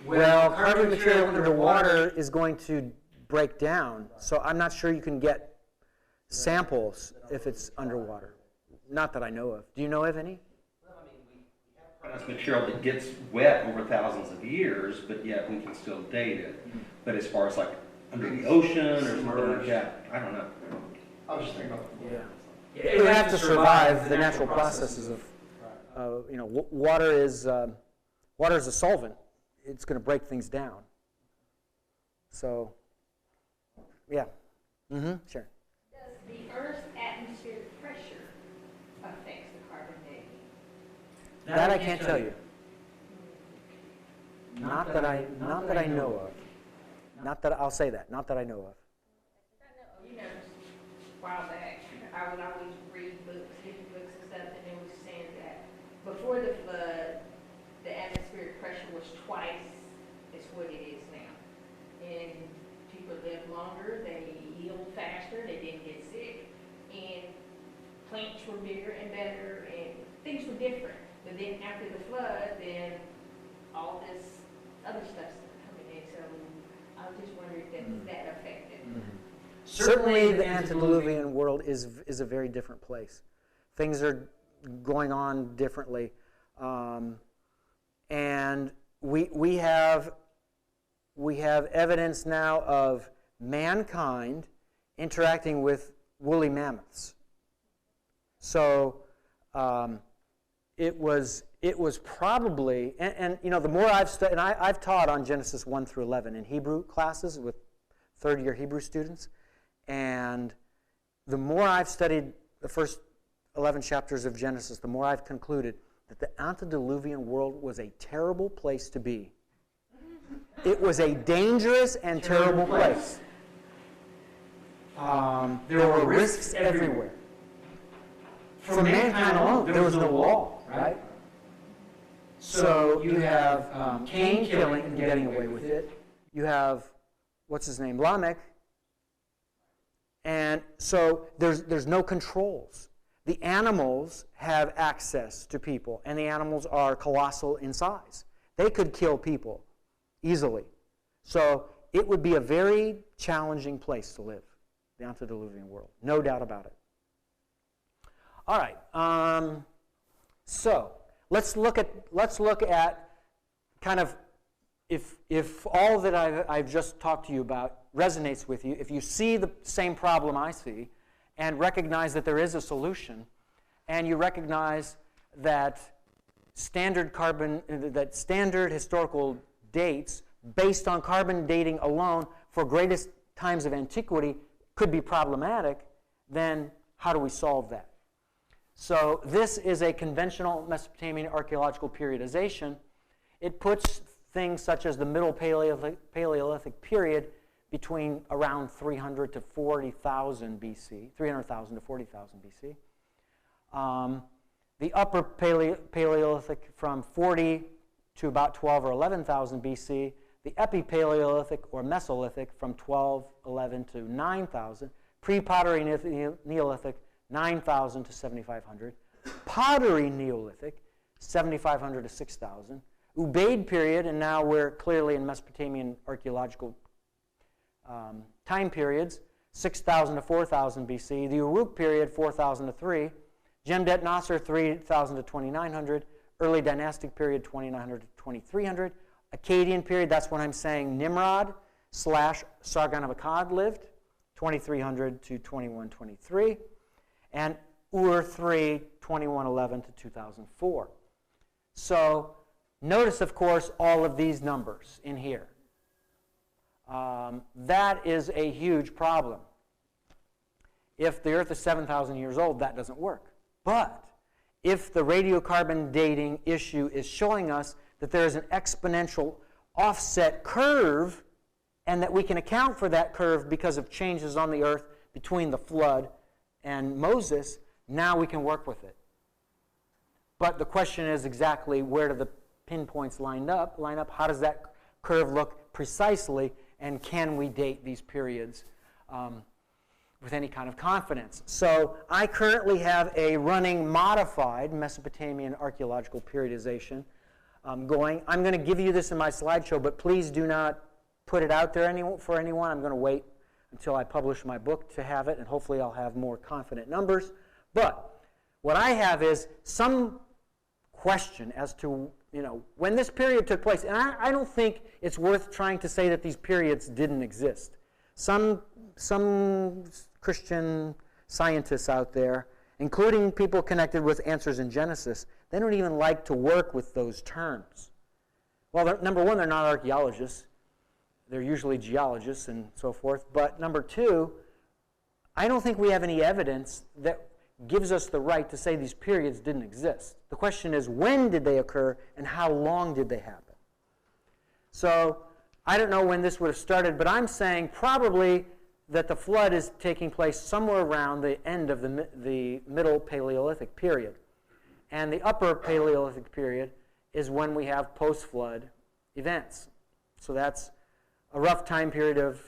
Well, carbon material underwater is going to break down, so I'm not sure you can get samples if it's underwater. Not that I know of. Do you know of any? Well, I mean, we have precious material that gets wet over thousands of years, but yet we can still date it. But as far as like under the ocean or something like that, I don't know. I was just thinking about the floor. It would have to survive the natural processes of, water is a solvent. It's going to break things down. So, yeah. Sure. Does the Earth's atmospheric pressure affects the carbon dating? That I can't tell you. Not that I know of. Not that I'll say that. Not that I know of. A while back, I would always read books, history books and stuff, and it was saying that before the flood, the atmospheric pressure was twice as what it is now. And people lived longer, they healed faster, they didn't get sick, and plants were bigger and better, and things were different. But then after the flood, then all this other stuff started coming in. So I was just wondering if that affected. Certainly the antediluvian world is a very different place. Things are going on differently. And we have evidence now of mankind interacting with woolly mammoths. So it was probably, and you know, the more I've studied, and I've taught on Genesis 1 through 11 in Hebrew classes with third-year Hebrew students, and the more I've studied the first 11 chapters of Genesis, the more I've concluded that the antediluvian world was a terrible place to be. It was a dangerous and terrible place. There were risks everywhere. For mankind alone, there was no law, right? So you have Cain killing and getting away with it. You have, what's his name, Lamech. And so there's no controls. The animals have access to people, and the animals are colossal in size. They could kill people easily. So it would be a very challenging place to live, the antediluvian world. No doubt about it. All right. So let's look at kind of if all that I've just talked to you about resonates with you, if you see the same problem I see, and recognize that there is a solution, and you recognize that standard historical dates based on carbon dating alone for greatest times of antiquity could be problematic, then how do we solve that? So this is a conventional Mesopotamian archaeological periodization. It puts things such as the Middle Paleolithic period between around 300 to 40,000 BC, 300,000 to 40,000 BC. The Upper Paleolithic from 40 to about 12 or 11,000 BC. The Epipaleolithic or Mesolithic from 1211 to 9,000. Pre-Pottery Neolithic, 9,000 to 7,500. Pottery Neolithic, 7,500 to 6,000. Ubaid period, and now we're clearly in Mesopotamian archaeological time periods, 6,000 to 4,000 BC. The Uruk period, 4,000 to 3. Jemdet Nasser, 3,000 to 2,900. Early dynastic period, 2,900 to 2,300. Akkadian period, that's when I'm saying Nimrod / Sargon of Akkad lived, 2,300 to 2123. And Ur III, 2111 to 2004. So notice, of course, all of these numbers in here. That is a huge problem. If the Earth is 7,000 years old, that doesn't work. But if the radiocarbon dating issue is showing us that there is an exponential offset curve and that we can account for that curve because of changes on the Earth between the flood and Moses, now we can work with it. But the question is exactly where do the pinpoints line up? How does that curve look precisely? And can we date these periods with any kind of confidence? So I currently have a running modified Mesopotamian archaeological periodization going. I'm going to give you this in my slideshow, but please do not put it out there for anyone. I'm going to wait until I publish my book to have it, and hopefully I'll have more confident numbers. But what I have is some question as to when this period took place, and I don't think it's worth trying to say that these periods didn't exist. Some Christian scientists out there, including people connected with Answers in Genesis, they don't even like to work with those terms. Well, number one, they're not archaeologists. They're usually geologists and so forth. But number two, I don't think we have any evidence that gives us the right to say these periods didn't exist. The question is, when did they occur and how long did they happen? So I don't know when this would have started, but I'm saying probably that the flood is taking place somewhere around the end of the Middle Paleolithic period. And the Upper Paleolithic period is when we have post-flood events. So that's a rough time period of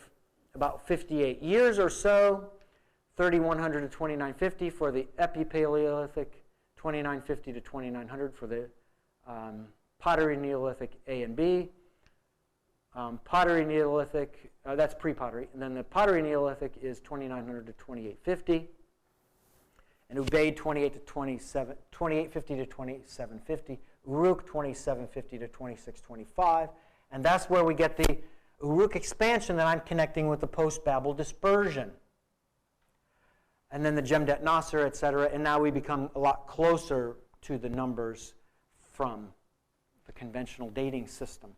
about 58 years or so, 3,100 to 2,950 for the Epipaleolithic, 2,950 to 2,900 for the Pottery Neolithic A and B, Pottery Neolithic, that's pre-pottery. And then the Pottery Neolithic is 2900 to 2850. And Ubaid 2850 to 2750. Uruk 2750 to 2625. And that's where we get the Uruk expansion that I'm connecting with the post-Babel dispersion. And then the Jemdet Nasser, etc. And now we become a lot closer to the numbers from the conventional dating system.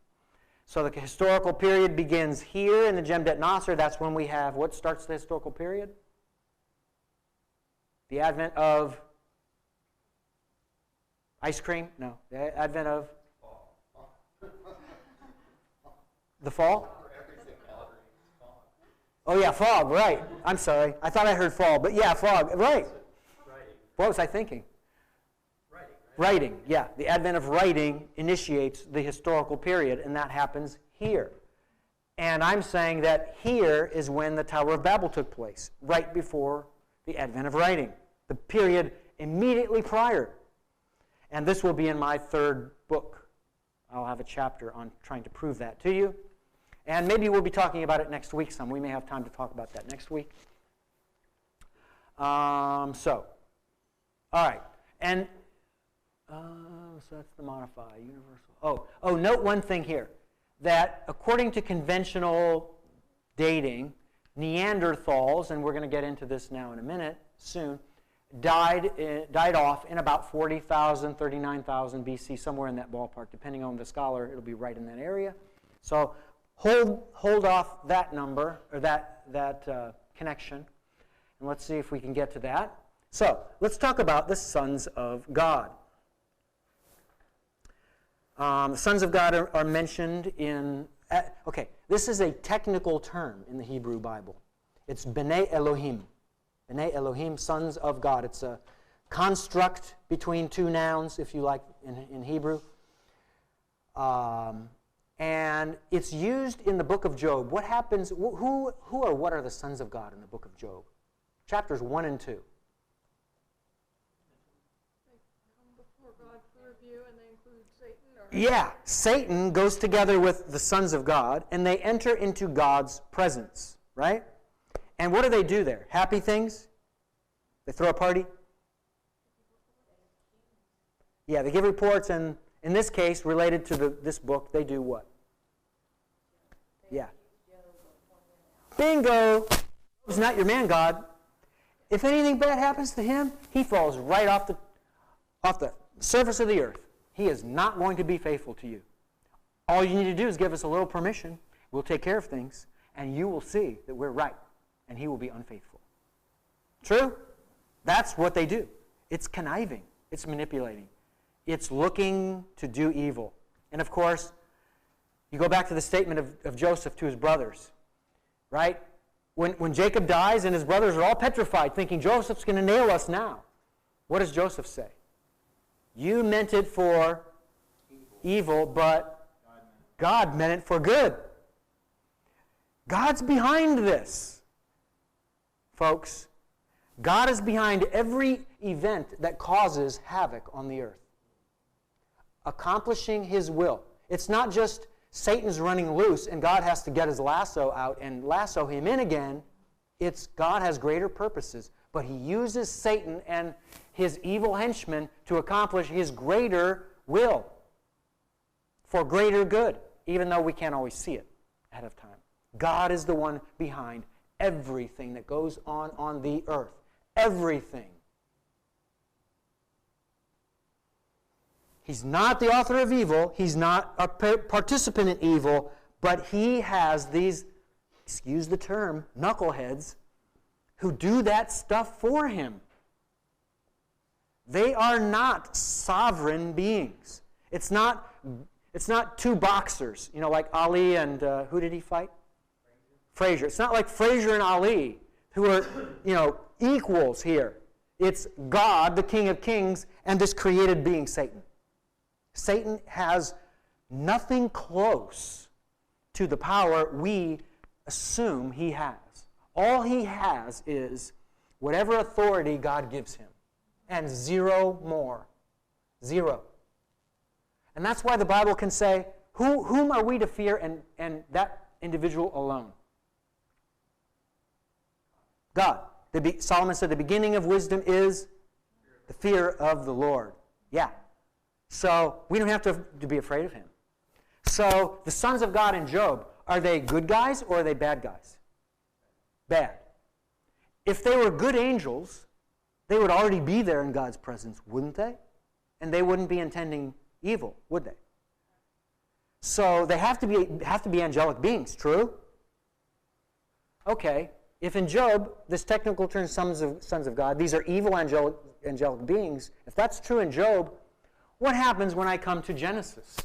So the historical period begins here in the Jemdet Nasser. That's when we have, what starts the historical period? The advent of ice cream? No. The advent of the fall? Oh, yeah, fog, right. I'm sorry. I thought I heard fall, but yeah, fog, right. What was I thinking? Writing, yeah. The advent of writing initiates the historical period, and that happens here. And I'm saying that here is when the Tower of Babel took place, right before the advent of writing, the period immediately prior. And this will be in my third book. I'll have a chapter on trying to prove that to you. And maybe we'll be talking about it next week some. We may have time to talk about that next week. All right. And so that's the modify, universal. Oh, note one thing here, that according to conventional dating, Neanderthals, and we're going to get into this now in a minute, soon, died off in about 40,000, 39,000 BC, somewhere in that ballpark. Depending on the scholar, it'll be right in that area. So hold off that number, or that connection, and let's see if we can get to that. So let's talk about the sons of God. The sons of God are mentioned in, okay, this is a technical term in the Hebrew Bible. It's B'nai Elohim. B'nai Elohim, sons of God. It's a construct between two nouns, if you like, in Hebrew. And it's used in the book of Job. What happens, who or what are the sons of God in the book of Job? Chapters 1 and 2. Yeah, Satan goes together with the sons of God, and they enter into God's presence, right? And what do there? Happy things? They throw a party? Yeah, they give reports, and in this case, related to this book, they do what? Yeah. Bingo! He's not your man, God. If anything bad happens to him, he falls right off the surface of the earth. He is not going to be faithful to you. All you need to do is give us a little permission. We'll take care of things, and you will see that we're right, and he will be unfaithful. True? That's what they do. It's conniving. It's manipulating. It's looking to do evil. And of course, you go back to the statement of Joseph to his brothers, right? When Jacob dies and his brothers are all petrified, thinking Joseph's going to nail us now, what does Joseph say? You meant it for evil, but God meant it for good. God's behind this, folks. God is behind every event that causes havoc on the earth, accomplishing his will. It's not just Satan's running loose and God has to get his lasso out and lasso him in again. It's God has greater purposes, but he uses Satan and his evil henchmen to accomplish his greater will for greater good, even though we can't always see it ahead of time. God is the one behind everything that goes on the earth. Everything. He's not the author of evil. He's not a participant in evil, but he has these, excuse the term, knuckleheads who do that stuff for him. They are not sovereign beings. It's not two boxers, like Ali and who did he fight? Frazier. It's not like Frazier and Ali who are, equals here. It's God, the King of Kings, and this created being, Satan. Satan has nothing close to the power we assume he has. All he has is whatever authority God gives him, and zero more. Zero. And that's why the Bible can say, Whom are we to fear and that individual alone? God. Solomon said the beginning of wisdom is the fear of the Lord. Yeah. So we don't have to be afraid of him. So the sons of God in Job, are they good guys or are they bad guys? Bad. If they were good angels, they would already be there in God's presence, wouldn't they? And they wouldn't be intending evil, would they? So they have to be angelic beings, true? Okay. If in Job, this technical term, sons of God, these are evil angelic beings, if that's true in Job, what happens when I come to Genesis,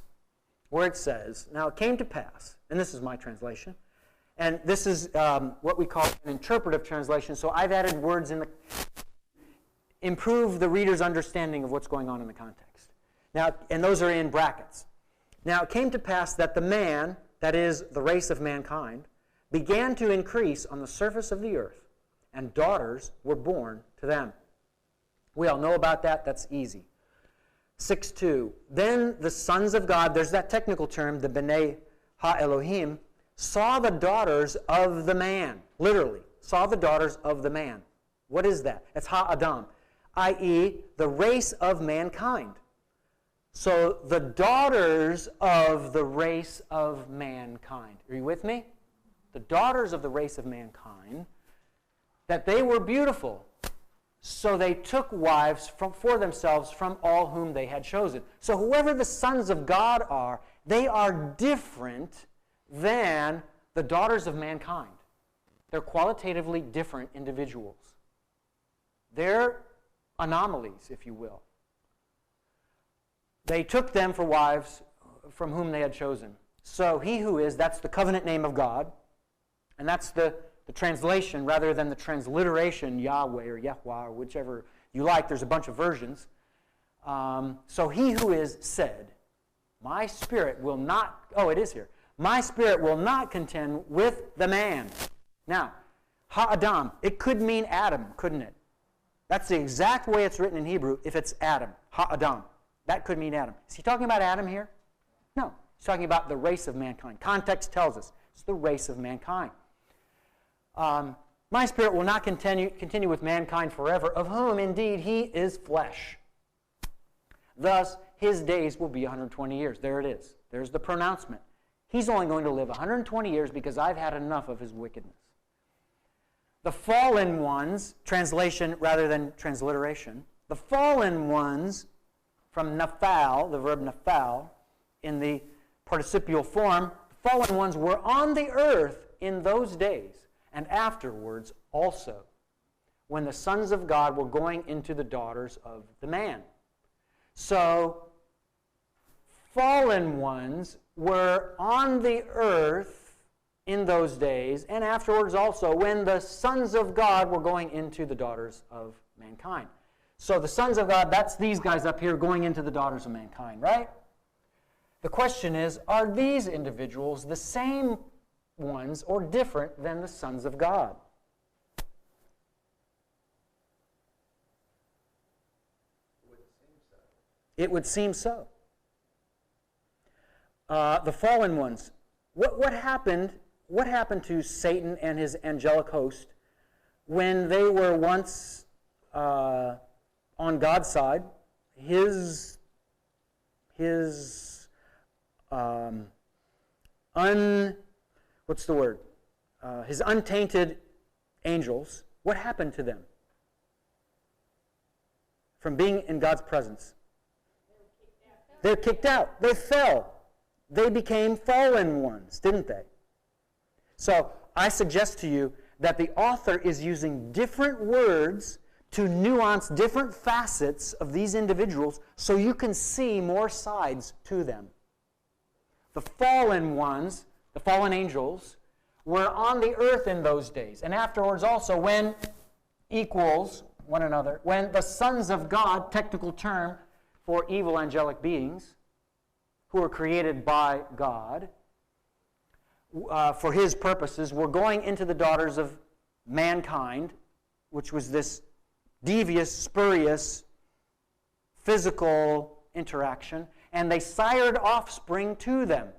where it says, now it came to pass, and this is my translation, and this is what we call an interpretive translation, so I've added words improve the reader's understanding of what's going on in the context. Now, and those are in brackets. Now it came to pass that the man, that is the race of mankind, began to increase on the surface of the earth, and daughters were born to them. We all know about that. That's easy. 6:2. Then the sons of God, there's that technical term, the B'nai Ha-Elohim, saw the daughters of the man. Literally, saw the daughters of the man. What is that? It's Ha-Adam, i.e., the race of mankind. So the daughters of the race of mankind. Are you with me? The daughters of the race of mankind, that they were beautiful. So they took wives for themselves from all whom they had chosen. So whoever the sons of God are, they are different than the daughters of mankind. They're qualitatively different individuals. They're anomalies, if you will. They took them for wives from whom they had chosen. So he who is, that's the covenant name of God, and that's the translation rather than the transliteration, Yahweh or Yahweh or whichever you like. There's a bunch of versions. So he who is said, my spirit will not, it is here. My spirit will not contend with the man. Now, Ha-Adam, it could mean Adam, couldn't it? That's the exact way it's written in Hebrew if it's Adam. Ha-Adam. That could mean Adam. Is he talking about Adam here? No. He's talking about the race of mankind. Context tells us it's the race of mankind. My spirit will not continue with mankind forever, of whom indeed he is flesh. Thus, his days will be 120 years. There it is. There's the pronouncement. He's only going to live 120 years because I've had enough of his wickedness. The fallen ones, translation rather than transliteration, the fallen ones from naphal, the verb naphal, in the participial form, the fallen ones were on the earth in those days and afterwards also, when the sons of God were going into the daughters of the man. So, fallen ones were on the earth in those days and afterwards also, when the sons of God were going into the daughters of mankind. So the sons of God, that's these guys up here going into the daughters of mankind, right? The question is, are these individuals the same ones or different than the sons of God? It would seem so. The fallen ones. What happened to Satan and his angelic host when they were once on God's side? His untainted angels, what happened to them from being in God's presence? They're kicked out. They fell. They became fallen ones, didn't they? So I suggest to you that the author is using different words to nuance different facets of these individuals so you can see more sides to them. The fallen ones, the fallen angels, were on the earth in those days, and afterwards also when equals one another, when the sons of God, technical term for evil angelic beings, who were created by God for his purposes, were going into the daughters of mankind, which was this devious, spurious, physical interaction, and they sired offspring to them.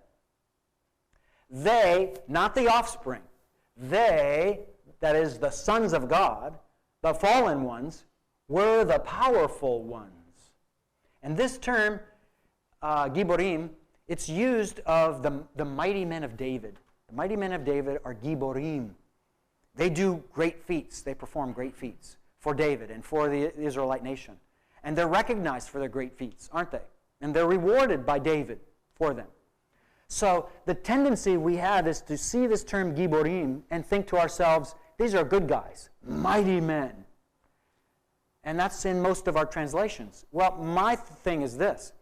They, not the offspring, they, that is the sons of God, the fallen ones, were the powerful ones. And this term, Giborim, it's used of the mighty men of David. The mighty men of David are Giborim. They do great feats. They perform great feats for David and for the Israelite nation. And they're recognized for their great feats, aren't they? And they're rewarded by David for them. So the tendency we have is to see this term Giborim and think to ourselves, these are good guys, mighty men. And that's in most of our translations. Well, my thing is this.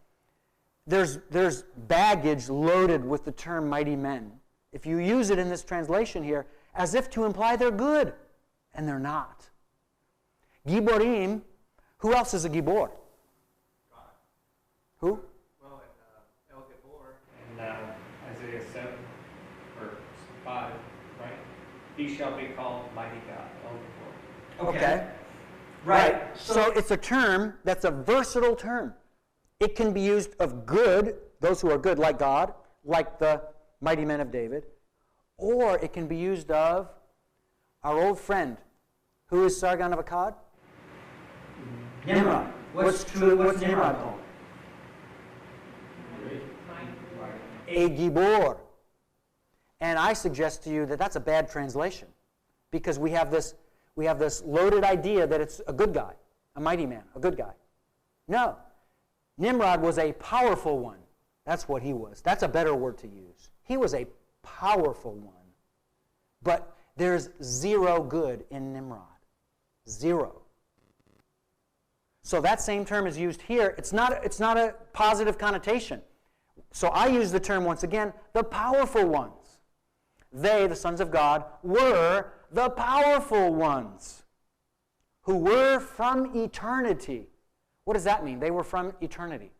There's baggage loaded with the term mighty men. If you use it in this translation here, as if to imply they're good, and they're not. Giborim, who else is a Gibor? God. Who? Well, in El Gibor, in Isaiah 7 or 5, right? He shall be called mighty God, El Gibor. Okay. Right. So it's a term that's a versatile term. It can be used of good, those who are good like God, like the mighty men of David, or it can be used of our old friend. Who is Sargon of Akkad? Nimrod. What's Nimrod called? A Gibor. And I suggest to you that that's a bad translation, because we have this loaded idea that it's a good guy, a mighty man, a good guy. No. Nimrod was a powerful one. That's what he was. That's a better word to use. He was a powerful one. But there's zero good in Nimrod. Zero. So that same term is used here. It's not a positive connotation. So I use the term once again, the powerful ones. They, the sons of God, were the powerful ones who were from eternity. What does that mean? They were from eternity.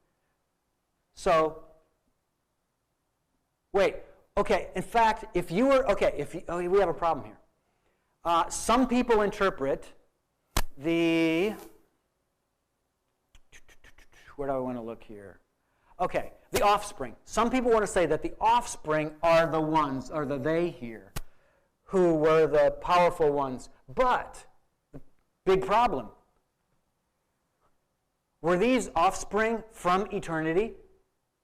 So, wait. Okay, in fact, if you were, we have a problem here. Some people interpret where do I want to look here? Okay, the offspring. Some people want to say that the offspring are the ones, or the they here, who were the powerful ones. But, the big problem. Were these offspring from eternity?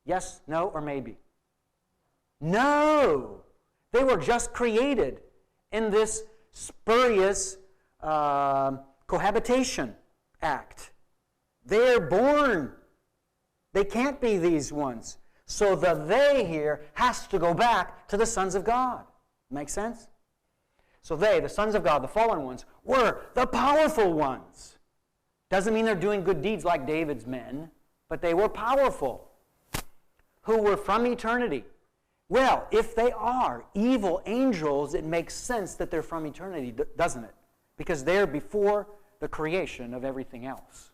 Yes, no, or maybe? No! They were just created in this spurious cohabitation act. They're born. They can't be these ones. So the they here has to go back to the sons of God. Make sense? So they, the sons of God, the fallen ones, were the powerful ones. Doesn't mean they're doing good deeds like David's men, but they were powerful, who were from eternity. Well, if they are evil angels, it makes sense that they're from eternity, doesn't it? Because they're before the creation of everything else.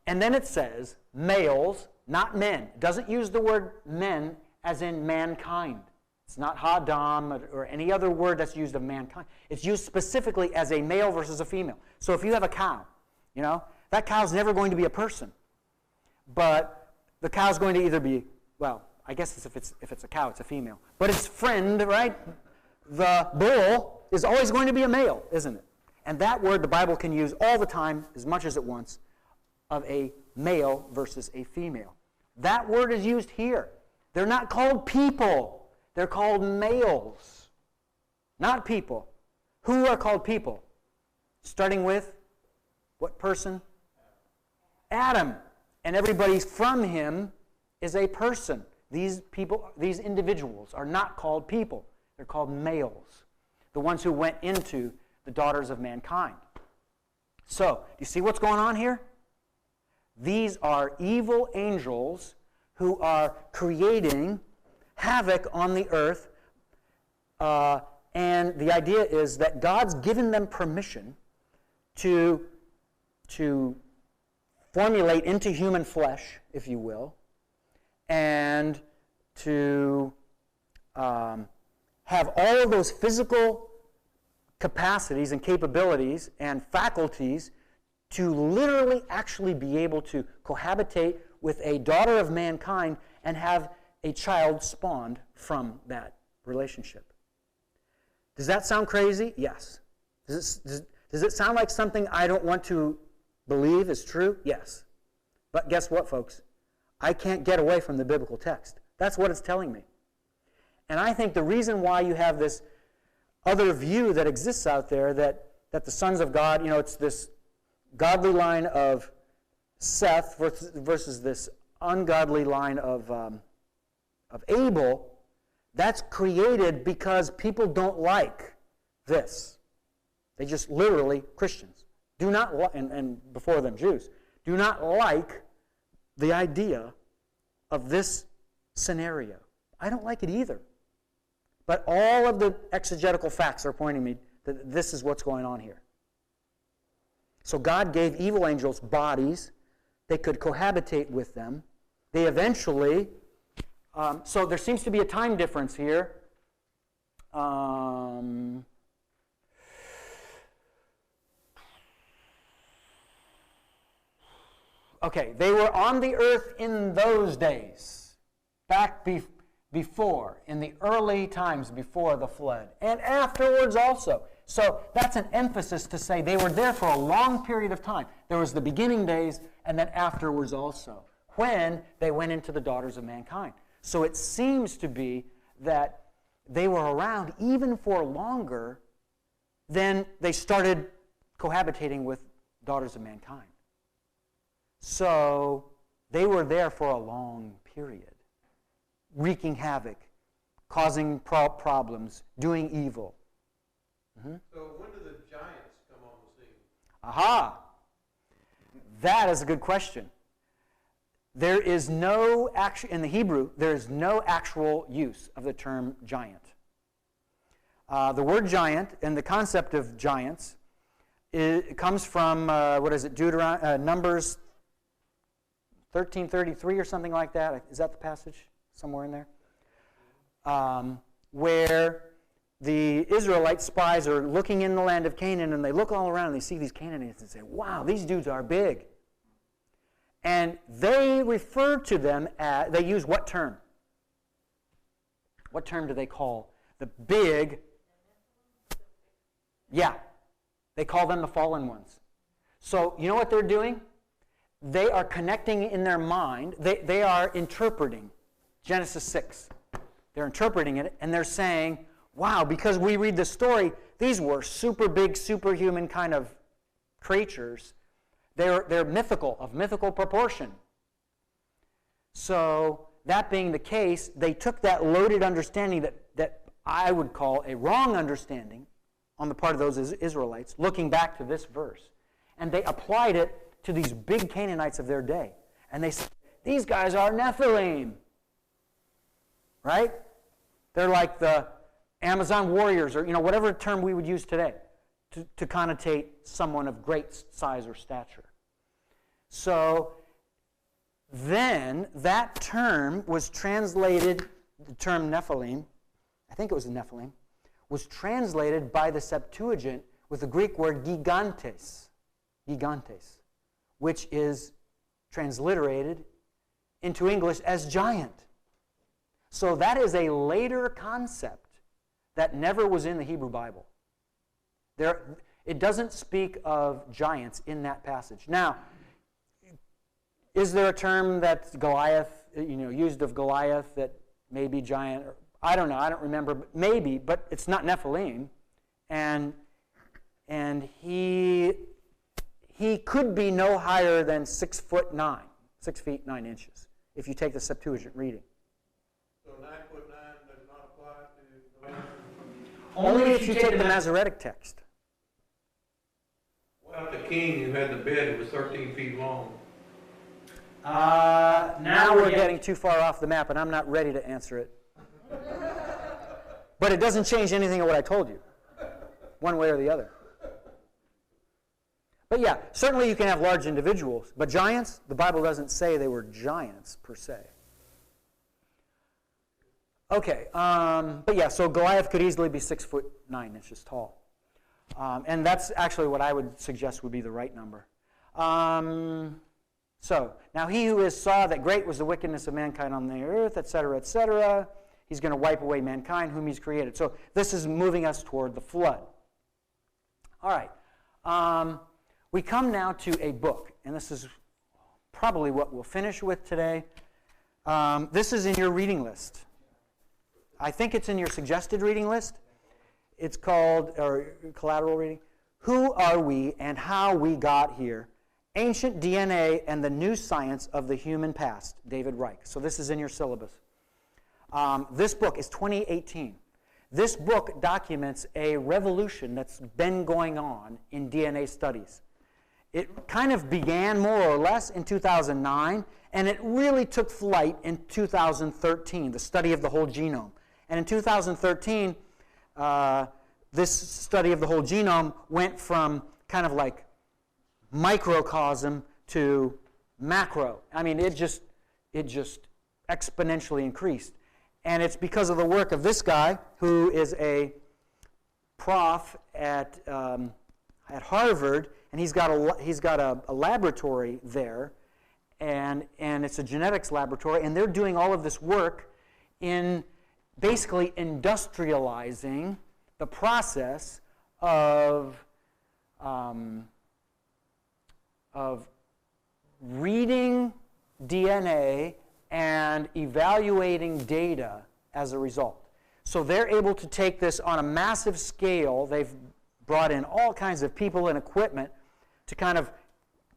And then it says males, not men. It doesn't use the word men as in mankind. It's not Hadam or any other word that's used of mankind. It's used specifically as a male versus a female. So if you have a cow, that cow's never going to be a person. But the cow's going to either be, well, I guess if it's a cow, it's a female. But its friend, right, the bull, is always going to be a male, isn't it? And that word the Bible can use all the time, as much as it wants, of a male versus a female. That word is used here. They're not called people. They're called males, not people. Who are called people? Starting with what person? Adam. And everybody from him is a person. These people, these individuals are not called people. They're called males. The ones who went into the daughters of mankind. So, do you see what's going on here? These are evil angels who are creating havoc on the earth. And the idea is that God's given them permission to formulate into human flesh, if you will, and to have all of those physical capacities and capabilities and faculties to literally actually be able to cohabitate with a daughter of mankind and have a child spawned from that relationship. Does that sound crazy? Yes. Does it sound like something I don't want to believe is true? Yes. But guess what, folks? I can't get away from the biblical text. That's what it's telling me. And I think the reason why you have this other view that exists out there that the sons of God, it's this godly line of Seth versus this ungodly line of Abel, that's created because people don't like this. They just literally, Christians, do not, and before them Jews, do not like the idea of this scenario. I don't like it either. But all of the exegetical facts are pointing me that this is what's going on here. So God gave evil angels bodies. They could cohabitate with them. They eventually, so there seems to be a time difference here. Okay, they were on the earth in those days, back before, in the early times before the flood, and afterwards also. So that's an emphasis to say they were there for a long period of time. There was the beginning days, and then afterwards also, when they went into the daughters of mankind. So it seems to be that they were around even for longer than they started cohabitating with daughters of mankind. So they were there for a long period, wreaking havoc, causing problems, doing evil. Mm-hmm. So when do the giants come on the scene? Aha! That is a good question. There is no actual, in the Hebrew, there is no actual use of the term giant. The word giant and the concept of giants, it comes from, Numbers 13:33 or something like that. Is that the passage somewhere in there? Where the Israelite spies are looking in the land of Canaan, and they look all around and they see these Canaanites and say, wow, these dudes are big. And they refer to them as, they use what term? What term do they call the big? Yeah, they call them the fallen ones. So you know what they're doing? They are connecting in their mind, they are interpreting Genesis 6. They're interpreting it, and they're saying, wow, because we read the story, these were super big, superhuman kind of creatures. They're mythical, of mythical proportion. So, that being the case, they took that loaded understanding that I would call a wrong understanding on the part of those Israelites, looking back to this verse, and they applied it to these big Canaanites of their day. And they said, these guys are Nephilim. Right? They're like the Amazon warriors, or whatever term we would use today to connotate someone of great size or stature. So then that term was translated, the term Nephilim, I think it was the Nephilim, was translated by the Septuagint with the Greek word gigantes, which is transliterated into English as giant. So that is a later concept that never was in the Hebrew Bible. It doesn't speak of giants in that passage. Now, is there a term that's Goliath, used of Goliath that may be giant? I don't know, I don't remember, but maybe, but it's not Nephilim. And he could be no higher than 6'9", 6 feet 9 inches, if you take the Septuagint reading. So 9'9" does not apply to Goliath? Only if you take the Masoretic text. What about the king who had the bed that was 13 feet long? Now we're getting too far off the map, and I'm not ready to answer it. But it doesn't change anything of what I told you, one way or the other. But yeah, certainly you can have large individuals, but giants, the Bible doesn't say they were giants per se. Okay, but yeah, so Goliath could easily be 6'9" tall. And that's actually what I would suggest would be the right number. So, now he who is saw that great was the wickedness of mankind on the earth, etc., etc. He's going to wipe away mankind whom he's created. So this is moving us toward the flood. All right. We come now to a book, and this is probably what we'll finish with today. This is in your reading list. I think it's in your suggested reading list. It's called, or collateral reading, Who Are We and How We Got Here? Ancient DNA and the New Science of the Human Past, David Reich. So this is in your syllabus. This book is 2018. This book documents a revolution that's been going on in DNA studies. It kind of began more or less in 2009, and it really took flight in 2013, the study of the whole genome. And in 2013, this study of the whole genome went from kind of like microcosm to macro. I mean, it just exponentially increased. And it's because of the work of this guy, who is a prof at Harvard, and he's got a laboratory there, and it's a genetics laboratory, and they're doing all of this work in basically industrializing the process of reading DNA and evaluating data as a result. So they're able to take this on a massive scale. They've brought in all kinds of people and equipment to kind of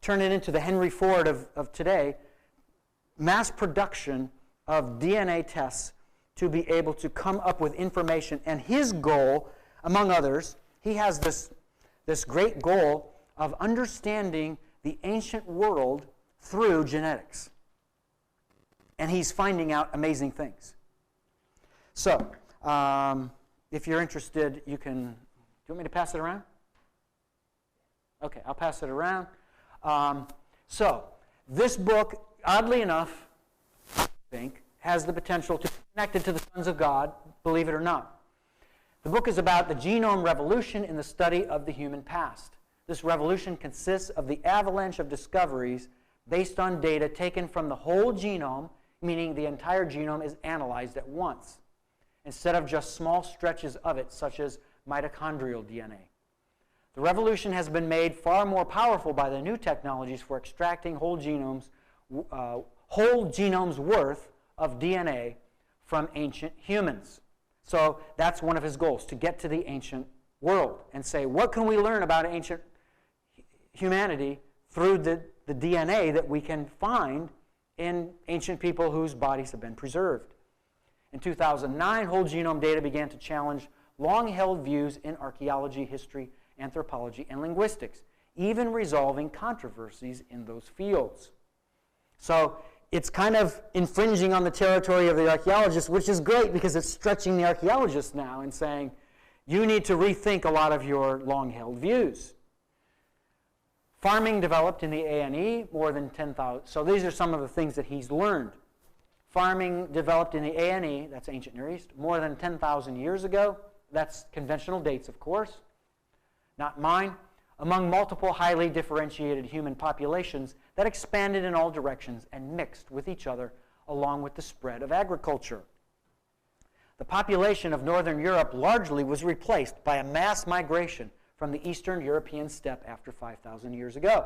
turn it into the Henry Ford of today, mass production of DNA tests to be able to come up with information. And his goal, among others, he has this great goal of understanding the ancient world through genetics. And he's finding out amazing things. So, if you're interested, you can... Do you want me to pass it around? Okay, I'll pass it around. So, this book, oddly enough, I think, has the potential to be connected to the sons of God, believe it or not. The book is about the genome revolution in the study of the human past. This revolution consists of the avalanche of discoveries based on data taken from the whole genome, meaning the entire genome is analyzed at once, instead of just small stretches of it, such as mitochondrial DNA. The revolution has been made far more powerful by the new technologies for extracting whole genomes worth of DNA from ancient humans. So that's one of his goals, to get to the ancient world and say, what can we learn about ancient humanity through the DNA that we can find in ancient people whose bodies have been preserved. In 2009, whole genome data began to challenge long-held views in archaeology, history, anthropology, and linguistics, even resolving controversies in those fields. So it's kind of infringing on the territory of the archaeologists, which is great because it's stretching the archaeologists now and saying, you need to rethink a lot of your long-held views. Farming developed in the A&E, more than 10,000. So these are some of the things that he's learned. Farming developed in the A&E, that's ancient Near East, more than 10,000 years ago. That's conventional dates, of course, not mine. Among multiple highly differentiated human populations that expanded in all directions and mixed with each other along with the spread of agriculture. The population of Northern Europe largely was replaced by a mass migration from the Eastern European steppe after 5,000 years ago.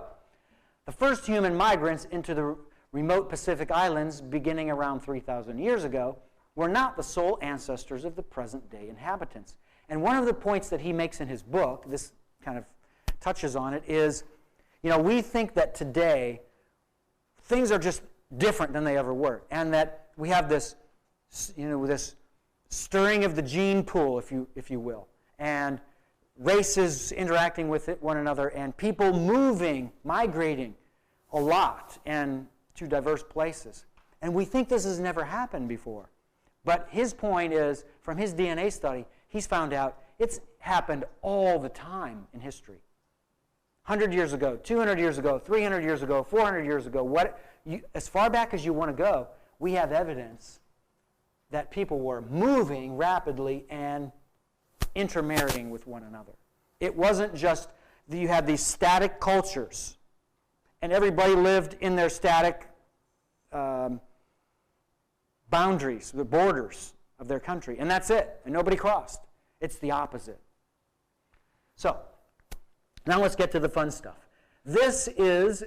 The first human migrants into the remote Pacific Islands beginning around 3,000 years ago were not the sole ancestors of the present-day inhabitants. And one of the points that he makes in his book, this kind of touches on it, is, we think that today things are just different than they ever were, and that we have this, this stirring of the gene pool, if you will, and races interacting with one another, and people migrating a lot and to diverse places. And we think this has never happened before. But his point is, from his DNA study, he's found out it's happened all the time in history. 100 years ago, 200 years ago, 300 years ago, 400 years ago, as far back as you want to go, we have evidence that people were moving rapidly and intermarrying with one another. It wasn't just that you had these static cultures and everybody lived in their static boundaries, the borders of their country, and that's it, and nobody crossed. It's the opposite. So, now let's get to the fun stuff. This is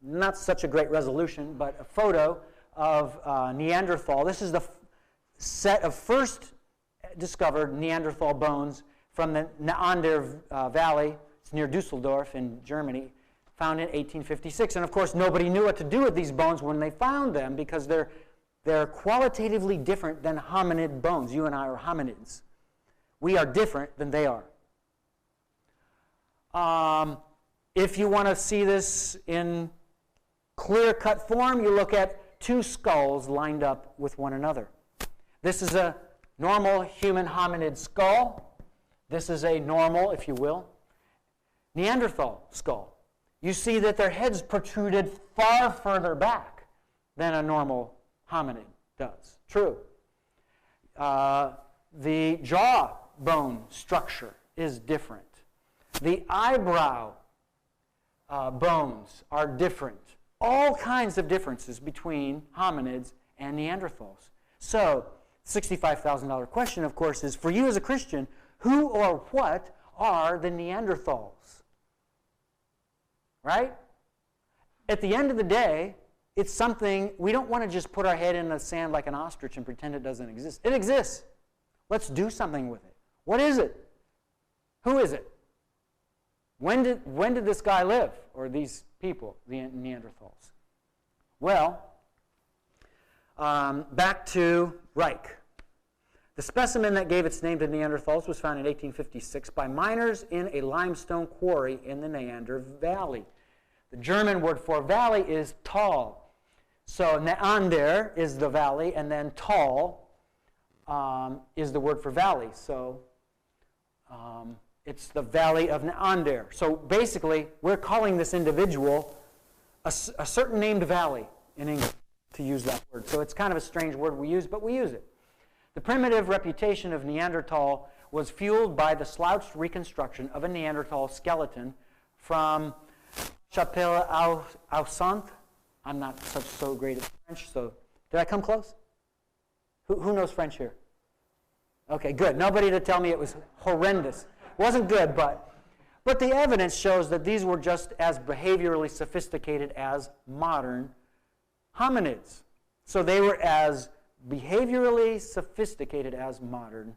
not such a great resolution, but a photo of Neanderthal. This is the set of first discovered Neanderthal bones from the Neander Valley. It's near Dusseldorf in Germany, found in 1856. And of course, nobody knew what to do with these bones when they found them because they're qualitatively different than hominid bones. You and I are hominids. We are different than they are. If you want to see this in clear-cut form, you look at two skulls lined up with one another. This is a normal human hominid skull. This is a normal, if you will, Neanderthal skull. You see that their heads protruded far further back than a normal hominid does. True. The jawbone structure is different. The eyebrow bones are different. All kinds of differences between hominids and Neanderthals. So, $65,000 question, of course, is for you as a Christian, who or what are the Neanderthals? Right? At the end of the day, it's something, we don't want to just put our head in the sand like an ostrich and pretend it doesn't exist. It exists. Let's do something with it. What is it? Who is it? When did this guy live, or these people, the Neanderthals? Well, back to Reich. The specimen that gave its name to Neanderthals was found in 1856 by miners in a limestone quarry in the Neander Valley. The German word for valley is Tal. So Neander is the valley, and then Tal is the word for valley. So it's the valley of Neander. So basically, we're calling this individual a certain named valley in English, to use that word. So it's kind of a strange word we use, but we use it. The primitive reputation of Neanderthal was fueled by the slouched reconstruction of a Neanderthal skeleton from Chapelle au Centre. I'm not so great at French, so did I come close? Who knows French here? Okay, good. Nobody to tell me it was horrendous. Wasn't good, but the evidence shows that these were just as behaviorally sophisticated as modern hominids. So they were as behaviorally sophisticated as modern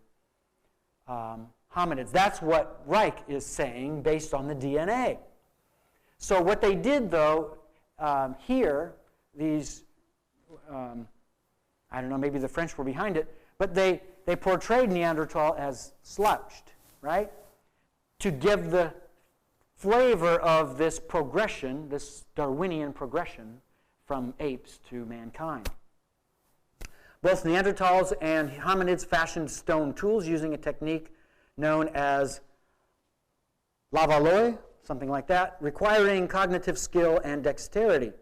hominids. That's what Reich is saying based on the DNA. So what they did, though, here, these, I don't know, maybe the French were behind it, but they portrayed Neanderthal as slouched, right? To give the flavor of this progression, this Darwinian progression from apes to mankind. Both Neanderthals and hominids fashioned stone tools using a technique known as lavalois, something like that, requiring cognitive skill and dexterity.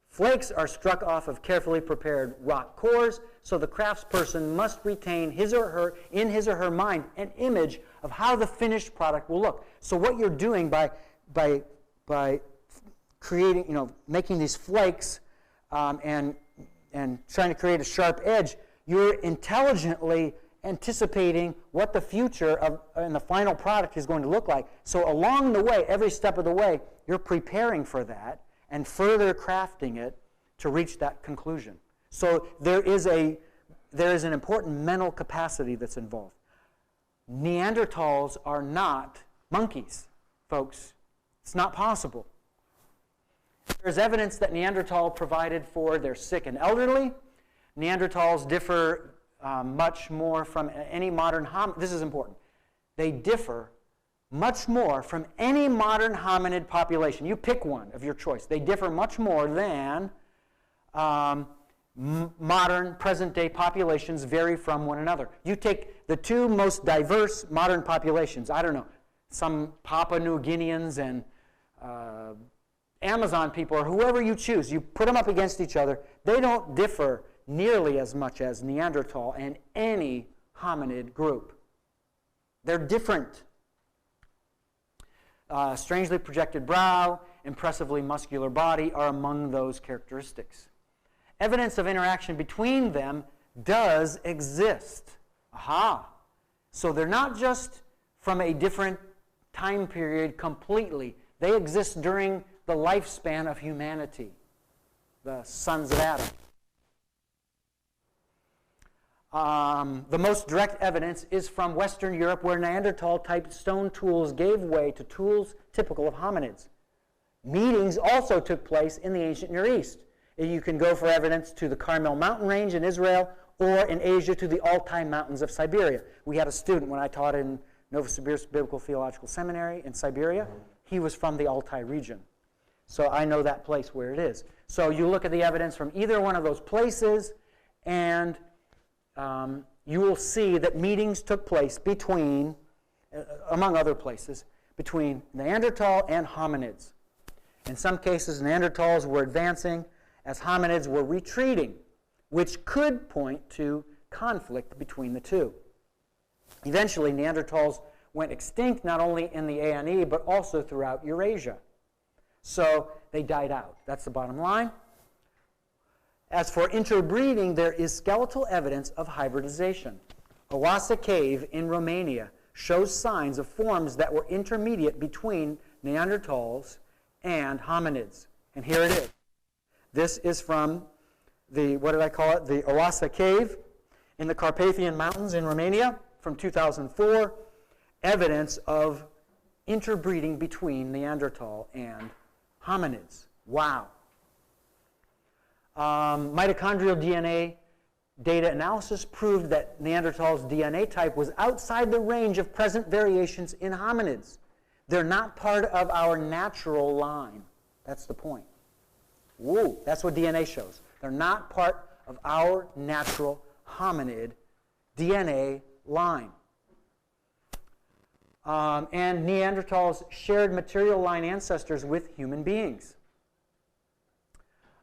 Flakes are struck off of carefully prepared rock cores, so the craftsperson must retain in his or her mind an image of how the finished product will look. So what you're doing by creating, making these flakes and trying to create a sharp edge, you're intelligently anticipating what the future and the final product is going to look like. So along the way, every step of the way, you're preparing for that and further crafting it to reach that conclusion. So there is an important mental capacity that's involved. Neanderthals are not monkeys, folks. It's not possible. There's evidence that Neanderthal provided for their sick and elderly. Neanderthals differ much more from any modern hominid. This is important. They differ much more from any modern hominid population. You pick one of your choice. They differ much more than modern present-day populations vary from one another. You take the two most diverse modern populations, I don't know, some Papua New Guineans and Amazon people, or whoever you choose, you put them up against each other, they don't differ nearly as much as Neanderthal and any hominid group. They're different. Strangely projected brow, impressively muscular body are among those characteristics. Evidence of interaction between them does exist. Aha! So they're not just from a different time period completely. They exist during the lifespan of humanity, the sons of Adam. The most direct evidence is from Western Europe, where Neanderthal-type stone tools gave way to tools typical of hominids. Meetings also took place in the ancient Near East. You can go for evidence to the Carmel mountain range in Israel, or in Asia to the Altai mountains of Siberia. We had a student when I taught in Novosibirsk Biblical Theological Seminary in Siberia. He was from the Altai region. So I know that place where it is. So you look at the evidence from either one of those places, and you will see that meetings took place between, among other places, between Neanderthal and hominids. In some cases, Neanderthals were advancing as hominids were retreating, which could point to conflict between the two. Eventually, Neanderthals went extinct not only in the A&E, but also throughout Eurasia. So they died out. That's the bottom line. As for interbreeding, there is skeletal evidence of hybridization. Oasa Cave in Romania shows signs of forms that were intermediate between Neanderthals and hominids. And here it is. This is from the, what did I call it? The Oasa Cave in the Carpathian Mountains in Romania from 2004. Evidence of interbreeding between Neanderthal and hominids. Wow. Mitochondrial DNA data analysis proved that Neanderthals' DNA type was outside the range of present variations in hominids. They're not part of our natural line. That's the point. Woo, that's what DNA shows. They're not part of our natural hominid DNA line. And Neanderthals shared material line ancestors with human beings.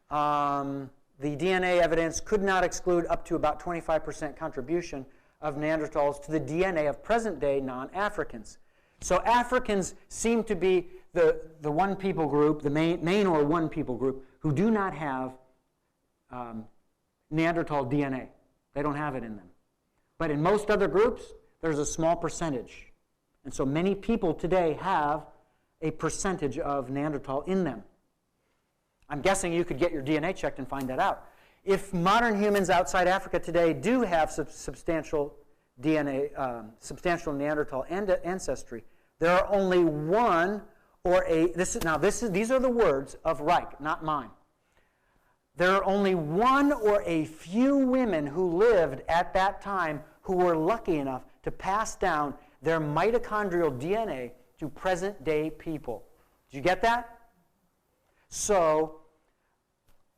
The DNA evidence could not exclude up to about 25% contribution of Neanderthals to the DNA of present-day non-Africans. So Africans seem to be the one people group, the main or one people group, who do not have Neanderthal DNA. They don't have it in them. But in most other groups, there's a small percentage. And so many people today have a percentage of Neanderthal in them. I'm guessing you could get your DNA checked and find that out. If modern humans outside Africa today do have substantial DNA, substantial Neanderthal ancestry, there are only one or a, these are the words of Reich, not mine. There are only one or a few women who lived at that time who were lucky enough to pass down their mitochondrial DNA to present-day people. Did you get that? So,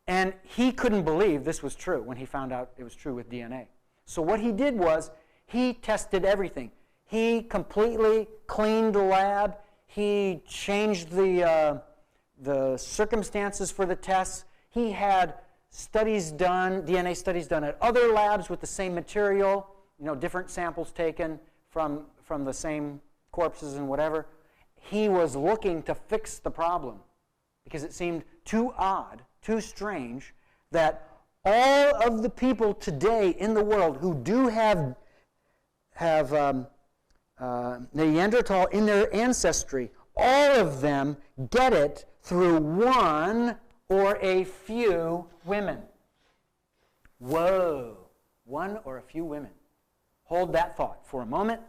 and he couldn't believe this was true when he found out it was true with DNA. So what he did was he tested everything. He completely cleaned the lab. He changed the circumstances for the tests. He had studies done, DNA studies done at other labs with the same material, different samples taken from the same corpses and whatever. He was looking to fix the problem because it seemed too odd, too strange, that all of the people today in the world who do have Neanderthal in their ancestry, all of them get it through one or a few women. Whoa, one or a few women. Hold that thought for a moment.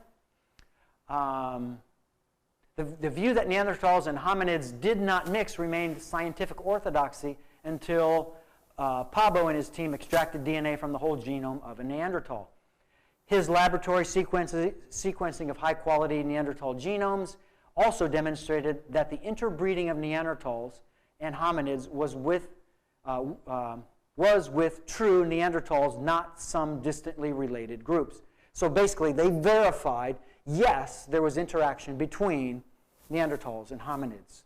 The view that Neanderthals and hominids did not mix remained scientific orthodoxy until Pabo and his team extracted DNA from the whole genome of a Neanderthal. His laboratory sequencing of high-quality Neanderthal genomes also demonstrated that the interbreeding of Neanderthals and hominids was with true Neanderthals, not some distantly related groups. So basically, they verified, yes, there was interaction between Neanderthals and hominids.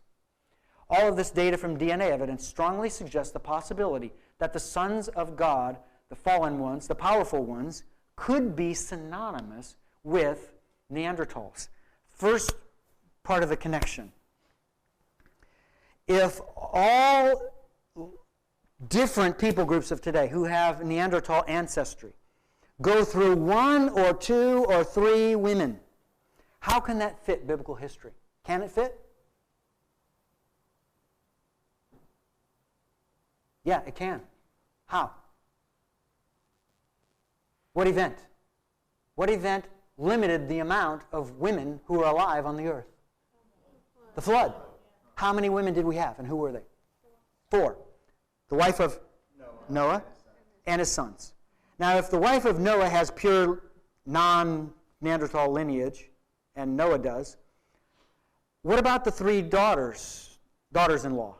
All of this data from DNA evidence strongly suggests the possibility that the sons of God, the fallen ones, the powerful ones, could be synonymous with Neanderthals. First part of the connection. if all different people groups of today who have Neanderthal ancestry go through 1 or 2 or 3 women, how can that fit biblical history? Can it fit? Yeah, it can. How? What event? What event limited the amount of women who were alive on the earth? The flood. How many women did we have, and who were they? 4. The wife of Noah and his sons. Now, if the wife of Noah has pure non-Neanderthal lineage, and Noah does, what about the 3 daughters-in-law?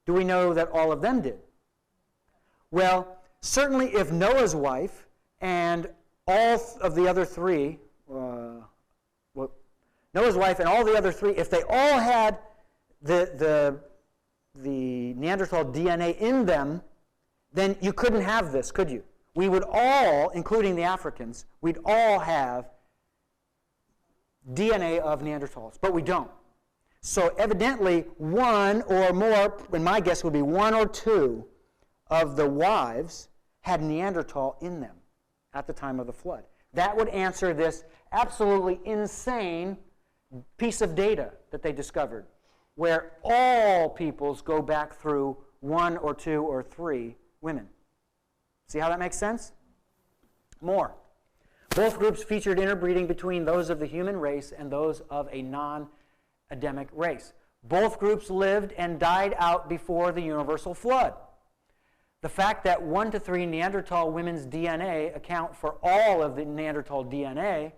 Do we know that all of them did? Well, certainly if Noah's wife and all of the other 3, Noah's wife and all the other 3, if they all had the Neanderthal DNA in them, then you couldn't have this, could you? We would all, including the Africans, we'd all have DNA of Neanderthals, but we don't. So evidently, 1 or more, and my guess would be 1 or 2 of the wives had Neanderthal in them at the time of the flood. That would answer this absolutely insane piece of data that they discovered, where all peoples go back through 1 or 2 or 3 women. See how that makes sense? More. Both groups featured interbreeding between those of the human race and those of a non-Adamic race. Both groups lived and died out before the universal flood. The fact that 1 to 3 Neanderthal women's DNA account for all of the Neanderthal DNA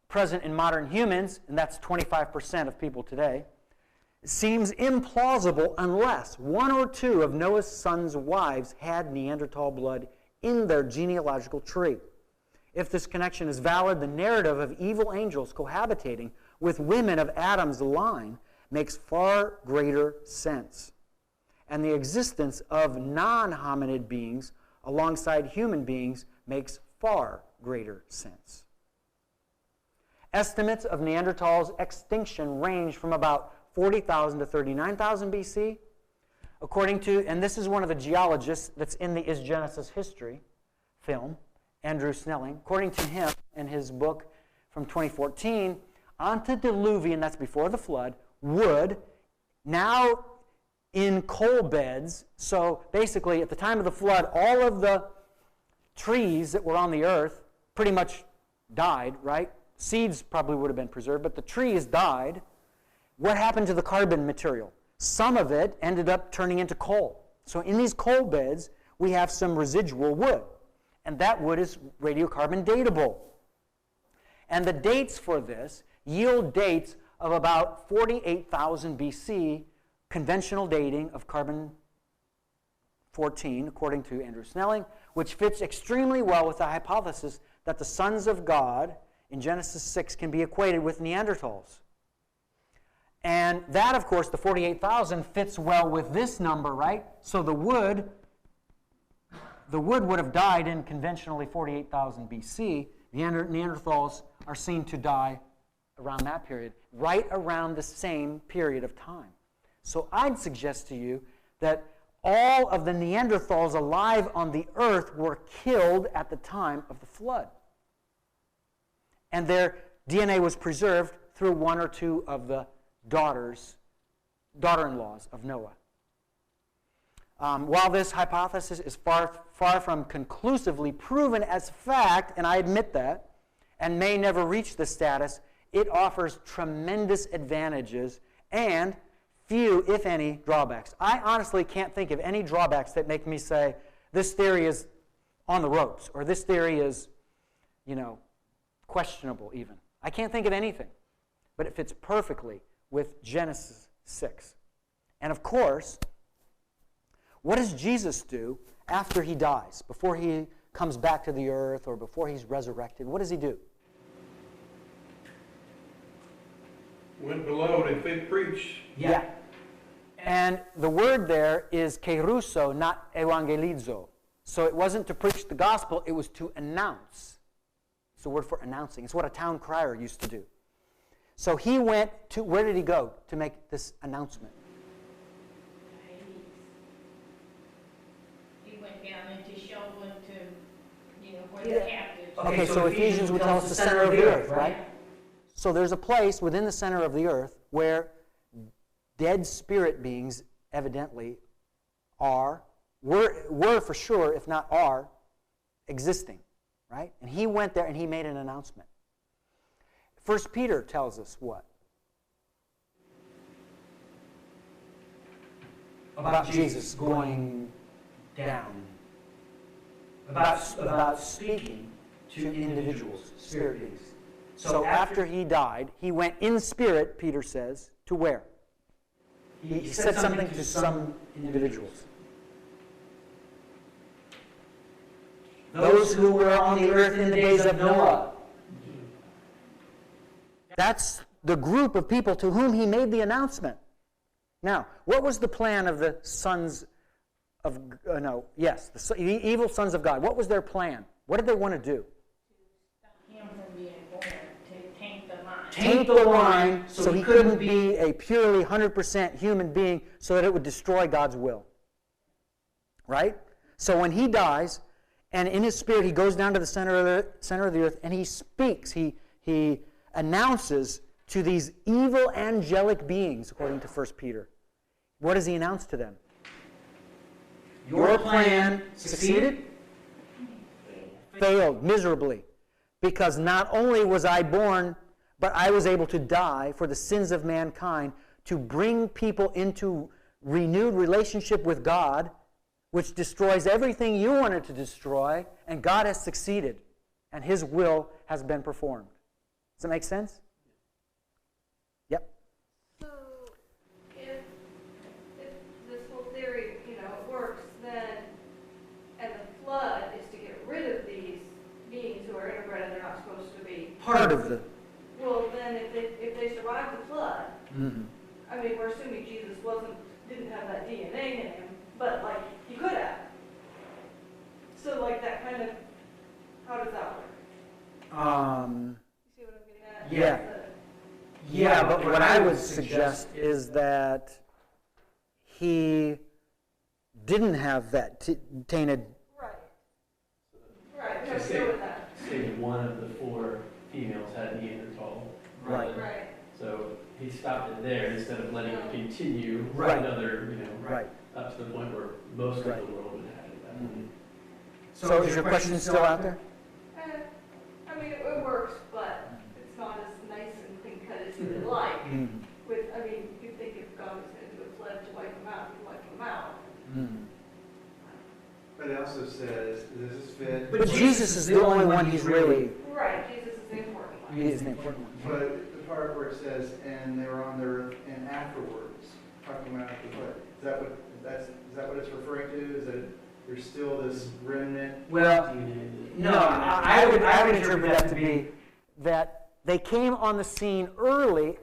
present in modern humans, and that's 25% of people today, seems implausible unless 1 or 2 of Noah's sons' wives had Neanderthal blood in their genealogical tree. If this connection is valid, the narrative of evil angels cohabitating with women of Adam's line makes far greater sense. And the existence of non-hominid beings alongside human beings makes far greater sense. Estimates of Neanderthals' extinction range from about 40,000 to 39,000 BC. According to, and this is one of the geologists that's in the Is Genesis History film, Andrew Snelling, according to him in his book from 2014, antediluvian, that's before the flood, wood, now in coal beds. So basically, at the time of the flood, all of the trees that were on the earth pretty much died, right? Seeds probably would have been preserved, but the trees died. What happened to the carbon material? Some of it ended up turning into coal. So in these coal beds, we have some residual wood. And that wood is radiocarbon datable. And the dates for this yield dates of about 48,000 BC, conventional dating of carbon-14, according to Andrew Snelling, which fits extremely well with the hypothesis that the sons of God in Genesis 6 can be equated with Neanderthals. And that, of course, the 48,000 fits well with this number, right? So the wood would have died in conventionally 48,000 BC. Neanderthals are seen to die around that period, right around the same period of time. So I'd suggest to you that all of the Neanderthals alive on the earth were killed at the time of the flood. And their DNA was preserved through 1 or 2 of the daughter-in-laws of Noah. While this hypothesis is far from conclusively proven as fact, and I admit that, and may never reach this status, it offers tremendous advantages and few, if any, drawbacks. I honestly can't think of any drawbacks that make me say, this theory is on the ropes, or this theory is, questionable even. I can't think of anything, but it fits perfectly with Genesis 6. And of course, what does Jesus do after he dies, before he comes back to the earth or before he's resurrected? What does he do? Went below and preach. Yeah. And the word there is kerusso, not evangelizo. So it wasn't to preach the gospel, it was to announce. It's the word for announcing. It's what a town crier used to do. So he went to, where did he go to make this announcement? He went down into Sheol to, where the captives. Okay, so Ephesians would tell us the center of the earth, right? So there's a place within the center of the earth where dead spirit beings evidently were for sure, if not are, existing, right? And he went there and he made an announcement. 1 Peter tells us what? About Jesus going down. About speaking to individuals, spirit beings. So after he died, he went in spirit, Peter says, to where? He said something to some individuals. Those who were on the earth in the days of Noah. That's the group of people to whom he made the announcement. Now, what was the plan of the sons of, the evil sons of God? What was their plan? What did they want to do? Him from being born, to taint the line. Taint the line so he couldn't be a purely 100% human being so that it would destroy God's will. Right? So when he dies, and in his spirit he goes down to the center of the earth and he speaks, he announces to these evil angelic beings, according to 1 Peter. What does he announce to them? Your plan succeeded? Failed miserably. Because not only was I born, but I was able to die for the sins of mankind, to bring people into renewed relationship with God, which destroys everything you wanted to destroy, and God has succeeded, and his will has been performed. Does that make sense? Yep. So, if this whole theory, works, then, and the flood is to get rid of these beings who are interbred and they're not supposed to be. Part of the... Well, then, if they survived the flood, I mean, we're assuming Jesus didn't have that DNA in him, but, he could have. So, that kind of, how does that work? You see what I'm getting at? Yeah, but what I would suggest is that he didn't have that tainted... Right. Right, we have to go with that. Say one of the four females had Neanderthal. Right. Right. So he stopped it there instead of letting it continue Right. another, Right. up to the point where most of Right. the world would have it. That way. So is your question still out there? I mean, it works, but it's not as nice and clean cut as you would like. You think if God was going to do a flood to wipe them out, he'd wipe them out. But it also says, does this fit? But Jesus is the only one he's really... Right, Jesus is the important one. He is the important one. But the part where it says, and they were on the earth and afterwards, talking about the flood, is that what it's referring to? Is that there's still this remnant? Well, no, I would interpret that to be that they came on the scene early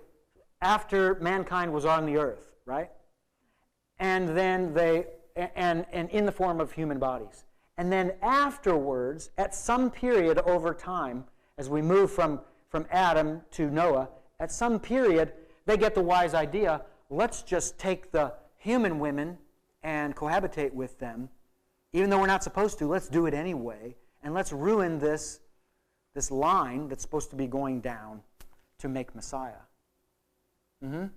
after mankind was on the earth, right? And then and in the form of human bodies. And then afterwards, at some period over time, as we move from Adam to Noah, at some period, they get the wise idea, let's just take the human women and cohabitate with them. Even though we're not supposed to, let's do it anyway. And let's ruin this line that's supposed to be going down to make Messiah. So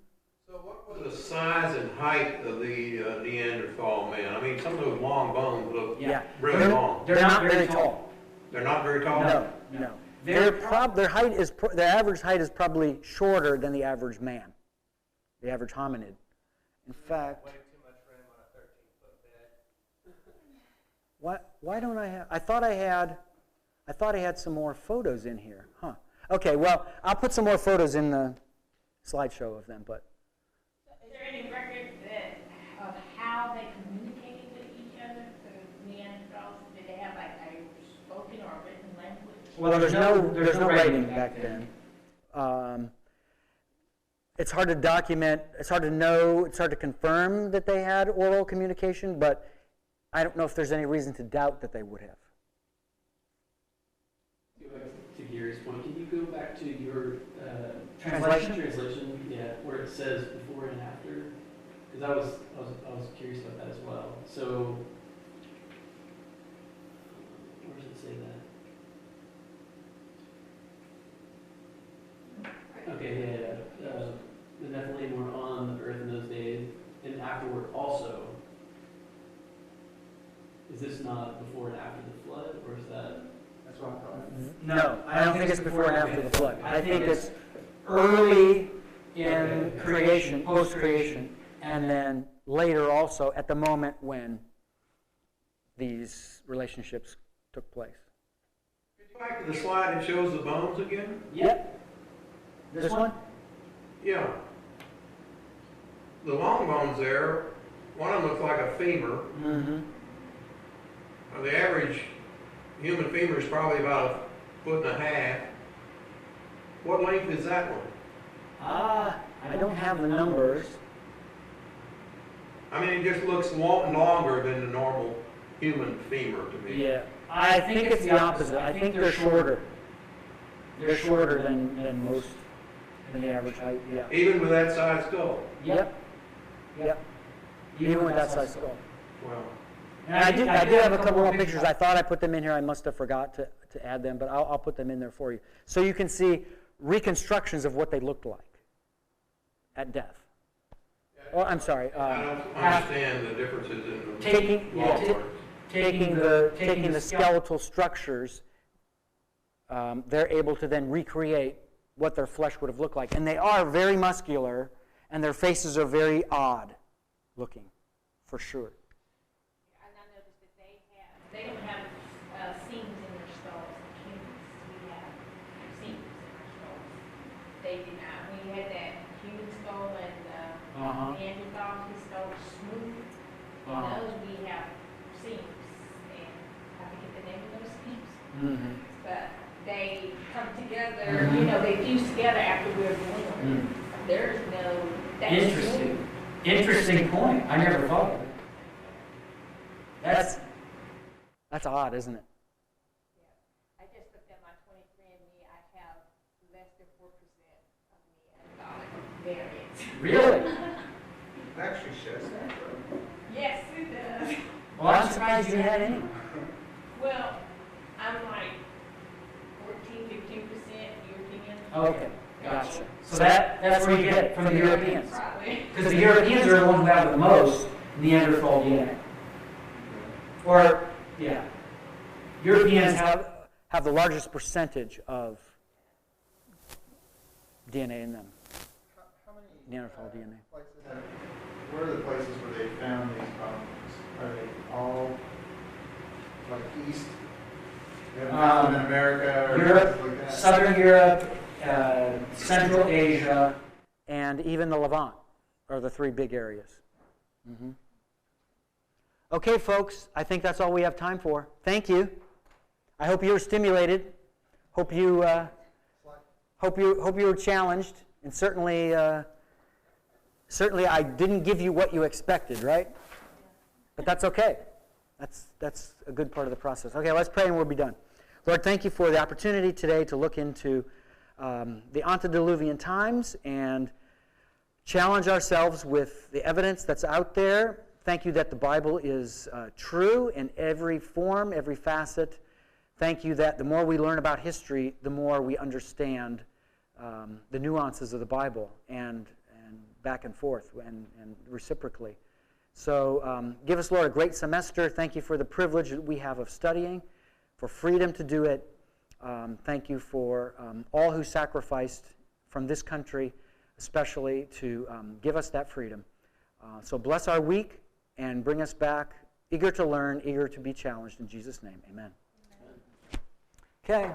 what was the size and height of the Neanderthal man? I mean, some of those long bones look really long. They're not very tall. They're not very tall? No. Their average height is probably shorter than the average man, the average hominid. In fact, Way too much room on a 13-foot bed. why don't I have? I thought I had some more photos in here. Huh. Okay. Well, I'll put some more photos in the slideshow of them, but. Is there any record of how they communicated with each other, the Neanderthals? Did they have a spoken or written language? Well, there's no writing back then. It's hard to document. It's hard to know. It's hard to confirm that they had oral communication, but I don't know if there's any reason to doubt that they would have. To Gary's point, can you go back to your Translation? Translation, yeah, where it says before and after. Because I was curious about that as well. So, where does it say that? Okay, yeah. The Nephilim were on the earth in those days, and afterward also. Is this not before and after the flood, or is that? That's what I'm talking No, I don't think it's before and after the flood. I think it's early in creation, post-creation, and then later also at the moment when these relationships took place. Back to the slide that shows the bones again? Yep. This one? Yeah. The long bones there, one of them looks like a femur. Mm-hmm. Now, the average human femur is probably about 1.5 feet. What length is that one? I don't have the numbers. I mean, it just looks longer than the normal human femur to me. Yeah. I think it's the opposite. I think they're shorter. They're shorter than most, than the average height, yeah. Even with that size skull? Yep. Yep. Even with that size skull. Well, And I did have a couple more pictures. I thought I put them in here. I must have forgot to add them, but I'll put them in there for you. So you can see reconstructions of what they looked like at death. Oh, I'm sorry. I don't understand the differences in the Taking the skeletal structures, they're able to then recreate what their flesh would have looked like. And they are very muscular, and their faces are very odd looking, for sure. And I noticed that they don't have seams in their skulls. Humans, we have seams in our skulls. They did not. We had that human skull and Neanderthal, his skull was smooth. In those we have seams, and I forget the name of those seams. Mm-hmm. But they come together, you know, they fuse together after we're born. There's no. That's Interesting. Interesting point. I never thought of it. That's odd, isn't it? I just looked at my 23andMe. I have less than 4% of Neanderthal variants. Really? It actually shows that. Yes, it does. Well, I'm surprised you had any. Well, I'm like 15% European. Okay, gotcha. So that's where you get it, from the Europeans. Probably. Because the Europeans are the ones who have the most Neanderthal DNA. Or, yeah. Europeans have the largest percentage of DNA in them. How many Neanderthal DNA. Where are the places where they found these bones? Are they all like east? They haven't found them in America or Europe, places like that? Southern Europe, Central Asia, and even the Levant are the three big areas. Mm-hmm. Okay, folks, I think that's all we have time for. Thank you. I hope you were stimulated. Hope you were challenged, and certainly I didn't give you what you expected, right? But that's okay. That's a good part of the process. Okay, let's pray and we'll be done. Lord, thank you for the opportunity today to look into the antediluvian times and challenge ourselves with the evidence that's out there. Thank you that the Bible is true in every form, every facet. Thank you that the more we learn about history, the more we understand the nuances of the Bible and back and forth and reciprocally. So give us, Lord, a great semester. Thank you for the privilege that we have of studying, for freedom to do it. Thank you for all who sacrificed from this country, especially to give us that freedom. So bless our week and bring us back eager to learn, eager to be challenged. In Jesus' name, amen. Okay.